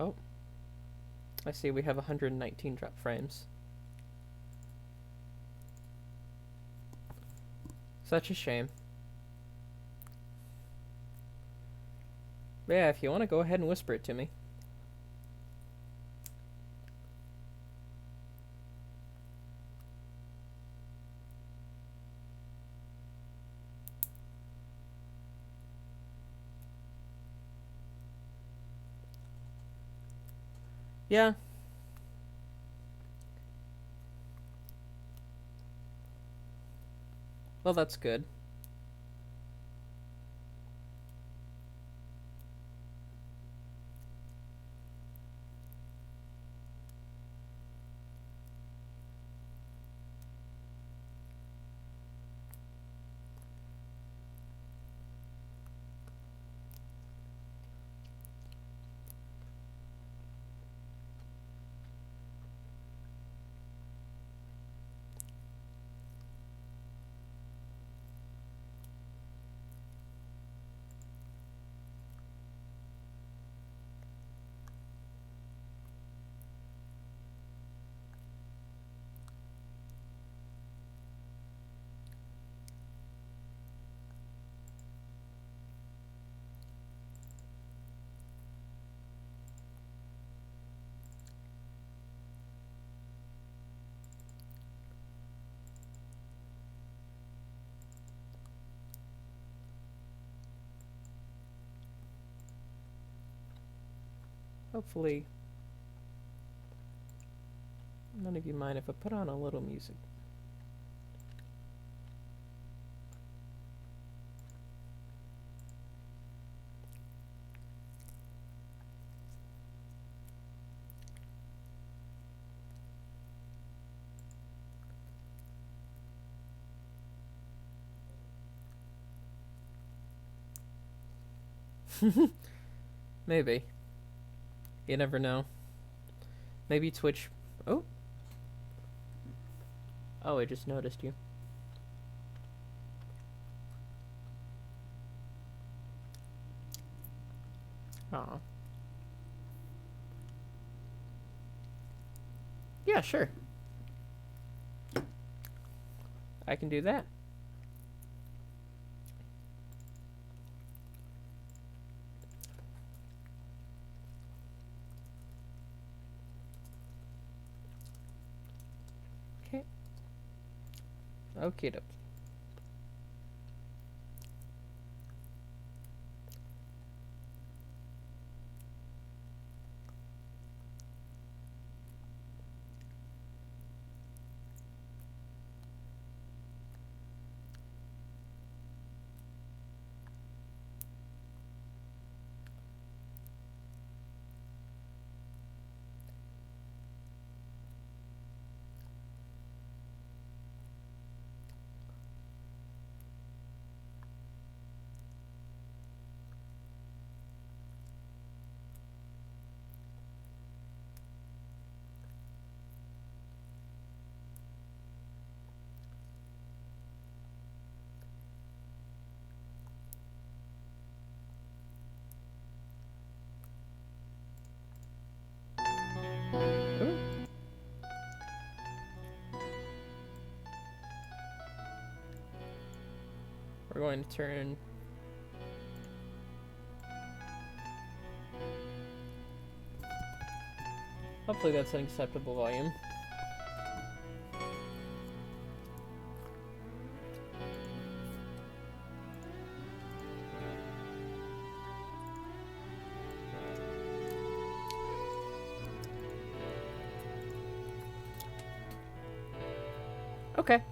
Oh. I see we have 119 drop frames. Such a shame. But yeah, if you want to go ahead and whisper it to me. Yeah. Well, that's good. Hopefully, none of you mind if I put on a little music. Maybe. You never know. Maybe Twitch... Oh! Oh, I just noticed you. Aw. Yeah, sure. I can do that. Okay. Okie dokie. Ooh. We're going to turn. Hopefully that's an acceptable volume. Okay.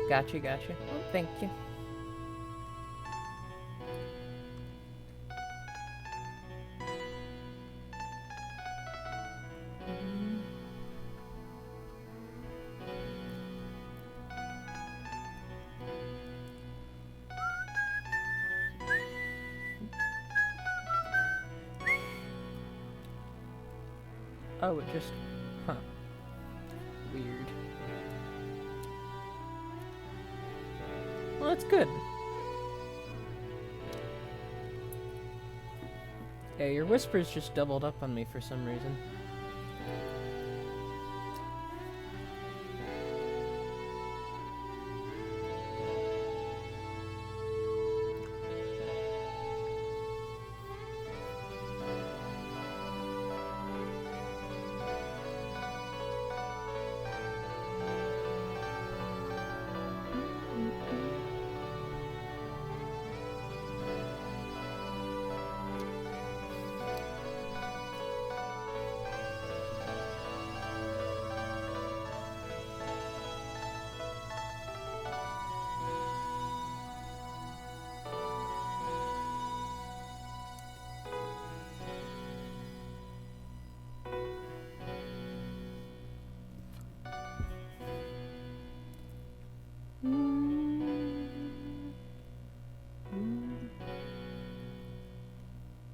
Gotcha, gotcha. Oh, thank you. Oh, it just... Huh. Weird. Well, that's good. Yeah, your whispers just doubled up on me for some reason.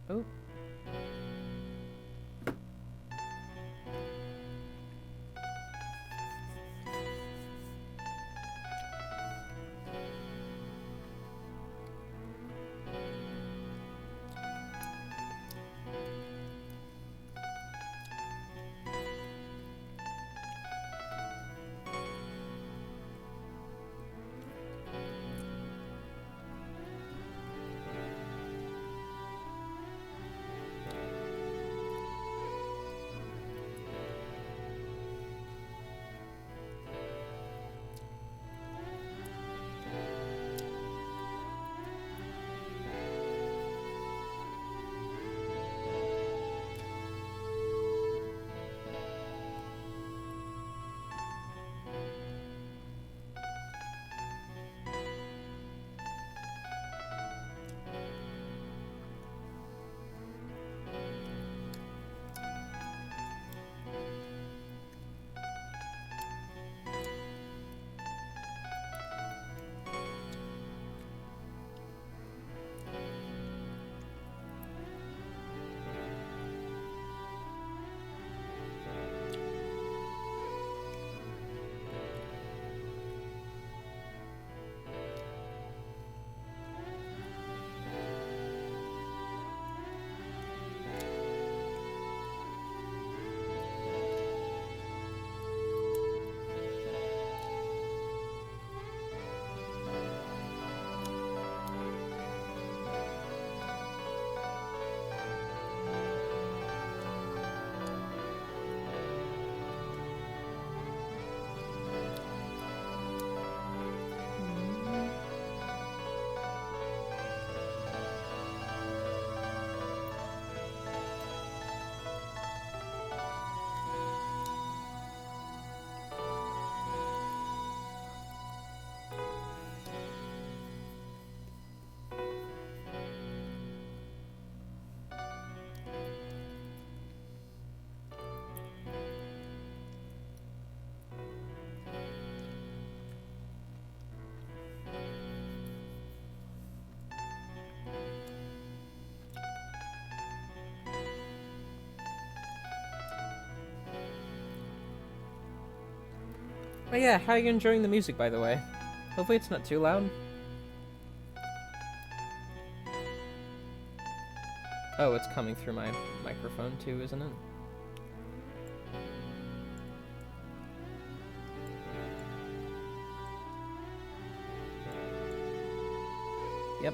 Oh. Oh yeah, how are you enjoying the music, by the way? Hopefully it's not too loud. Oh, it's coming through my microphone too, isn't it? Yep.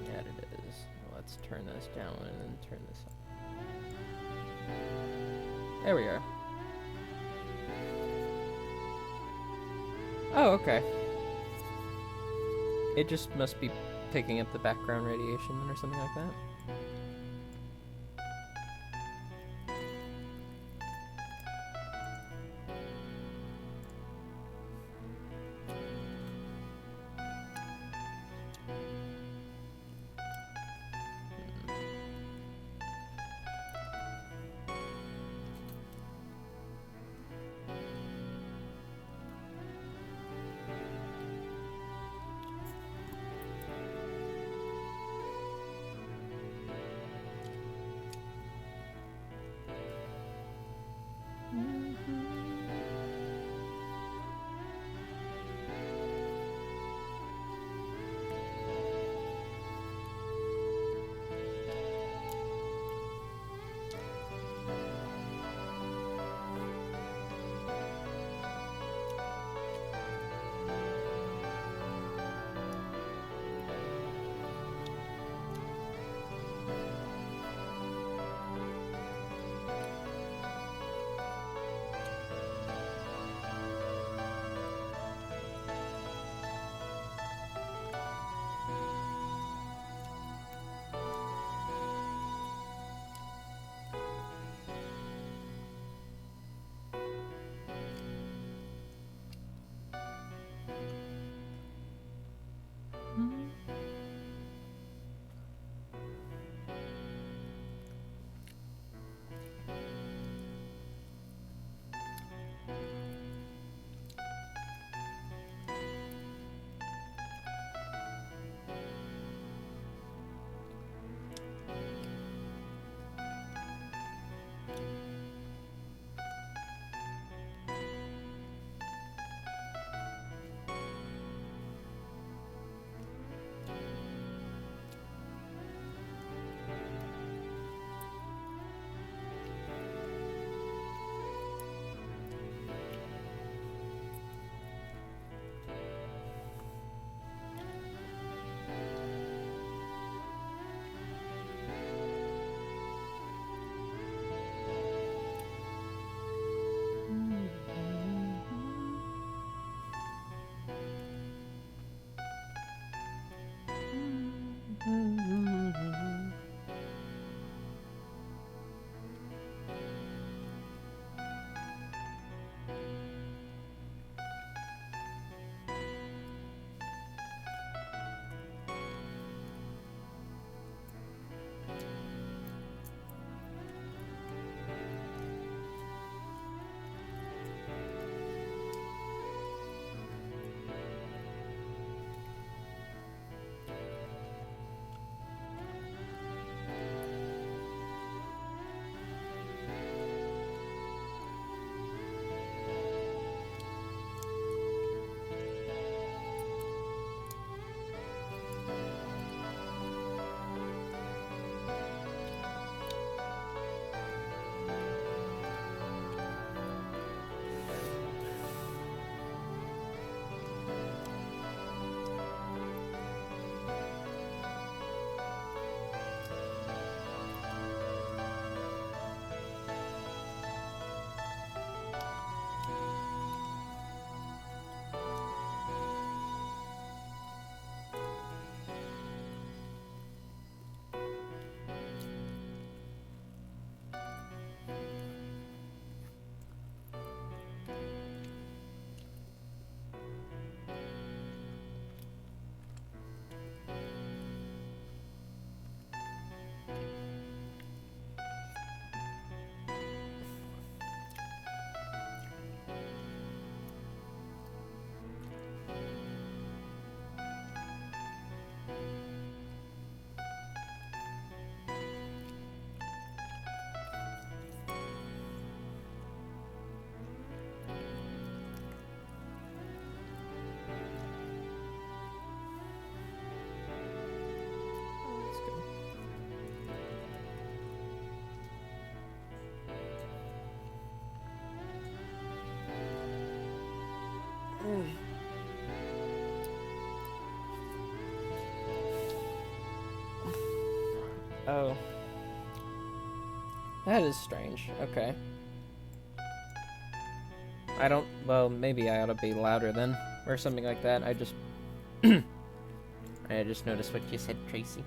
Yeah, it is. Let's turn this down and then turn this up. There we are. Oh, okay. It just must be picking up the background radiation or something like that. Oh, that is strange. Okay. I don't. Well, maybe I ought to be louder then, or something like that. I just noticed what you said, Tracy.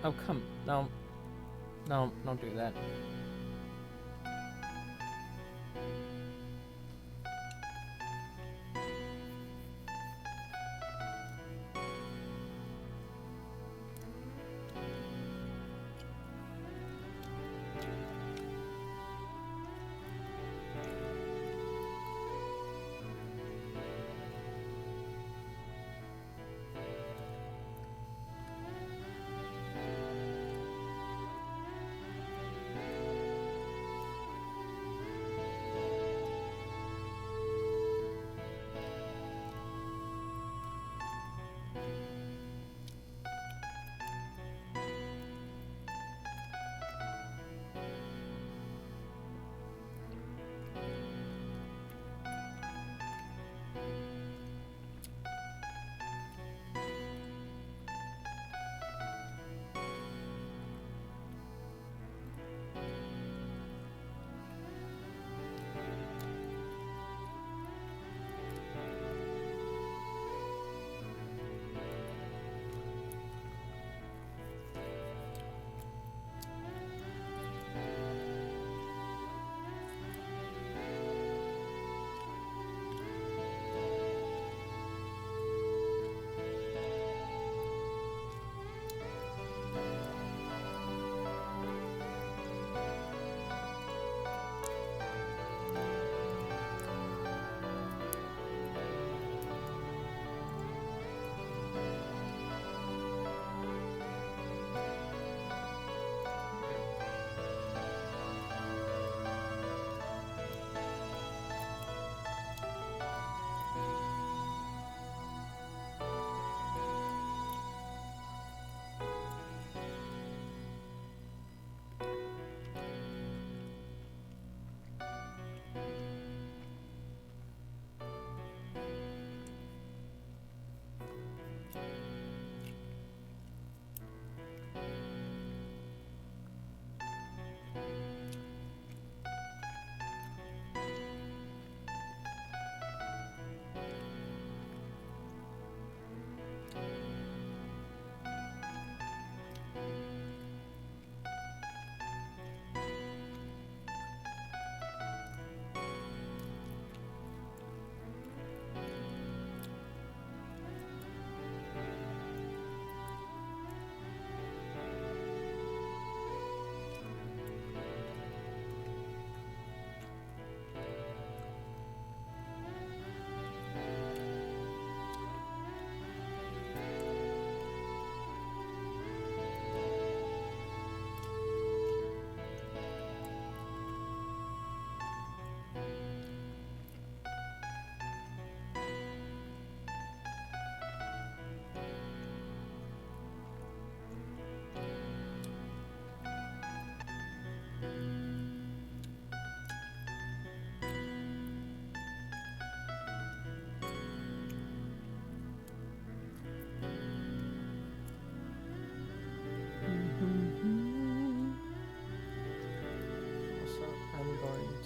Oh, come. No. No, don't do that.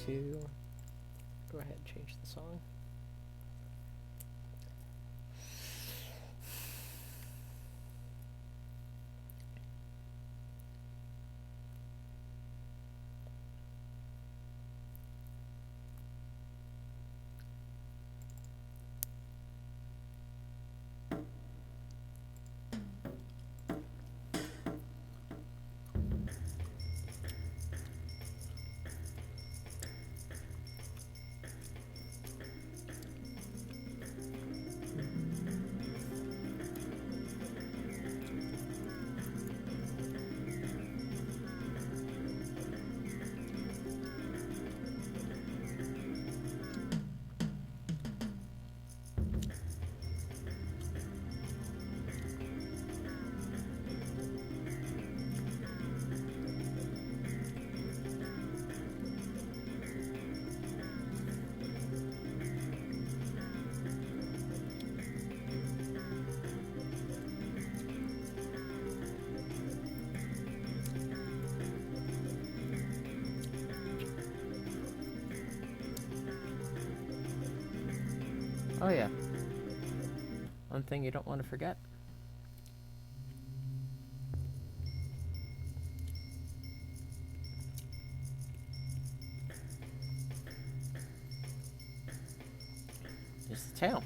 to go ahead and change the song. Oh yeah. One thing you don't want to forget. Is the tail.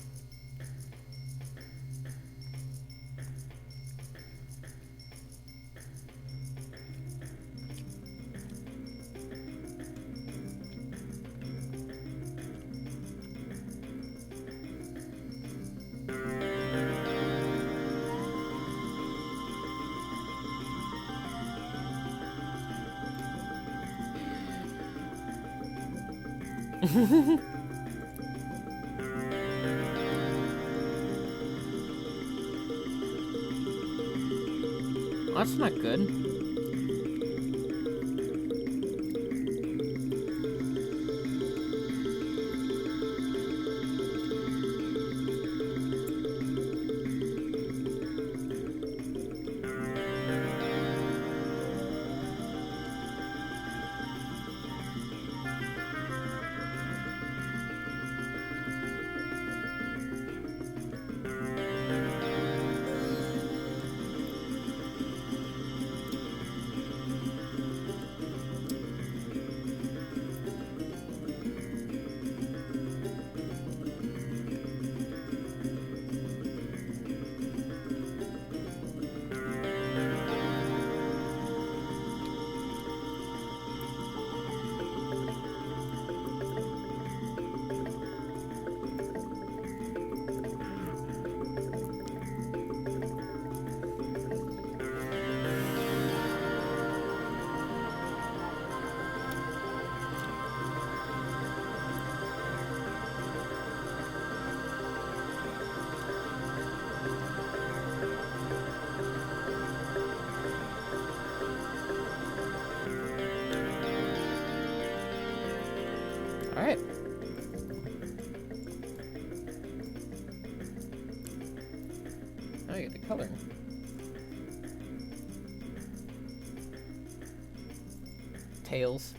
That's not good. Alright. Now you get the coloring. Tails.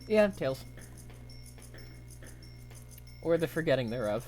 Yeah, tails. Or the forgetting thereof.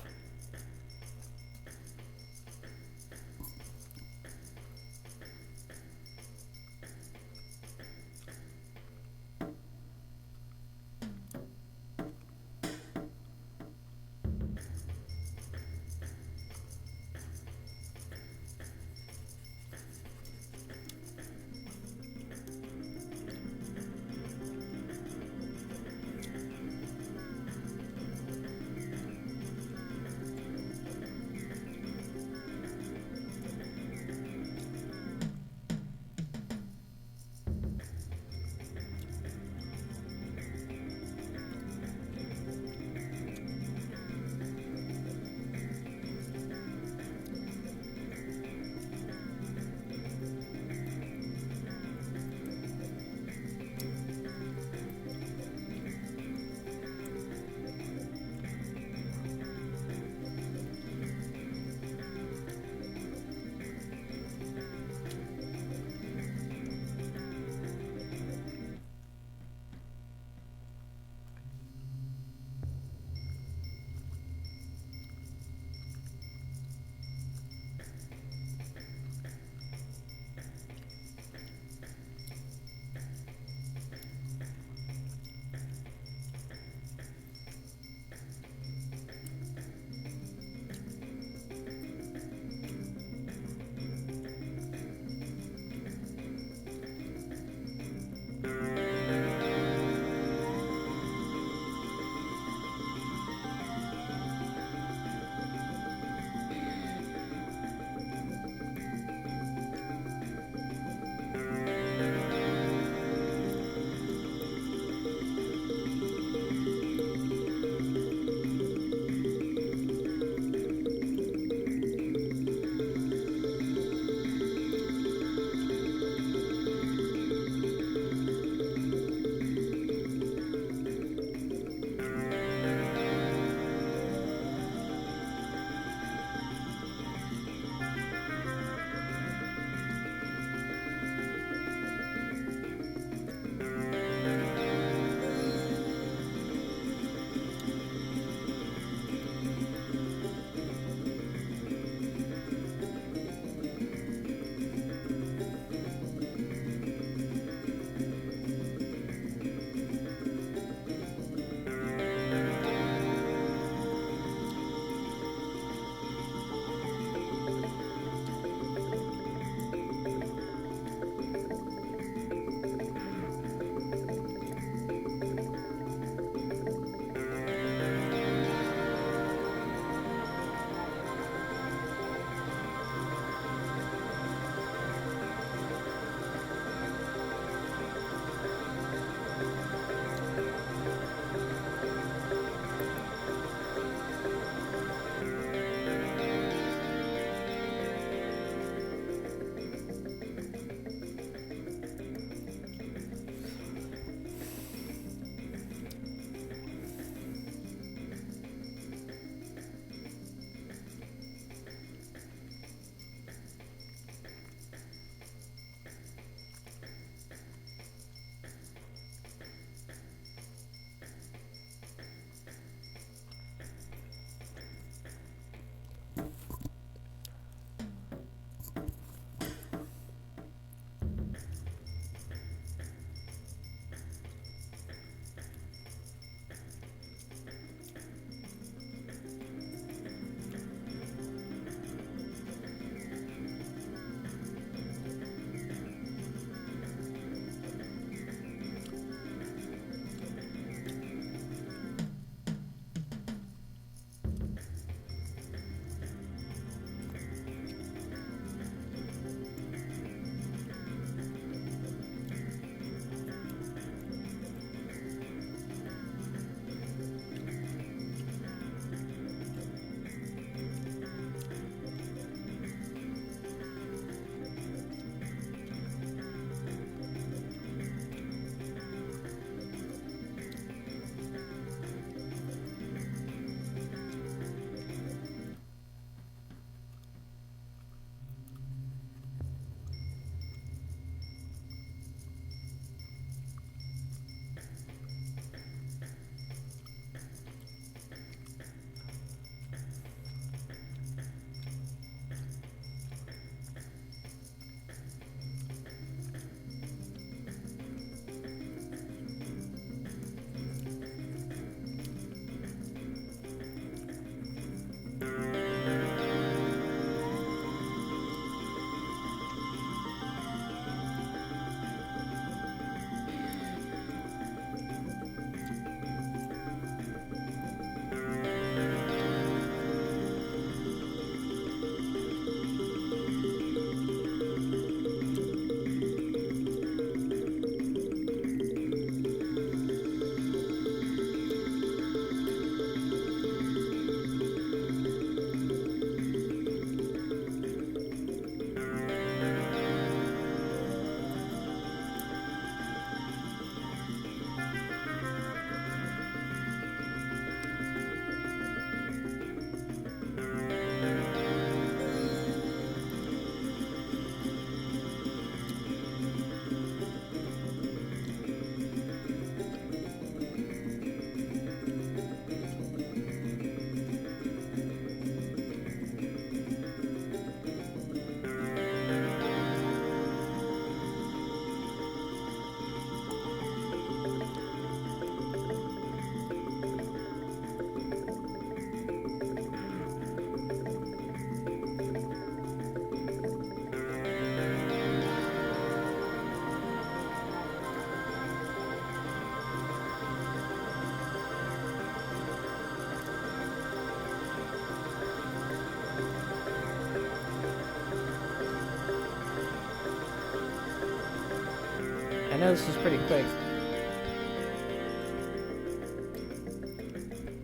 know this is pretty quick.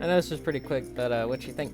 I know this is pretty quick, but what you think?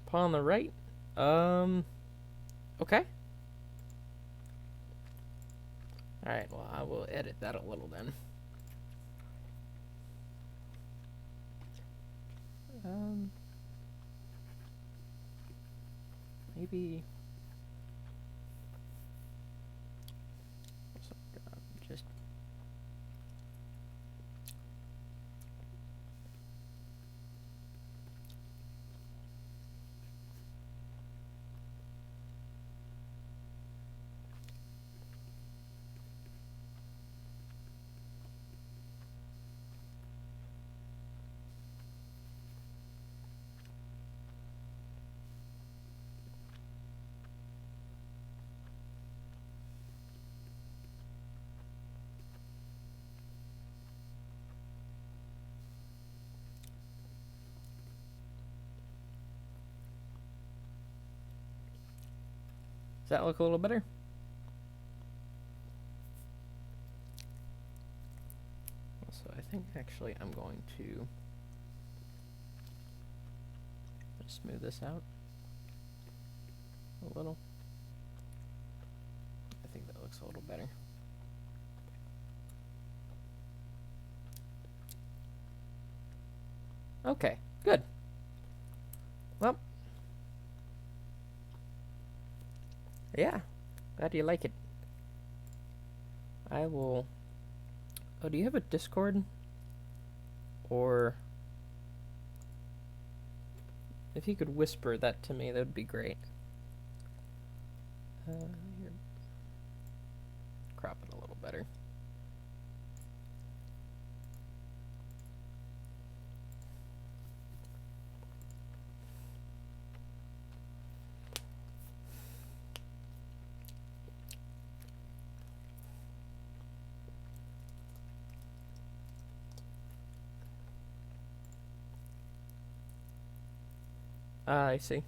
Paw on the right? Okay. Alright, well, I will edit that a little then. Maybe... just... Does that look a little better? So I think actually I'm going to smooth this out a little. I think that looks a little better. Okay, good. Well, yeah, glad you like it. I will... Oh, do you have a Discord? Or... if you could whisper that to me, that would be great. Here. Crop it a little better. I see.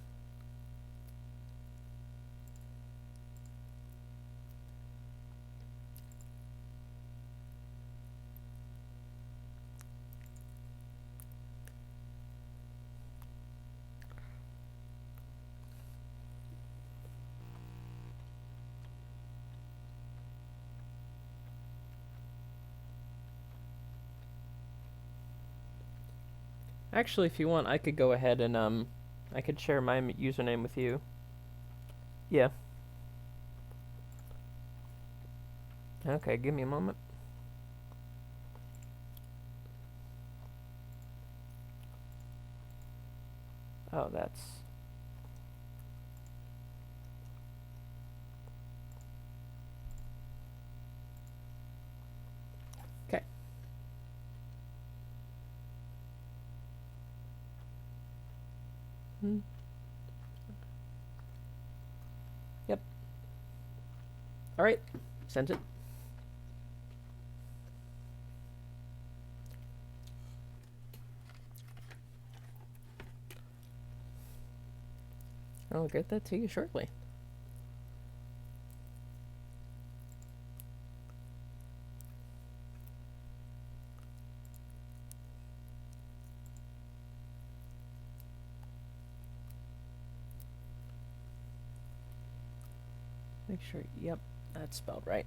Actually, if you want, I could go ahead and, I could share my username with you. Yeah. Okay, give me a moment. Oh, that's... okay. Yep. Alright, sent it. I'll get that to you shortly. Make sure, yep, that's spelled right.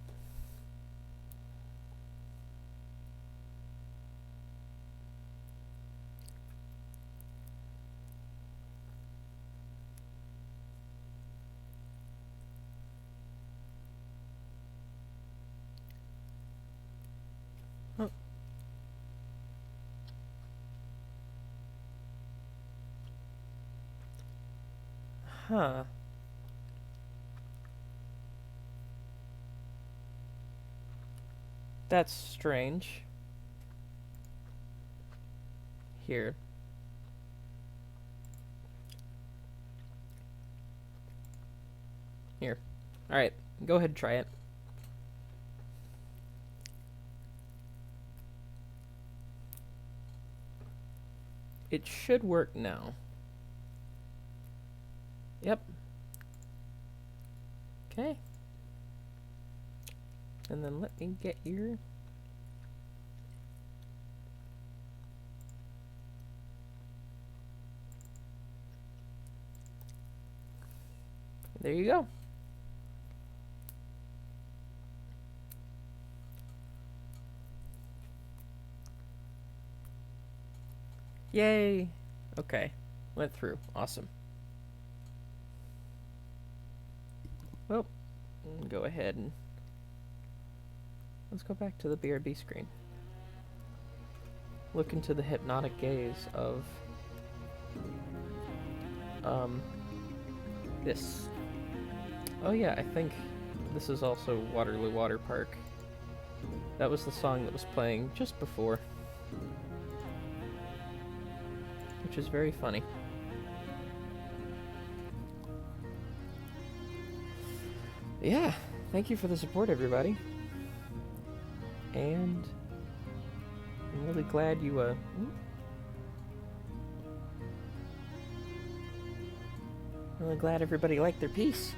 Oh. Huh. That's strange. Here. Here. Alright, go ahead and try it. It should work now. Yep. Okay. And then let me get your... There you go. Yay! Okay. Went through. Awesome. Well, go ahead and... Let's go back to the BRB screen. Look into the hypnotic gaze of... this. Oh yeah, I think this is also Waterloo Water Park. That was the song that was playing just before. Which is very funny. Yeah, thank you for the support, everybody. And I'm really glad you, really glad everybody liked their piece.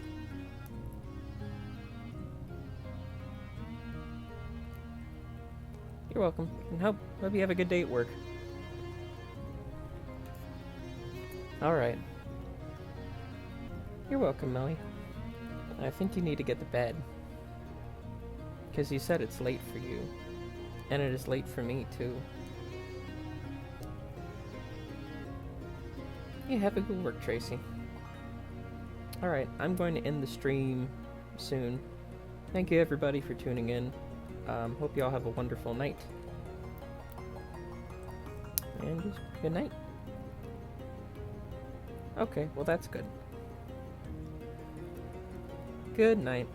You're welcome, and hope you have a good day at work. Alright. You're welcome, Melly. I think you need to get to bed. Because you said it's late for you. And it is late for me, too. Yeah, have a good work, Tracy. Alright, I'm going to end the stream soon. Thank you, everybody, for tuning in. Hope you all have a wonderful night. And just good night. Okay, well that's good. Good night.